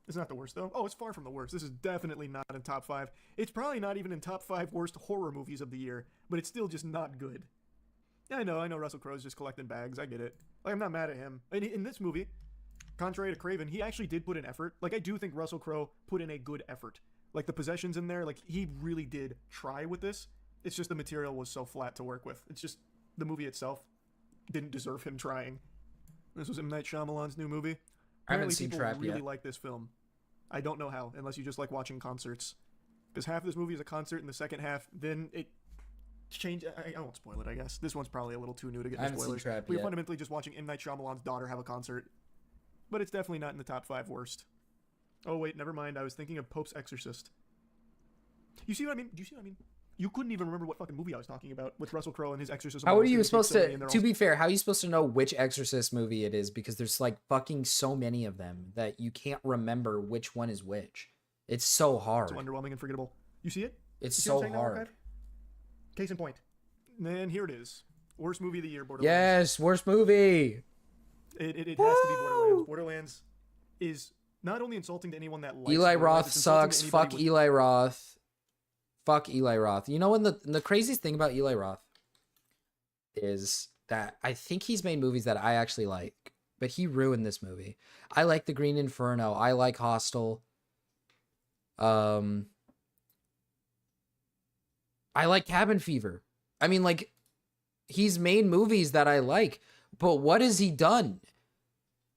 It's not the worst though. Oh, it's far from the worst. This is definitely not in top 5. It's probably not even in top 5 worst horror movies of the year, but it's still just not good. Yeah, I know Russell Crowe's just collecting bags. I get it. Like, I'm not mad at him. And in this movie, contrary to Craven, he actually did put in effort. Like, I do think Russell Crowe put in a good effort. Like, the possessions in there, like, he really did try with this. It's just the material was so flat to work with. It's just the movie itself didn't deserve him trying. This was M. Night Shyamalan's new movie. I haven't Apparently seen people Trap really yet. like this film. I don't know how, unless you just like watching concerts. Because half of this movie is a concert, and the second half, then it changed. I won't spoil it, I guess. This one's probably a little too new to get I into haven't seen spoilers. Trap We're yet. fundamentally just watching M. Night Shyamalan's daughter have a concert. But it's definitely not in the top 5 worst. Oh, wait, never mind. I was thinking of Pope's Exorcist. You see what I mean? Do you see what I mean? You couldn't even remember what fucking movie I was talking about with Russell Crowe and his exorcism. How are almost you gonna take supposed so many, to, and they're to all- be fair, how are you supposed to know which Exorcist movie it is? Because there's like fucking so many of them that you can't remember which one is which. It's so hard. so underwhelming and forgettable. You see it? It's You see what I'm so saying now, hard. Archive? Case in point. And here it is. Worst movie of the year, Borderlands. Yes, worst movie. It has to be Borderlands. Borderlands is not only insulting to anyone that likes Eli Borderlands, Roth it's insulting to sucks. anybody Fuck with- Eli Roth. Fuck Eli Roth. You know what the craziest thing about Eli Roth is that I think he's made movies that I actually like, but he ruined this movie. I like The Green Inferno. I like Hostel. I like Cabin Fever. I mean, like, he's made movies that I like, but what has he done?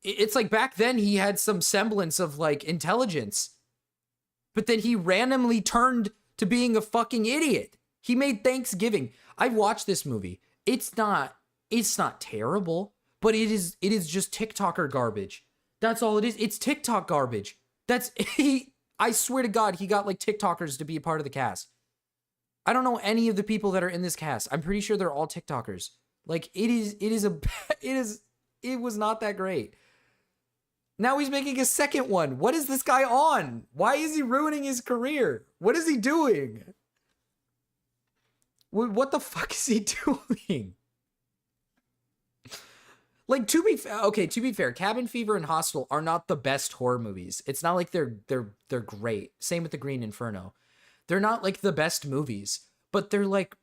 It's like back then he had some semblance of like intelligence, but then he randomly turned to being a fucking idiot. He made Thanksgiving. I watched this movie. It's not terrible, but it is just TikToker garbage. That's all it is. It's TikTok garbage. I swear to God, he got like TikTokers to be a part of the cast. I don't know any of the people that are in this cast. I'm pretty sure they're all TikTokers. Like it was not that great. Now he's making a second one. What is this guy on? Why is he ruining his career? What is he doing? What the fuck is he doing? Like, to be fair, Cabin Fever and Hostel are not the best horror movies. It's not like they're great. Same with The Green Inferno. They're not like the best movies, but they're like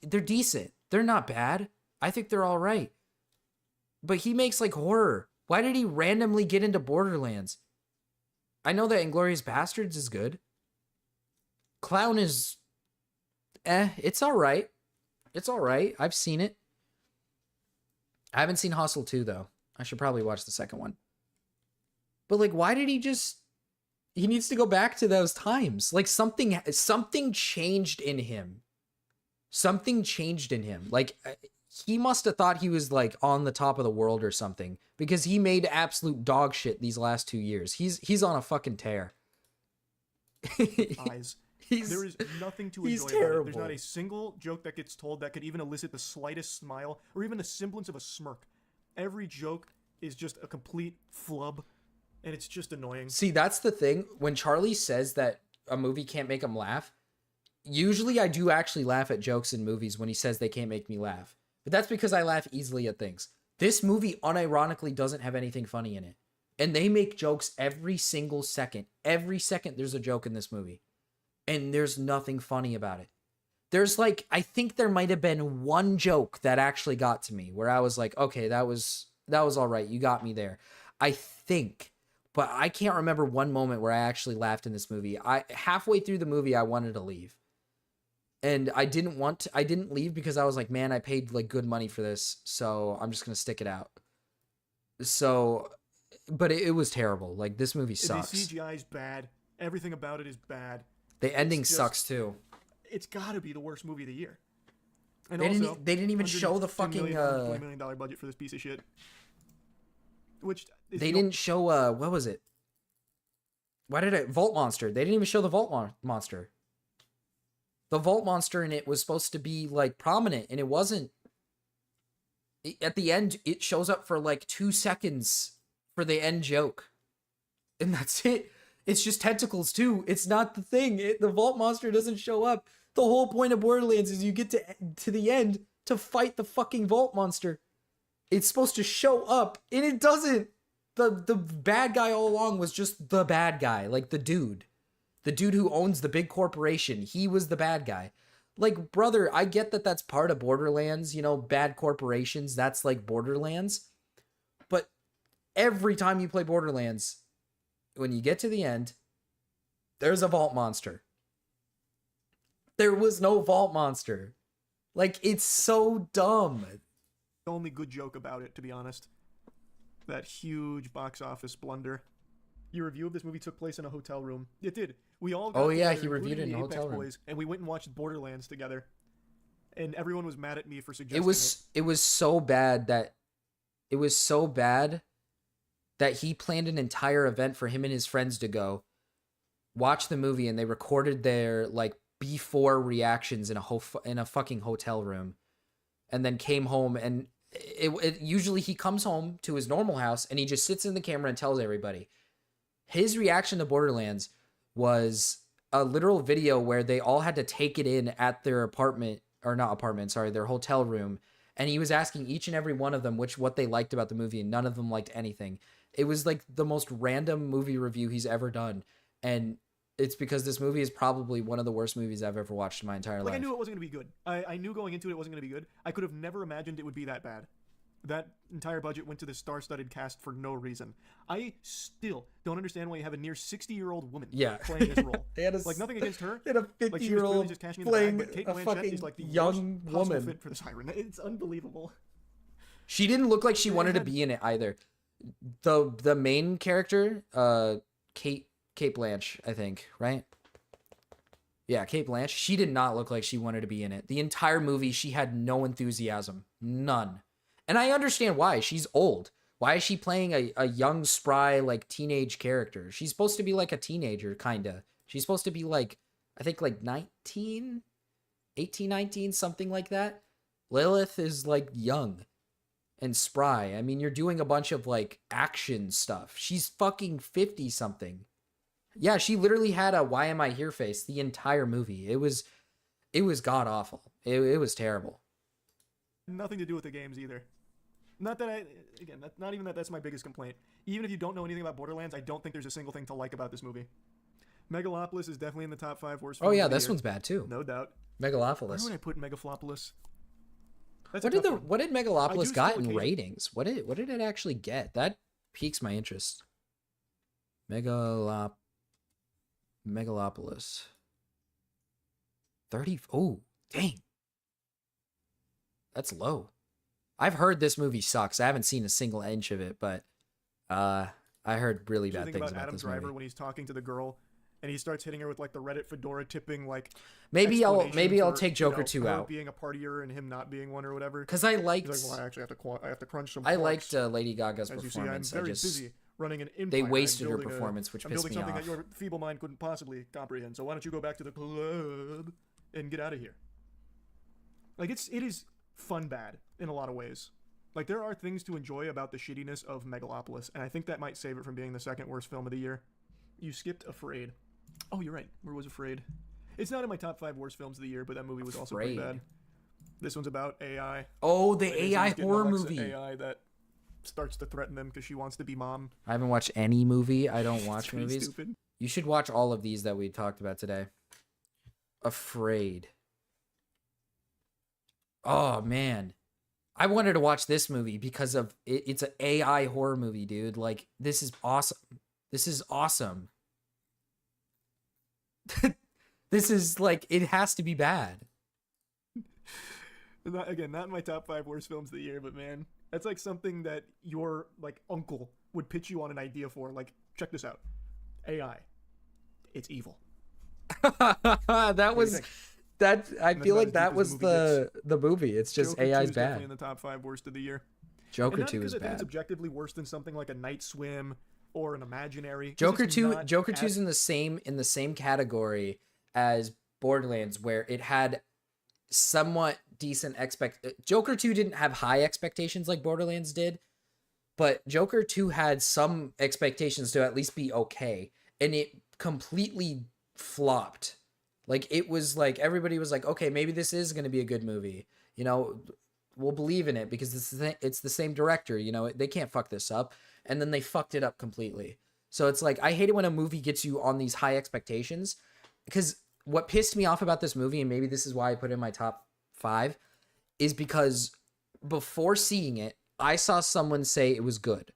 they're decent. They're not bad. I think they're all right. But he makes like horror. Why did he randomly get into Borderlands? I know that Inglourious Bastards is good. Clown is it's all right. It's all right. I've seen it. I haven't seen Hostel 2 though. I should probably watch the second one. But like, why did he needs to go back to those times. Like something changed in him. Something changed in him. Like he must have thought he was like on the top of the world or something, because he made absolute dog shit these last 2 years. He's on a fucking tear. Eyes. There is nothing to he's enjoy about it. terrible. There's not a single joke that gets told that could even elicit the slightest smile or even the semblance of a smirk. Every joke is just a complete flub, and it's just annoying. See, that's the thing. When Charlie says that a movie can't make him laugh, usually I do actually laugh at jokes in movies when he says they can't make me laugh. But that's because I laugh easily at things. This movie unironically doesn't have anything funny in it. And they make jokes every single second. Every second there's a joke in this movie. And there's nothing funny about it. There's like, I think there might have been one joke that actually got to me where I was like, okay, that was all right. You got me there. I think, but I can't remember one moment where I actually laughed in this movie. I halfway through the movie, I wanted to leave. And I didn't leave because I was like, man, I paid like good money for this, so I'm just gonna stick it out. So, but it was terrible. Like, this movie sucks. The CGI is bad. Everything about it is bad. The ending It's just- sucks too. It's got to be the worst movie of the year. And They also, didn't even show the $110 fucking million, $120 million budget for this piece of shit. Which is they the didn't show what was it? Vault Monster. They didn't even show the Vault Monster. The Vault Monster in it was supposed to be like prominent, and it wasn't. At the end, it shows up for like 2 seconds for the end joke, and that's it. It's just tentacles too. It's not the thing. The Vault Monster doesn't show up. The whole point of Borderlands is you get to the end to fight the fucking Vault Monster. It's supposed to show up, and it doesn't. The bad guy all along was just the bad guy, like the dude who owns the big corporation. He was the bad guy. Like, brother, I get that that's part of Borderlands, you know, bad corporations, that's like Borderlands. But every time you play Borderlands, when you get to the end, there's a Vault Monster. There was no Vault Monster. Like, it's so dumb. The only good joke about it, to be honest. That huge box office blunder. Your review of this movie took place in a hotel room. It did. We all got Oh, yeah, together, he reviewed including it in a the Apex hotel room. Boys, and we went and watched Borderlands together. And everyone was mad at me for suggesting It was so bad that he planned an entire event for him and his friends to go watch the movie, and they recorded their like before reactions in a fucking hotel room, and then came home. And it usually he comes home to his normal house and he just sits in the camera and tells everybody. His reaction to Borderlands was a literal video where they all had to take it in at their their hotel room. And he was asking each and every one of them what they liked about the movie, and none of them liked anything. It was like the most random movie review he's ever done. And it's because this movie is probably one of the worst movies I've ever watched in my entire life. I knew it wasn't going to be good. I knew going into it wasn't going to be good. I could have never imagined it would be that bad. That entire budget went to this star-studded cast for no reason. I still don't understand why you have a near 60-year-old woman playing this role. They had like, nothing against her. They had a Like, she was clearly 50-year-old just cashing in the playing bag, but Kate a Blanchett fucking is like the young worst possible woman. fit for the siren. It's unbelievable. She didn't look like she wanted to be in it either. The main character, Kate Blanch, I think, right? Yeah, Kate Blanch. She did not look like she wanted to be in it. The entire movie, she had no enthusiasm. None. And I understand why. She's old. Why is she playing a young, spry, like, teenage character? She's supposed to be like a teenager, kinda. She's supposed to be like, I think like 18, 19, something like that. Lilith is like young and spry. I mean, you're doing a bunch of like action stuff. She's fucking 50 something. Yeah, she literally had a "why am I here" face the entire movie. It was god awful. It was terrible. Nothing to do with the games either. Not that not even that that's my biggest complaint. Even if you don't know anything about Borderlands, I don't think there's a single thing to like about this movie. Megalopolis is definitely in the top 5 worst films Oh yeah, of the this year. one's bad too. No doubt. Where Megalopolis. would I put Megaflopolis? That's What a did tough one. what did Megalopolis do got still in occasionally- ratings? What did it actually get? That piques my interest. Megalopolis. 30. Oh, dang. That's low. I've heard this movie sucks. I haven't seen a single inch of it, but I heard really What do you bad think things about about Adam this Driver movie. when he's talking to the girl and he starts hitting her with like the Reddit fedora tipping like Maybe I'll explanation for, take Joker you know, 2 her out being a partier and him not being one or whatever. because I liked He's like, well, I actually have to crunch some. I quarks. liked Lady Gaga's As you see, I'm performance. very busy running an empire. They I'm wasted her building performance, which I'm pissed building me something off. that your feeble mind couldn't possibly comprehend. So why don't you go back to the club and get out of here? Like it is fun bad in a lot of ways. Like there are things to enjoy about the shittiness of Megalopolis, and I think that might save it from being the second worst film of the year. You skipped Afraid. Oh, you're right. Where was Afraid? It's not in my top 5 worst films of the year, but that movie was also pretty Afraid. bad. This one's about AI. Oh, the Like, AI Izzy's getting horror Alexa movie. AI that starts to threaten them because she wants to be mom. I haven't watched any movie. I don't It's watch pretty movies. Stupid. You should watch all of these that we talked about today. Afraid. Oh man. I wanted to watch this movie because of it, it's an AI horror movie, dude. Like, this is awesome. This is awesome. This is like, it has to be bad. Again, not in my top 5 worst films of the year, but man, that's like something that your like uncle would pitch you on an idea for. Like, check this out, AI, it's evil. That was that. I then feel about like as that deep as was the movie the movie. It's just Joker 2 AI's is definitely bad. in the top 5 worst of the year. Joker And not 2 because is I think it's bad. objectively worse than something like A Night Swim or An Imaginary. It's Joker just 2 not Joker as- 2's in the same category as Borderlands, where it had somewhat decent Joker 2 didn't have high expectations like Borderlands did, but Joker 2 had some expectations to at least be okay, and it completely flopped. Like, it was like everybody was like, okay, maybe this is going to be a good movie. You know, we'll believe in it because it's the same director, you know, they can't fuck this up. And then they fucked it up completely. So it's like, I hate it when a movie gets you on these high expectations, because what pissed me off about this movie, and maybe this is why I put it in my top 5, is because before seeing it, I saw someone say it was good.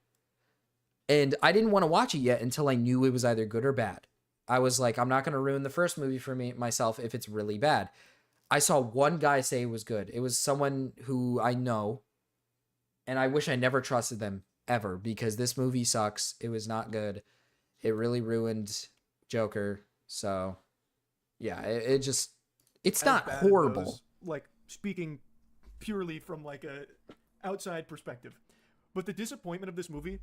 And I didn't want to watch it yet until I knew it was either good or bad. I was like, I'm not going to ruin the first movie for myself if it's really bad. I saw one guy say it was good. It was someone who I know, and I wish I never trusted them ever, because this movie sucks. It was not good. It really ruined Joker. So, yeah, it's as not bad as horrible. those, like, speaking purely from like a outside perspective, but the disappointment of this movie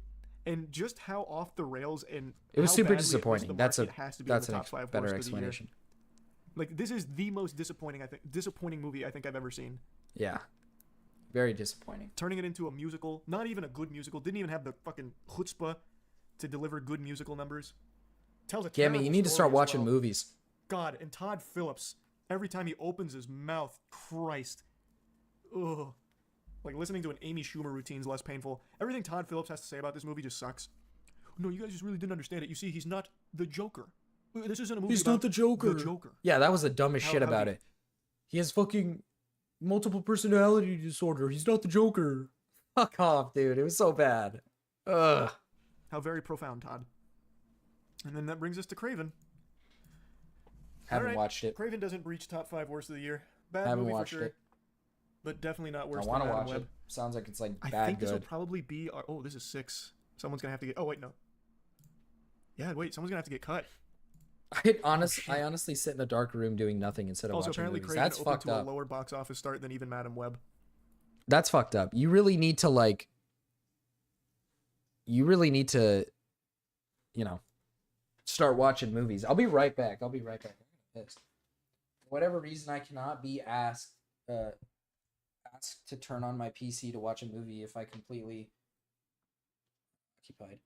and just how off the rails and It was how super badly it missed disappointing. the That's mark, it has to be in that's the an top 5 better worst of the year. explanation. Like, this is the most disappointing movie I think I've ever seen. Yeah, very disappointing. Turning it into a musical, not even a good musical, didn't even have the fucking chutzpah to deliver good musical numbers. Tells a Yeah, I terrible mean, you need to story start as watching well. movies. God, and Todd Phillips, every time he opens his mouth, Christ. Ugh. Like, listening to an Amy Schumer routine is less painful. Everything Todd Phillips has to say about this movie just sucks. No, you guys just really didn't understand it. You see, he's not the Joker. This isn't a movie about The Joker. Yeah, that was the dumbest How- shit how about do you- it. He has fucking multiple personality disorder. He's not the Joker. Fuck off, dude. It was so bad. Ugh. How very profound, Todd. And then that brings us to Craven. Haven't Alright, watched it. Craven doesn't reach top 5 worst of the year. Bad Haven't movie watched for sure. it. But definitely not I worse want than to Madam watch Web. it. Sounds like it's like I bad think this will good. probably be our... Oh, this is 6. Someone's gonna have to get... Oh, wait, no. Yeah, wait, someone's gonna have to get cut. I shit. honestly sit in a dark room doing nothing instead of Also, watching apparently movies. Craven That's opened fucked to up. a lower box office start than even Madam Web. That's fucked up. You really need to, you know, start watching movies. I'll be right back. Yes. For whatever reason, I cannot be asked to turn on my PC to watch a movie if I completely occupied.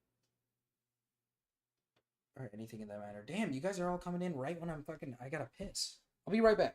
Or anything in that matter. Damn, you guys are all coming in right when I gotta piss. I'll be right back.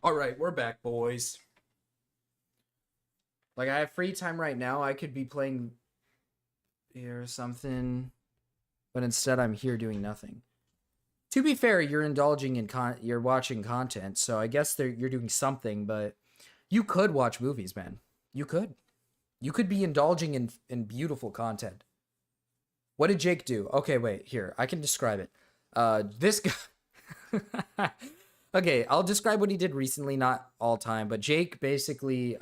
All right, we're back, boys. Like, I have free time right now. I could be playing or something, but instead I'm here doing nothing. To be fair, you're indulging in you're watching content, so I guess you're doing something. But you could watch movies, man. You could be indulging in beautiful content. What did Jake do? Okay, wait, here I can describe it. This guy. Okay, I'll describe what he did recently, not all time, but Jake basically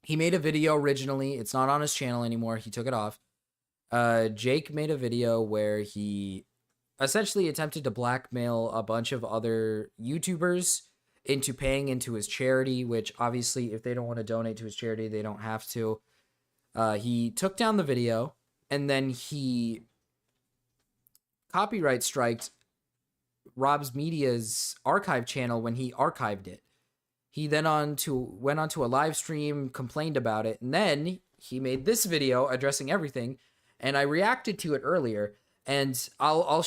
he made a video originally. It's not on his channel anymore. He took it off. Jake made a video where he essentially attempted to blackmail a bunch of other YouTubers into paying into his charity, which obviously if they don't want to donate to his charity, they don't have to. He took down the video and then he copyright striked Rob's Media's archive channel when he archived it. He then went on to a live stream, complained about it, and then he made this video addressing everything, and I reacted to it earlier, and I'll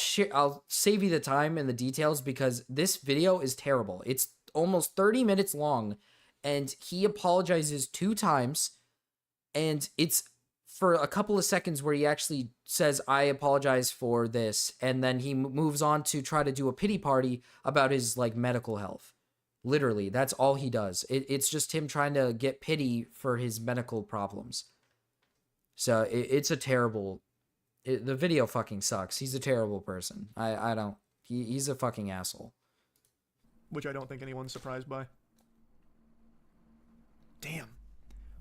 save you the time and the details because this video is terrible. It's almost 30 minutes long, and he apologizes 2 times, and it's for a couple of seconds where he actually says, I apologize for this. And then he moves on to try to do a pity party about his like medical health. Literally, that's all he does. It's just him trying to get pity for his medical problems. So it's a terrible, the video fucking sucks. He's a terrible person. He's a fucking asshole. Which I don't think anyone's surprised by. Damn.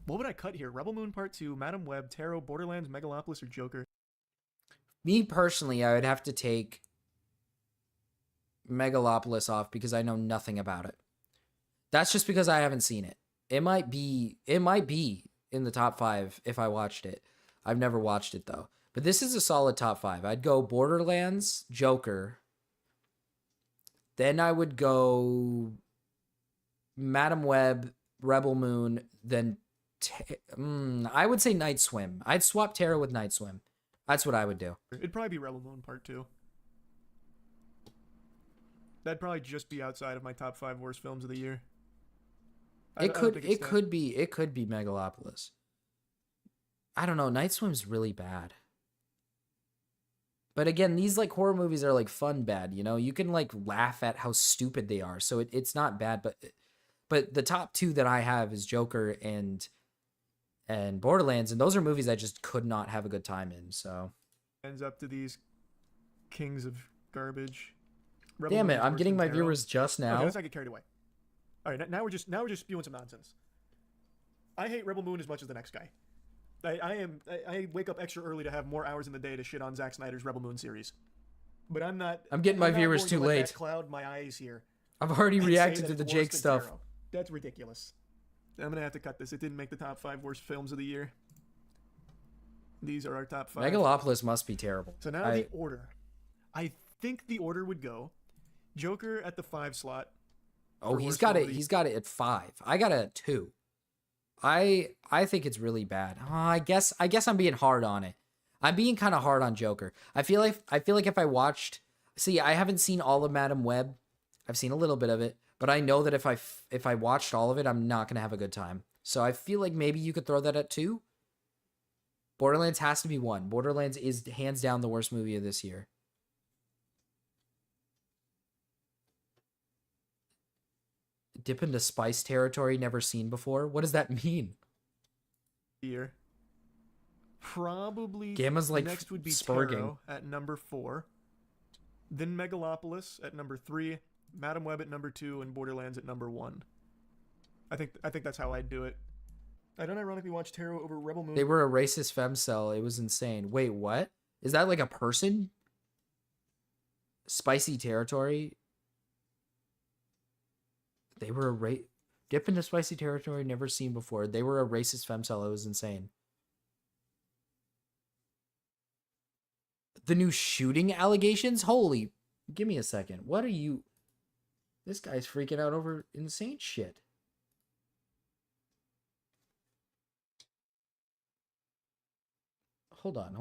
What would I cut here? Rebel Moon Part 2, Madam Web, Tarot, Borderlands, Megalopolis, or Joker? Me personally, I would have to take Megalopolis off because I know nothing about it. That's just because I haven't seen it. It might be in the top 5 if I watched it. I've never watched it though. But this is a solid top 5. I'd go Borderlands, Joker. Then I would go Madam Web, Rebel Moon, then I would say Night Swim. I'd swap Tarot with Night Swim. That's what I would do. It'd probably be Rebel Moon Part 2. That'd probably just be outside of my top 5 worst films of the year. It could be Megalopolis. I don't know. Night Swim's really bad. But again, these like horror movies are like fun bad, you know? You can like laugh at how stupid they are. So it's not bad, but the top 2 that I have is Joker and Borderlands, and those are movies I just could not have a good time in. So ends up to these kings of garbage. Damn it! I'm getting my viewers just now. Okay, let's not get carried away. All right, now we're just spewing some nonsense. I hate Rebel Moon as much as the next guy. I wake up extra early to have more hours in the day to shit on Zack Snyder's Rebel Moon series. But I'm not. I'm getting my viewers too late. That cloud my eyes here. I've already reacted to the Jake stuff. Tarot. That's ridiculous. I'm gonna have to cut this. It didn't make the top 5 worst films of the year. These are our top 5. Megalopolis must be terrible. So now the order. I think the order would go Joker at the 5 slot. Oh, he's got it. He's got it at 5. I got it at 2. I think it's really bad. I guess I'm being hard on it. I'm being kind of hard on Joker. I feel like if I watched, I haven't seen all of Madam Web. I've seen a little bit of it, but I know that if I watched all of it, I'm not gonna have a good time. So I feel like maybe you could throw that at 2. Borderlands has to be 1. Borderlands is hands down the worst movie of this year. Dip into spice territory never seen before. What does that mean? Year. Probably Gamma's like next would be spurging. Tarot at number 4. Then Megalopolis at number 3, Madam Web at number 2, and Borderlands at number 1. I think that's how I'd do it. I don't ironically watch Tarot over Rebel Moon. They were a racist femcel. It was insane. Wait, what? Is that like a person? Spicy territory? They were dip into spicy territory never seen before. They were a racist femcel. It was insane. The new shooting allegations? Holy, give me a second. What are you? This guy's freaking out over insane shit. Hold on.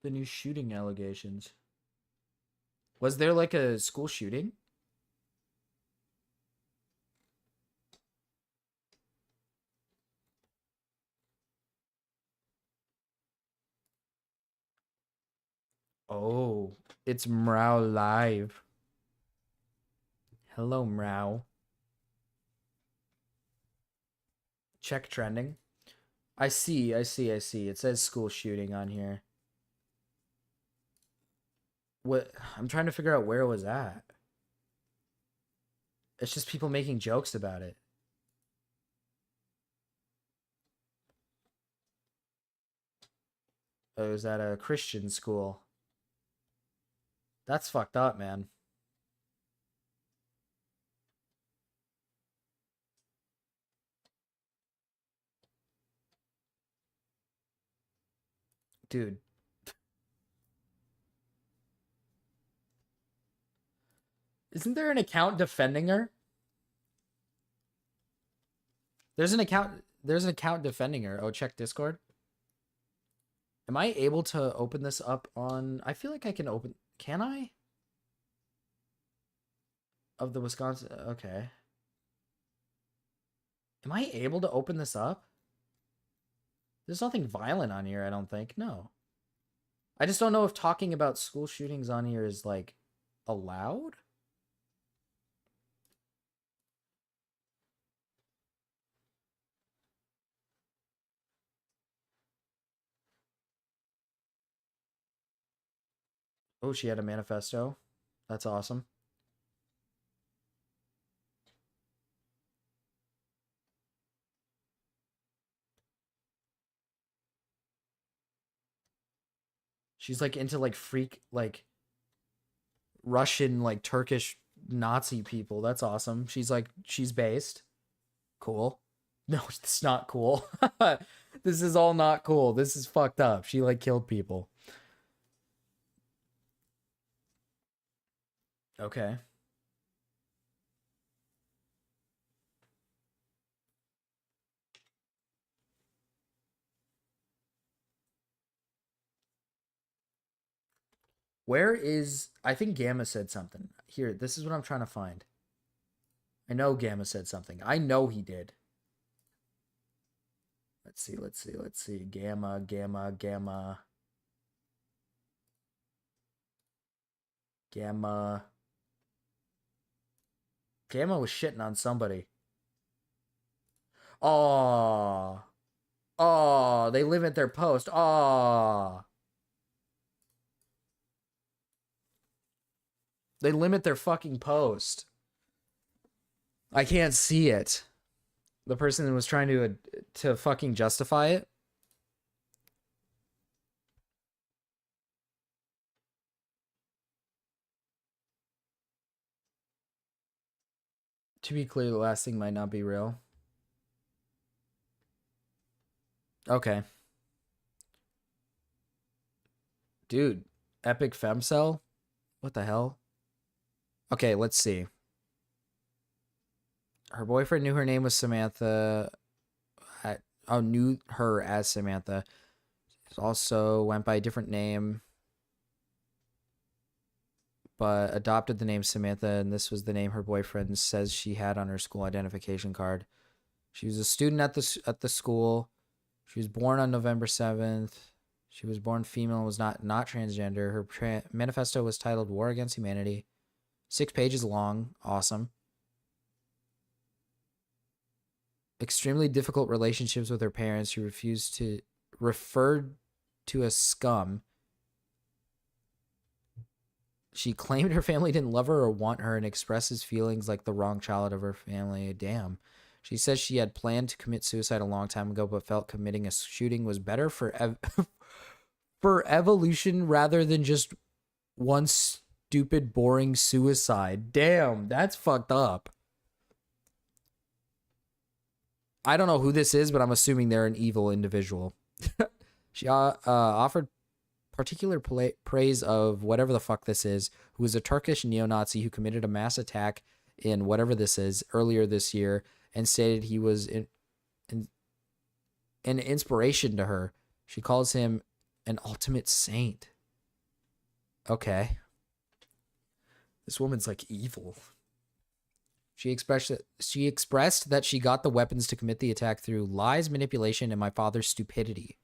The new shooting allegations. Was there like a school shooting? Oh, it's Mrao Live. Hello, Meow. Check trending. I see. It says school shooting on here. What? I'm trying to figure out where it was at. It's just people making jokes about it. Oh, it was at a Christian school. That's fucked up, man. Dude. Isn't there an account defending her? There's an account defending her. Oh, check Discord. Am I able to open this up on... I feel like I can open... Can I? Of the Wisconsin... Okay. Am I able to open this up? There's nothing violent on here, I don't think. No. I just don't know if talking about school shootings on here is, like, allowed? Oh, she had a manifesto. That's awesome. She's like into like freak, like Russian, like Turkish Nazi people. That's awesome. She's like, she's based. Cool. No, it's not cool. This is all not cool. This is fucked up. She like killed people. Okay. Where is... I think Gamma said something. Here, this is what I'm trying to find. I know Gamma said something. I know he did. Let's see. Gamma. Gamma was shitting on somebody. Oh, they limit their post. Oh. They limit their fucking post. I can't see it. The person was trying to fucking justify it. To be clear, the last thing might not be real. Okay. Dude, Epic Femcell? What the hell? Okay, let's see. Her boyfriend knew her name was Samantha. Knew her as Samantha. Also went by a different name, but adopted the name Samantha, and this was the name her boyfriend says she had on her school identification card. She was a student at the school. She was born on November 7th. She was born female and was not transgender. Her manifesto was titled War Against Humanity. 6 pages long. Awesome. Extremely difficult relationships with her parents who refused to referred to as scum. She claimed her family didn't love her or want her and expresses feelings like the wrong child of her family. Damn. She says she had planned to commit suicide a long time ago, but felt committing a shooting was better for for evolution rather than just one stupid, boring suicide. Damn, that's fucked up. I don't know who this is, but I'm assuming they're an evil individual. She offered particular praise of whatever the fuck this is, who is a Turkish neo-Nazi who committed a mass attack in whatever this is earlier this year, and stated he was an inspiration to her. She calls him an ultimate saint. Okay. This woman's like evil. She expressed that she got the weapons to commit the attack through lies, manipulation, and my father's stupidity.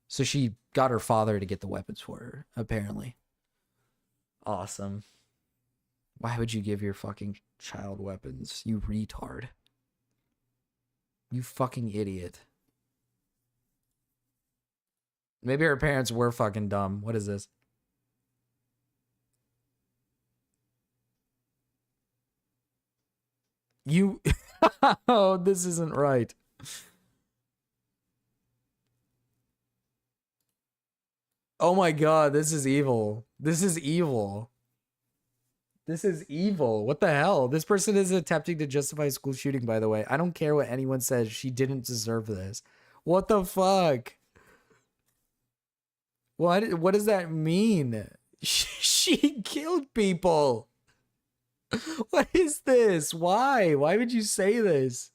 So she got her father to get the weapons for her, apparently. Awesome. Why would you give your fucking child weapons? You retard. You fucking idiot. Maybe her parents were fucking dumb. What is this? You... Oh, this isn't right. Oh my god, this is evil. This is evil. This is evil. What the hell? This person is attempting to justify a school shooting, by the way. I don't care what anyone says. She didn't deserve this. What the fuck? What does that mean? She killed people. What is this? Why? Why would you say this?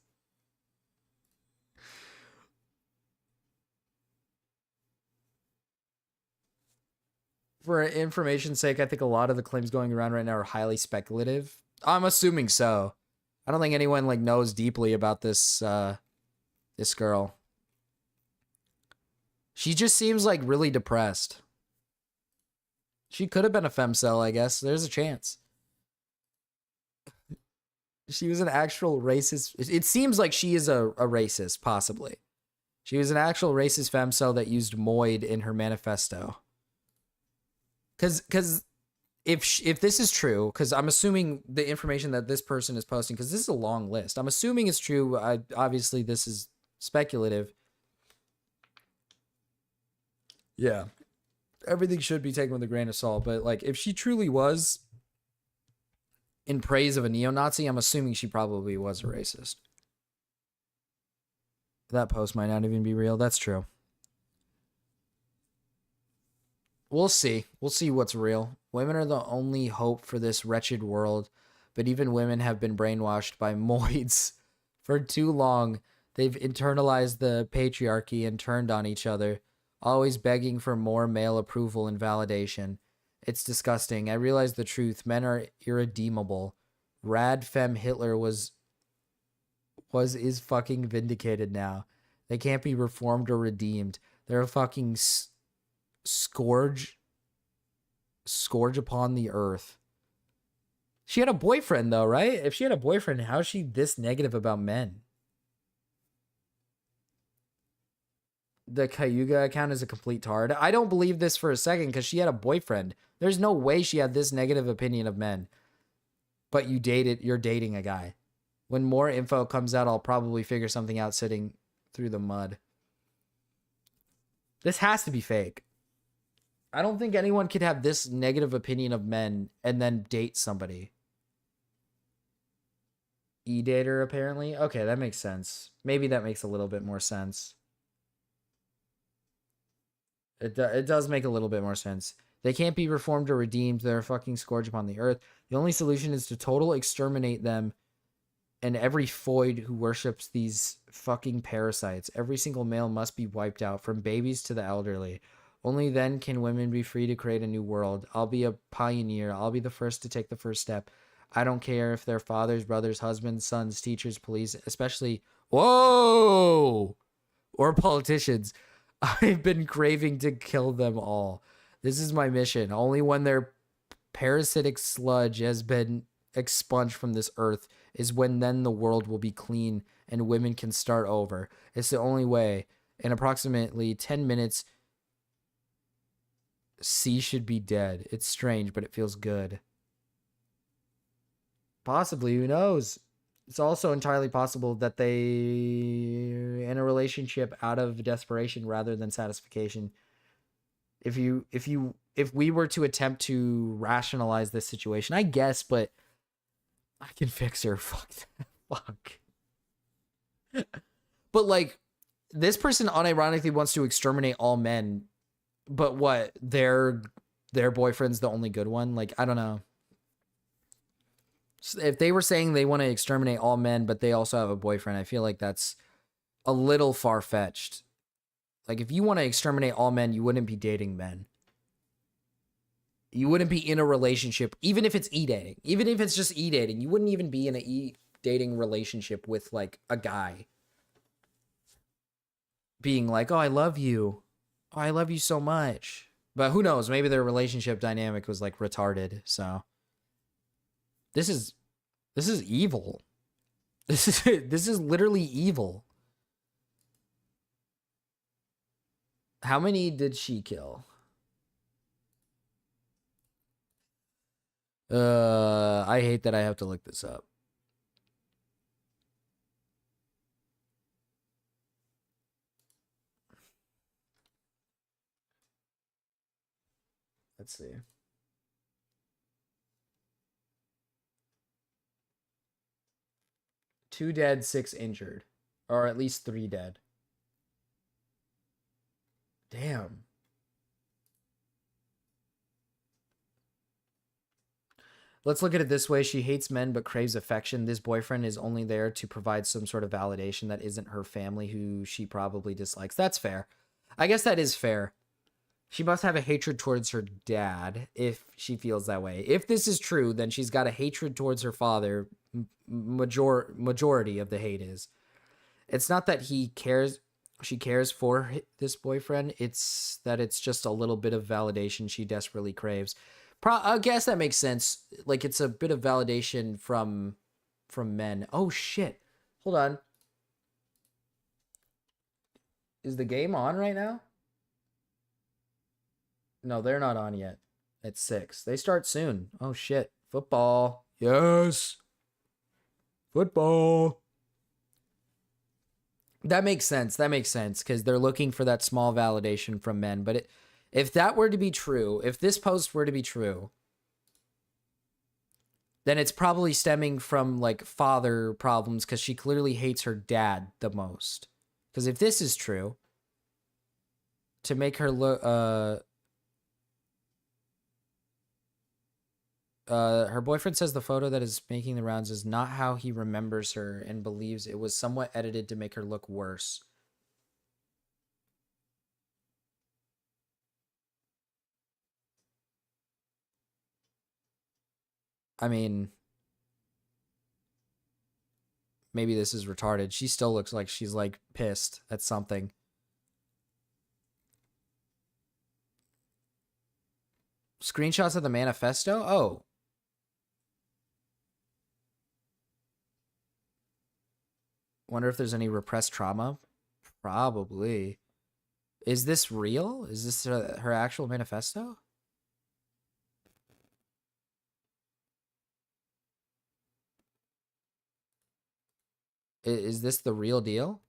For information's sake, I think a lot of the claims going around right now are highly speculative. I'm assuming so. I don't think anyone like knows deeply about this this girl. She just seems like really depressed. She could have been a femcel, I guess. There's a chance. She was an actual racist. It seems like she is a racist, possibly. She was an actual racist femcel that used moid in her manifesto. Because if this is true, because I'm assuming the information that this person is posting, because this is a long list, I'm assuming it's true. Obviously this is speculative. Yeah, everything should be taken with a grain of salt. But like, if she truly was in praise of a neo-Nazi, I'm assuming she probably was a racist. That post might not even be real. That's true. We'll see. We'll see what's real. Women are the only hope for this wretched world, but even women have been brainwashed by moids for too long. They've internalized the patriarchy and turned on each other, always begging for more male approval and validation. It's disgusting. I realize the truth. Men are irredeemable. Rad Femme Hitler is fucking vindicated now. They can't be reformed or redeemed. They're a fucking scourge upon the earth. She had a boyfriend though, right? If she had a boyfriend, how is she this negative about men? The Cayuga account is a complete tard. I don't believe this for a second because she had a boyfriend. There's no way she had this negative opinion of men. But you're dating a guy. When more info comes out, I'll probably figure something out sitting through the mud. This has to be fake. I don't think anyone could have this negative opinion of men and then date somebody. E-dater, apparently. Okay, that makes sense. Maybe that makes a little bit more sense. It does make a little bit more sense. They can't be reformed or redeemed. They're a fucking scourge upon the earth. The only solution is to total exterminate them and every foid who worships these fucking parasites. Every single male must be wiped out, from babies to the elderly. Only then can women be free to create a new world. I'll be a pioneer. I'll be the first to take the first step. I don't care if they're fathers, brothers, husbands, sons, teachers, police, especially... Whoa! Or politicians. I've been craving to kill them all. This is my mission. Only when their parasitic sludge has been expunged from this earth is when then the world will be clean and women can start over. It's the only way. In approximately 10 minutes, C should be dead. It's strange, but it feels good. Possibly, who knows? It's also entirely possible that they in a relationship out of desperation rather than satisfaction. If we were to attempt to rationalize this situation, I guess, but I can fix her. Fuck that. Fuck. But like, this person unironically wants to exterminate all men, but what, their boyfriend's the only good one? Like, I don't know. If they were saying they want to exterminate all men, but they also have a boyfriend, I feel like that's a little far-fetched. Like, if you want to exterminate all men, you wouldn't be dating men. You wouldn't be in a relationship, even if it's e-dating. Even if it's just e-dating, you wouldn't even be in an e-dating relationship with, like, a guy. Being like, oh, I love you. Oh, I love you so much. But who knows? Maybe their relationship dynamic was, like, retarded, so... This is evil. This is literally evil. How many did she kill? I hate that I have to look this up. Let's see. Two dead, 6 injured. Or at least 3 dead. Damn. Let's look at it this way. She hates men but craves affection. This boyfriend is only there to provide some sort of validation that isn't her family, who she probably dislikes. That's fair. I guess that is fair. She must have a hatred towards her dad if she feels that way. If this is true, then she's got a hatred towards her father. Majority of the hate is. It's not that she cares for this boyfriend. It's that it's just a little bit of validation she desperately craves. I guess that makes sense. Like, it's a bit of validation from men. Oh, shit. Hold on. Is the game on right now? No, they're not on yet. It's 6. They start soon. Oh, shit. Football. Yes. Football. That makes sense. That makes sense, because they're looking for that small validation from men. But if that were to be true, if this post were to be true, then it's probably stemming from, like, father problems, because she clearly hates her dad the most. Because if this is true, to make her look, her boyfriend says the photo that is making the rounds is not how he remembers her and believes it was somewhat edited to make her look worse. I mean, maybe this is retarded. She still looks like she's, like, pissed at something. Screenshots of the manifesto? Oh. Wonder if there's any repressed trauma. Probably. Is this real? Is this her actual manifesto? Is this the real deal?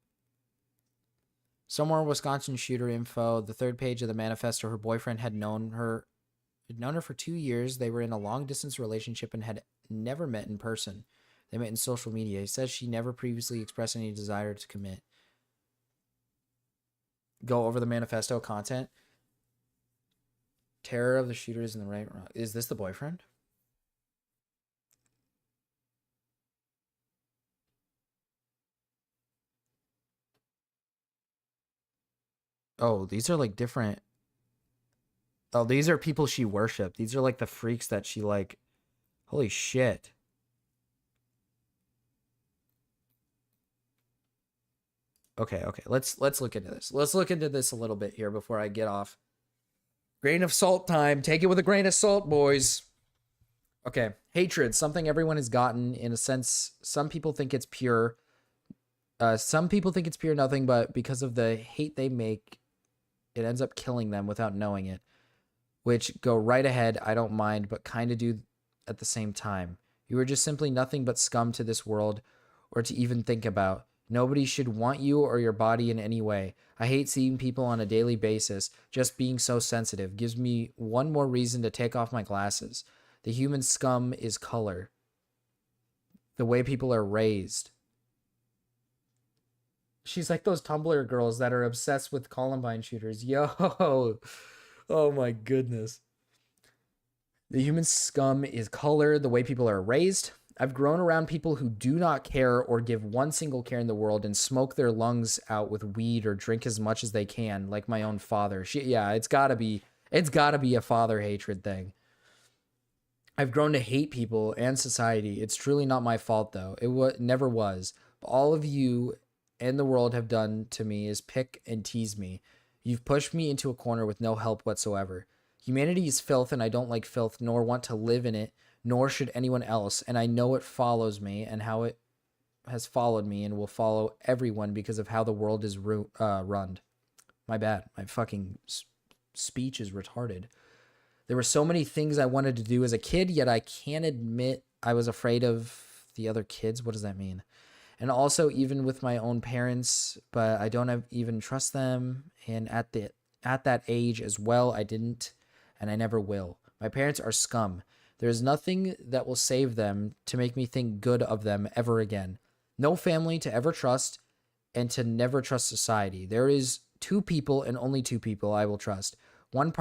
Somewhere Wisconsin shooter info. The 3rd page of the manifesto. Her boyfriend had known her for 2 years. They were in a long distance relationship and had never met in person. They met in social media. He says she never previously expressed any desire to commit. Go over the manifesto content. Terror of the shooters in the right. Is this the boyfriend? Oh, these are like different. Oh, these are people she worshipped. These are like the freaks that she like. Holy shit. Okay. Let's look into this. Let's look into this a little bit here before I get off. Grain of salt time. Take it with a grain of salt, boys. Okay. Hatred. Something everyone has gotten in a sense. Some people think it's pure. Some people think it's pure nothing, but because of the hate they make, it ends up killing them without knowing it. Which, go right ahead, I don't mind, but kind of do at the same time. You are just simply nothing but scum to this world, or to even think about. Nobody should want you or your body in any way. I hate seeing people on a daily basis. Just being so sensitive gives me one more reason to take off my glasses. The human scum is color. The way people are raised. She's like those Tumblr girls that are obsessed with Columbine shooters. Yo. Oh my goodness. The human scum is color, the way people are raised. I've grown around people who do not care or give one single care in the world and smoke their lungs out with weed or drink as much as they can, like my own father. It's gotta be a father hatred thing. I've grown to hate people and society. It's truly not my fault, though. It never was. All of you and the world have done to me is pick and tease me. You've pushed me into a corner with no help whatsoever. Humanity is filth, and I don't like filth, nor want to live in it, nor should anyone else. And I know it follows me and how it has followed me and will follow everyone because of how the world is run. My bad. My fucking speech is retarded. There were so many things I wanted to do as a kid, yet I can't admit I was afraid of the other kids. What does that mean? And also even with my own parents, but I don't even trust them. And at that age as well, I didn't, and I never will. My parents are scum. There is nothing that will save them to make me think good of them ever again. No family to ever trust, and to never trust society. There is 2 people and only 2 people I will trust. One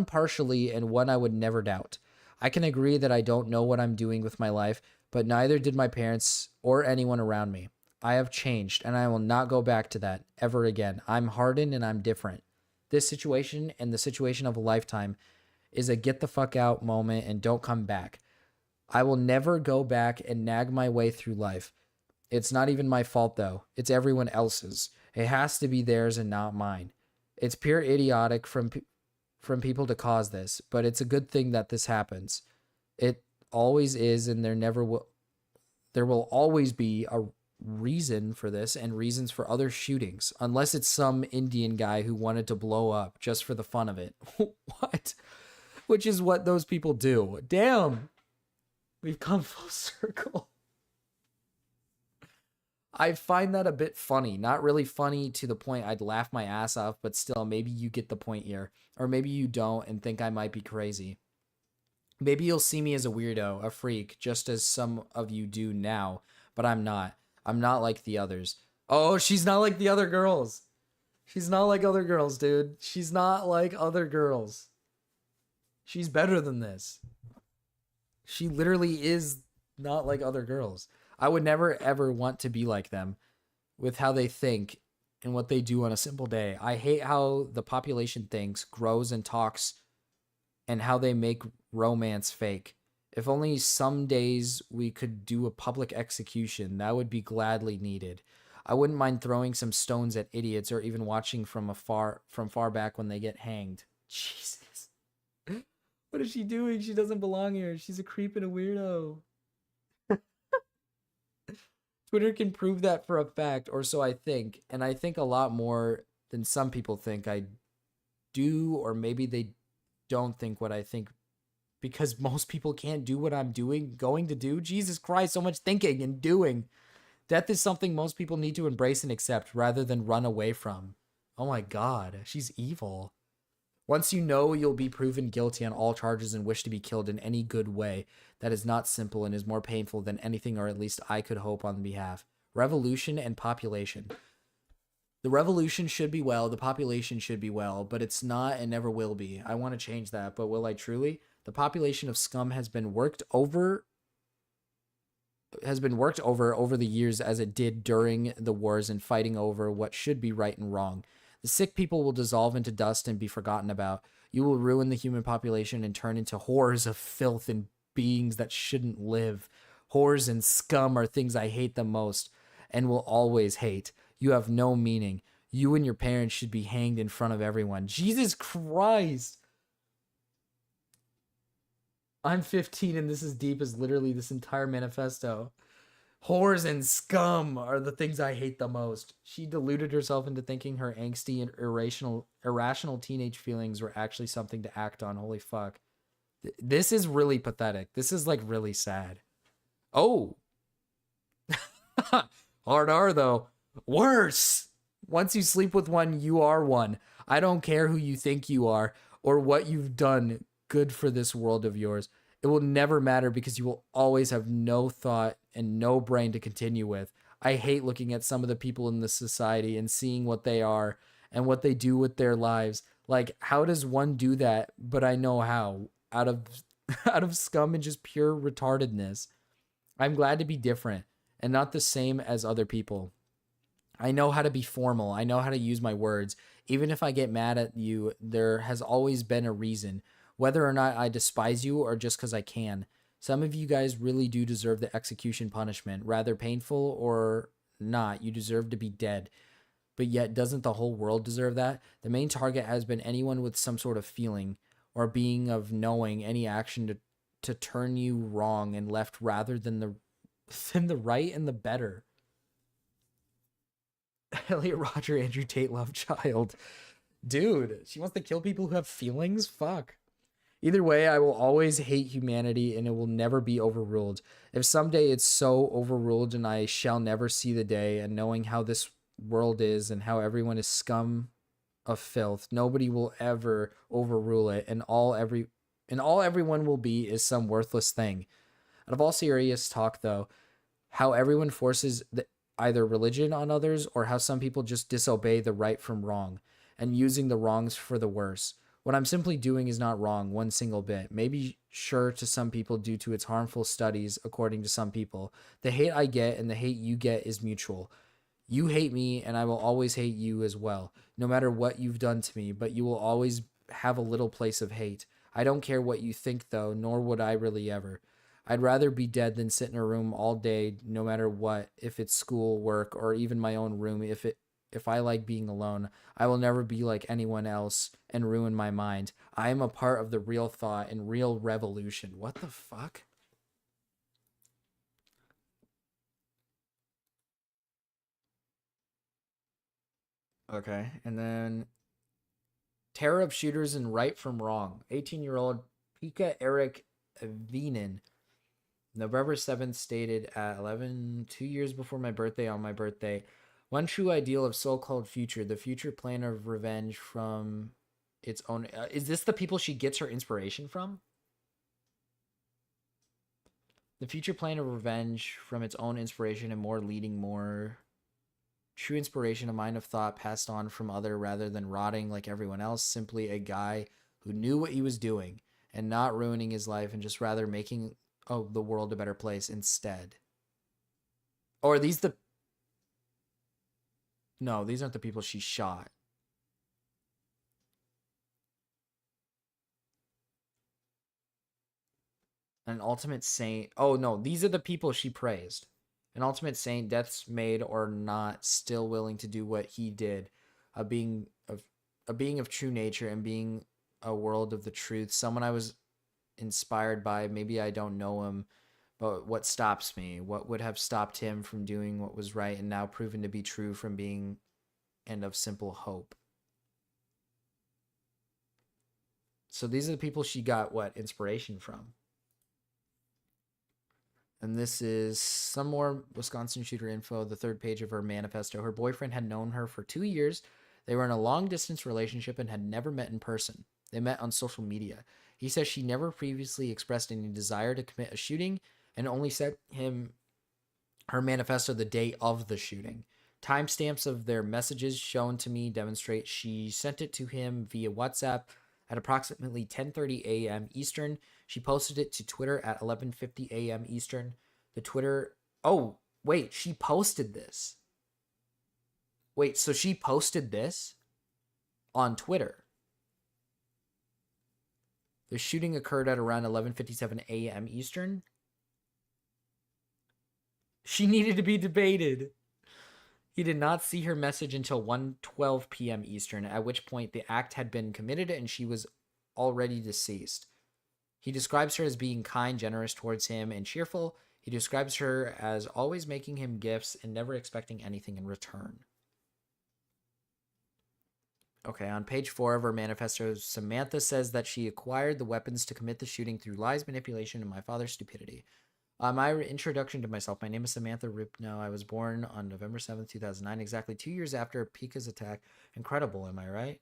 partially and one I would never doubt. I can agree that I don't know what I'm doing with my life, but neither did my parents or anyone around me. I have changed, and I will not go back to that ever again. I'm hardened and I'm different. This situation and the situation of a lifetime is a get the fuck out moment and don't come back. I will never go back and nag my way through life. It's not even my fault, though. It's everyone else's. It has to be theirs and not mine. It's pure idiotic from people to cause this, but it's a good thing that this happens. It always is, and there will always be a reason for this and reasons for other shootings, unless it's some Indian guy who wanted to blow up just for the fun of it. What? Which is what those people do. Damn. We've come full circle. I find that a bit funny. Not really funny to the point I'd laugh my ass off, but still, maybe you get the point here. Or maybe you don't and think I might be crazy. Maybe you'll see me as a weirdo, a freak, just as some of you do now, but I'm not. I'm not like the others. Oh, she's not like the other girls. She's not like other girls, dude. She's not like other girls. She's better than this. She literally is not like other girls. I would never ever want to be like them with how they think and what they do on a simple day. I hate how the population thinks, grows, and talks, and how they make romance fake. If only some days we could do a public execution, that would be gladly needed. I wouldn't mind throwing some stones at idiots or even watching from far back when they get hanged. Jesus. What is she doing? She doesn't belong here. She's a creep and a weirdo. Twitter can prove that for a fact, or so I think. And I think a lot more than some people think I do, or maybe they don't think what I think because most people can't do what I'm going to do. Jesus Christ, so much thinking and doing. Death is something most people need to embrace and accept rather than run away from. Oh my God, she's evil. Once you know you'll be proven guilty on all charges and wish to be killed in any good way, that is not simple and is more painful than anything, or at least I could hope on behalf. Revolution and population. The revolution should be well, the population should be well, but it's not and never will be. I want to change that, but will I truly? The population of scum has been worked over the years as it did during the wars and fighting over what should be right and wrong. The sick people will dissolve into dust and be forgotten about. You will ruin the human population and turn into horrors of filth and beings that shouldn't live. Whores and scum are things I hate the most and will always hate. You have no meaning. You and your parents should be hanged in front of everyone. Jesus Christ. I'm 15 and this is deep as literally this entire manifesto. Whores and scum are the things I hate the most. She deluded herself into thinking her angsty and irrational teenage feelings were actually something to act on. Holy fuck. This is really pathetic. This is like really sad. Oh. Hard R though. Worse. Once you sleep with one, you are one. I don't care who you think you are or what you've done good for this world of yours. It will never matter because you will always have no thought and no brain to continue with. I hate looking at some of the people in this society and seeing what they are and what they do with their lives. Like, how does one do that? But I know how. Out of scum and just pure retardedness. I'm glad to be different and not the same as other people. I know how to be formal. I know how to use my words. Even if I get mad at you, there has always been a reason. Whether or not I despise you or just because I can. Some of you guys really do deserve the execution punishment. Rather painful or not, you deserve to be dead. But yet, doesn't the whole world deserve that? The main target has been anyone with some sort of feeling or being of knowing any action to turn you wrong and left rather than the right and the better. Elliot Roger, Andrew Tate, love child. Dude, she wants to kill people who have feelings? Fuck. Either way, I will always hate humanity and it will never be overruled. If someday it's so overruled and I shall never see the day, and knowing how this world is and how everyone is scum of filth, nobody will ever overrule it, and all everyone will be is some worthless thing. Out of all serious talk, though, how everyone forces either religion on others, or how some people just disobey the right from wrong, and using the wrongs for the worse. What I'm simply doing is not wrong one single bit. Maybe sure to some people due to its harmful studies, according to some people. The hate I get and the hate you get is mutual. You hate me and I will always hate you as well, no matter what you've done to me, but you will always have a little place of hate. I don't care what you think though, nor would I really ever. I'd rather be dead than sit in a room all day, no matter what, if it's school, work, or even my own room. If I like being alone, I will never be like anyone else and ruin my mind. I am a part of the real thought and real revolution. What the fuck? Okay, and then terror of shooters and right from wrong. 18-year-old Pika Eric Veenan, November 7th, stated at 2 years before my birthday, on my birthday, one true ideal of so-called future, the future plan of revenge from its own... is this the people she gets her inspiration from? The future plan of revenge from its own inspiration and more leading more... True inspiration, a mind of thought passed on from other rather than rotting like everyone else. Simply a guy who knew what he was doing and not ruining his life and just rather making the world a better place instead. Or are these the... No, these aren't the people she shot. An ultimate saint. Oh, no, these are the people she praised. An ultimate saint, deaths made or not, still willing to do what he did. A being of true nature and being a world of the truth. Someone I was inspired by. Maybe I don't know him, but what stops me? What would have stopped him from doing what was right and now proven to be true from being and of simple hope? So these are the people she got what inspiration from. And this is some more Wisconsin shooter info, the third page of her manifesto. Her boyfriend had known her for 2 years. They were in a long-distance relationship and had never met in person. They met on social media. He says she never previously expressed any desire to commit a shooting and only sent him her manifesto the day of the shooting. Timestamps of their messages shown to me demonstrate she sent it to him via WhatsApp at approximately 10:30 a.m. Eastern. She posted it to Twitter at 11:50 a.m. Eastern. The Twitter... Oh, wait, she posted this. Wait, so she posted this on Twitter. The shooting occurred at around 11:57 a.m. Eastern. She needed to be debated. He did not see her message until 1:12 p.m. Eastern, at which point the act had been committed and she was already deceased. He describes her as being kind, generous towards him, and cheerful. He describes her as always making him gifts and never expecting anything in return. Okay, on page 4 of her manifesto, Samantha says that she acquired the weapons to commit the shooting through lies, manipulation, and my father's stupidity. My introduction to myself. My name is Samantha Ripno. I was born on November 7th, 2009, exactly 2 years after Pika's attack. Incredible, am I right?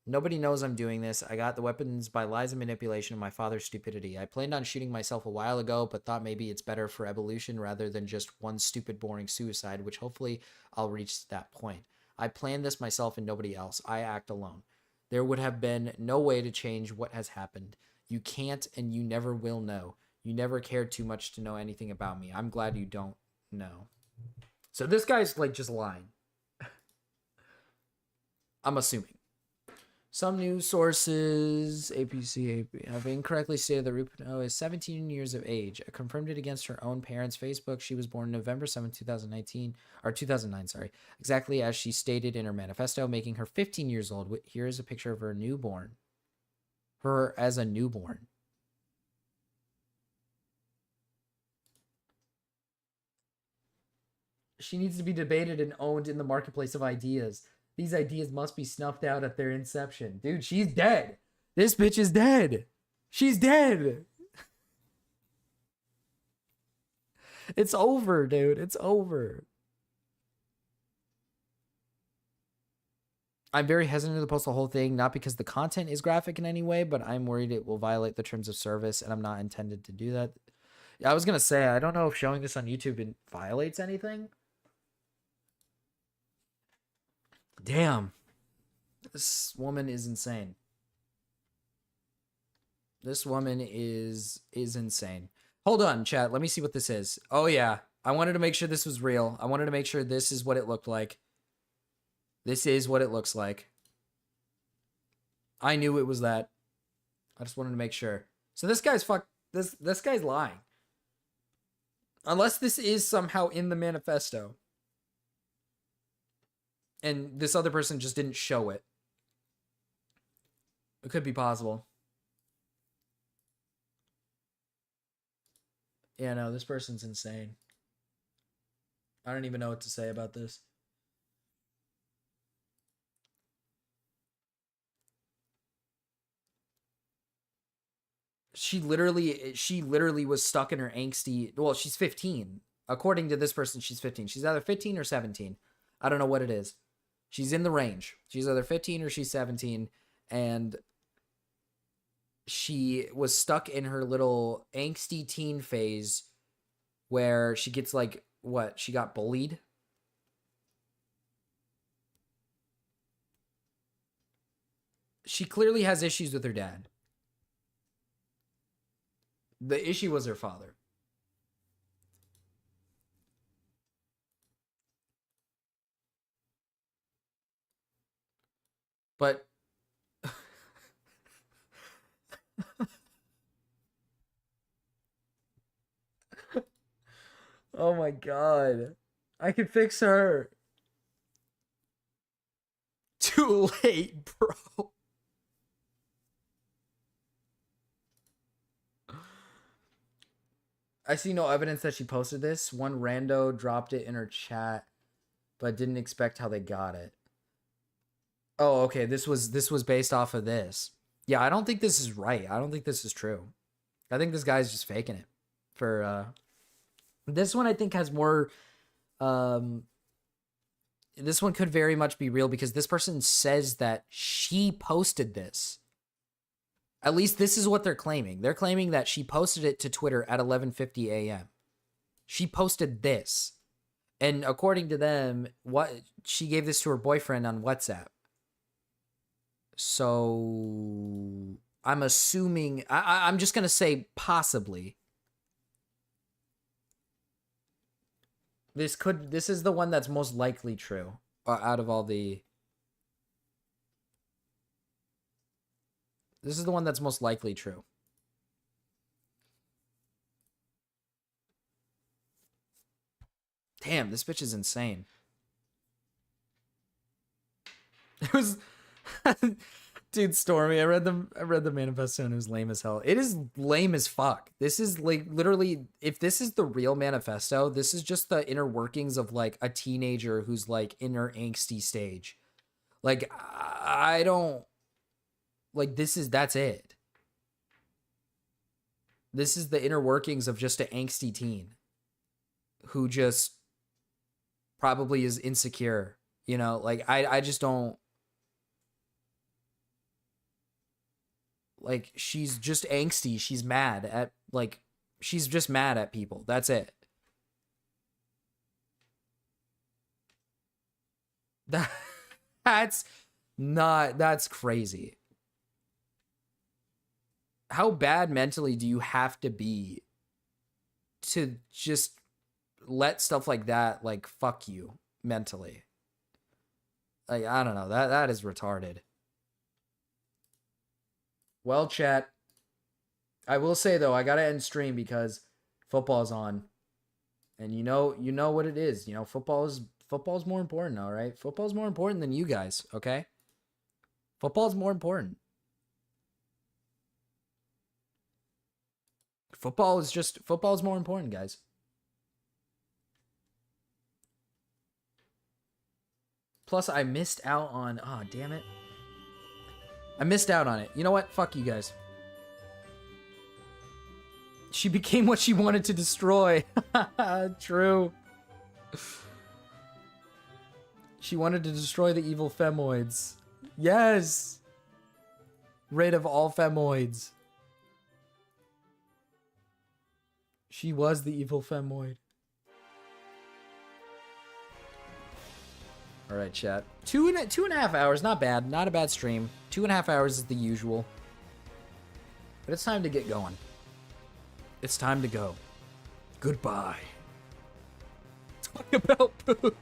Nobody knows I'm doing this. I got the weapons by lies and manipulation and my father's stupidity. I planned on shooting myself a while ago, but thought maybe it's better for evolution rather than just one stupid, boring suicide, which hopefully I'll reach that point. I planned this myself and nobody else. I act alone. There would have been no way to change what has happened. You can't and you never will know. You never cared too much to know anything about me. I'm glad you don't know. So this guy's like just lying. I'm assuming. Some news sources, APC, have incorrectly stated that Rupino is 17 years of age. I confirmed it against her own parents' Facebook. She was born November 7, 2009, sorry. Exactly as she stated in her manifesto, making her 15 years old. Here is a picture of her newborn. Her as a newborn. She needs to be debated and owned in the marketplace of ideas. These ideas must be snuffed out at their inception. Dude, she's dead. This bitch is dead. She's dead. It's over, dude. It's over. I'm very hesitant to post the whole thing, not because the content is graphic in any way, but I'm worried it will violate the terms of service, and I'm not intended to do that. Yeah, I was gonna say, I don't know if showing this on YouTube violates anything. Damn. This woman is insane. This woman is insane. Hold on, chat. Let me see what this is. Oh, yeah. I wanted to make sure this was real. I wanted to make sure this is what it looked like. This is what it looks like. I knew it was that. I just wanted to make sure. So this guy's this guy's lying. Unless this is somehow in the manifesto. And this other person just didn't show it. It could be possible. Yeah, no, this person's insane. I don't even know what to say about this. She literally was stuck in her angsty. Well, she's 15. According to this person, she's 15. She's either 15 or 17. I don't know what it is. She's in the range. She's either 15 or she's 17. And she was stuck in her little angsty teen phase where she gets like, what? She got bullied. She clearly has issues with her dad. The issue was her father. But oh my god. I can fix her. Too late, bro. I see no evidence that she posted this. One rando dropped it in her chat, but didn't expect how they got it. Oh, okay. This was based off of this. Yeah, I don't think this is right. I don't think this is true. I think this guy's just faking it. For this one, I think has more. This one could very much be real because this person says that she posted this. At least this is what they're claiming. They're claiming that she posted it to Twitter at 11:50 a.m. She posted this. And according to them, she gave this to her boyfriend on WhatsApp. So I'm assuming, I'm just going to say possibly. This is the one that's most likely true out of all the. This is the one that's most likely true. Damn, this bitch is insane. It was dude, Stormy, I read the manifesto and it was lame as hell. It is lame as fuck. This is like literally, if this is the real manifesto, this is just the inner workings of like a teenager who's like in her angsty stage. Like I don't like that's it. This is the inner workings of just an angsty teen who just probably is insecure, you know? Like I just don't. Like, she's just angsty. She's mad at, like, she's just mad at people. That's it. That's crazy. How bad mentally do you have to be to just let stuff like that, like, fuck you mentally? Like, I don't know. That is retarded. Well, chat, I will say, though, I gotta end stream because football's on. And you know what it is. You know, football's more important, all right? Football's more important than you guys, okay? Football's more important. Football's more important, guys. Plus, I missed out on... Oh, damn it. I missed out on it. You know what? Fuck you guys. She became what she wanted to destroy. True. She wanted to destroy the evil femoids. Yes! Rid of all femoids. She was the evil femoid. Alright, chat. Two and a half hours, not bad. Not a bad stream. 2.5 hours is the usual. But it's time to get going. It's time to go. Goodbye. Talk about poop.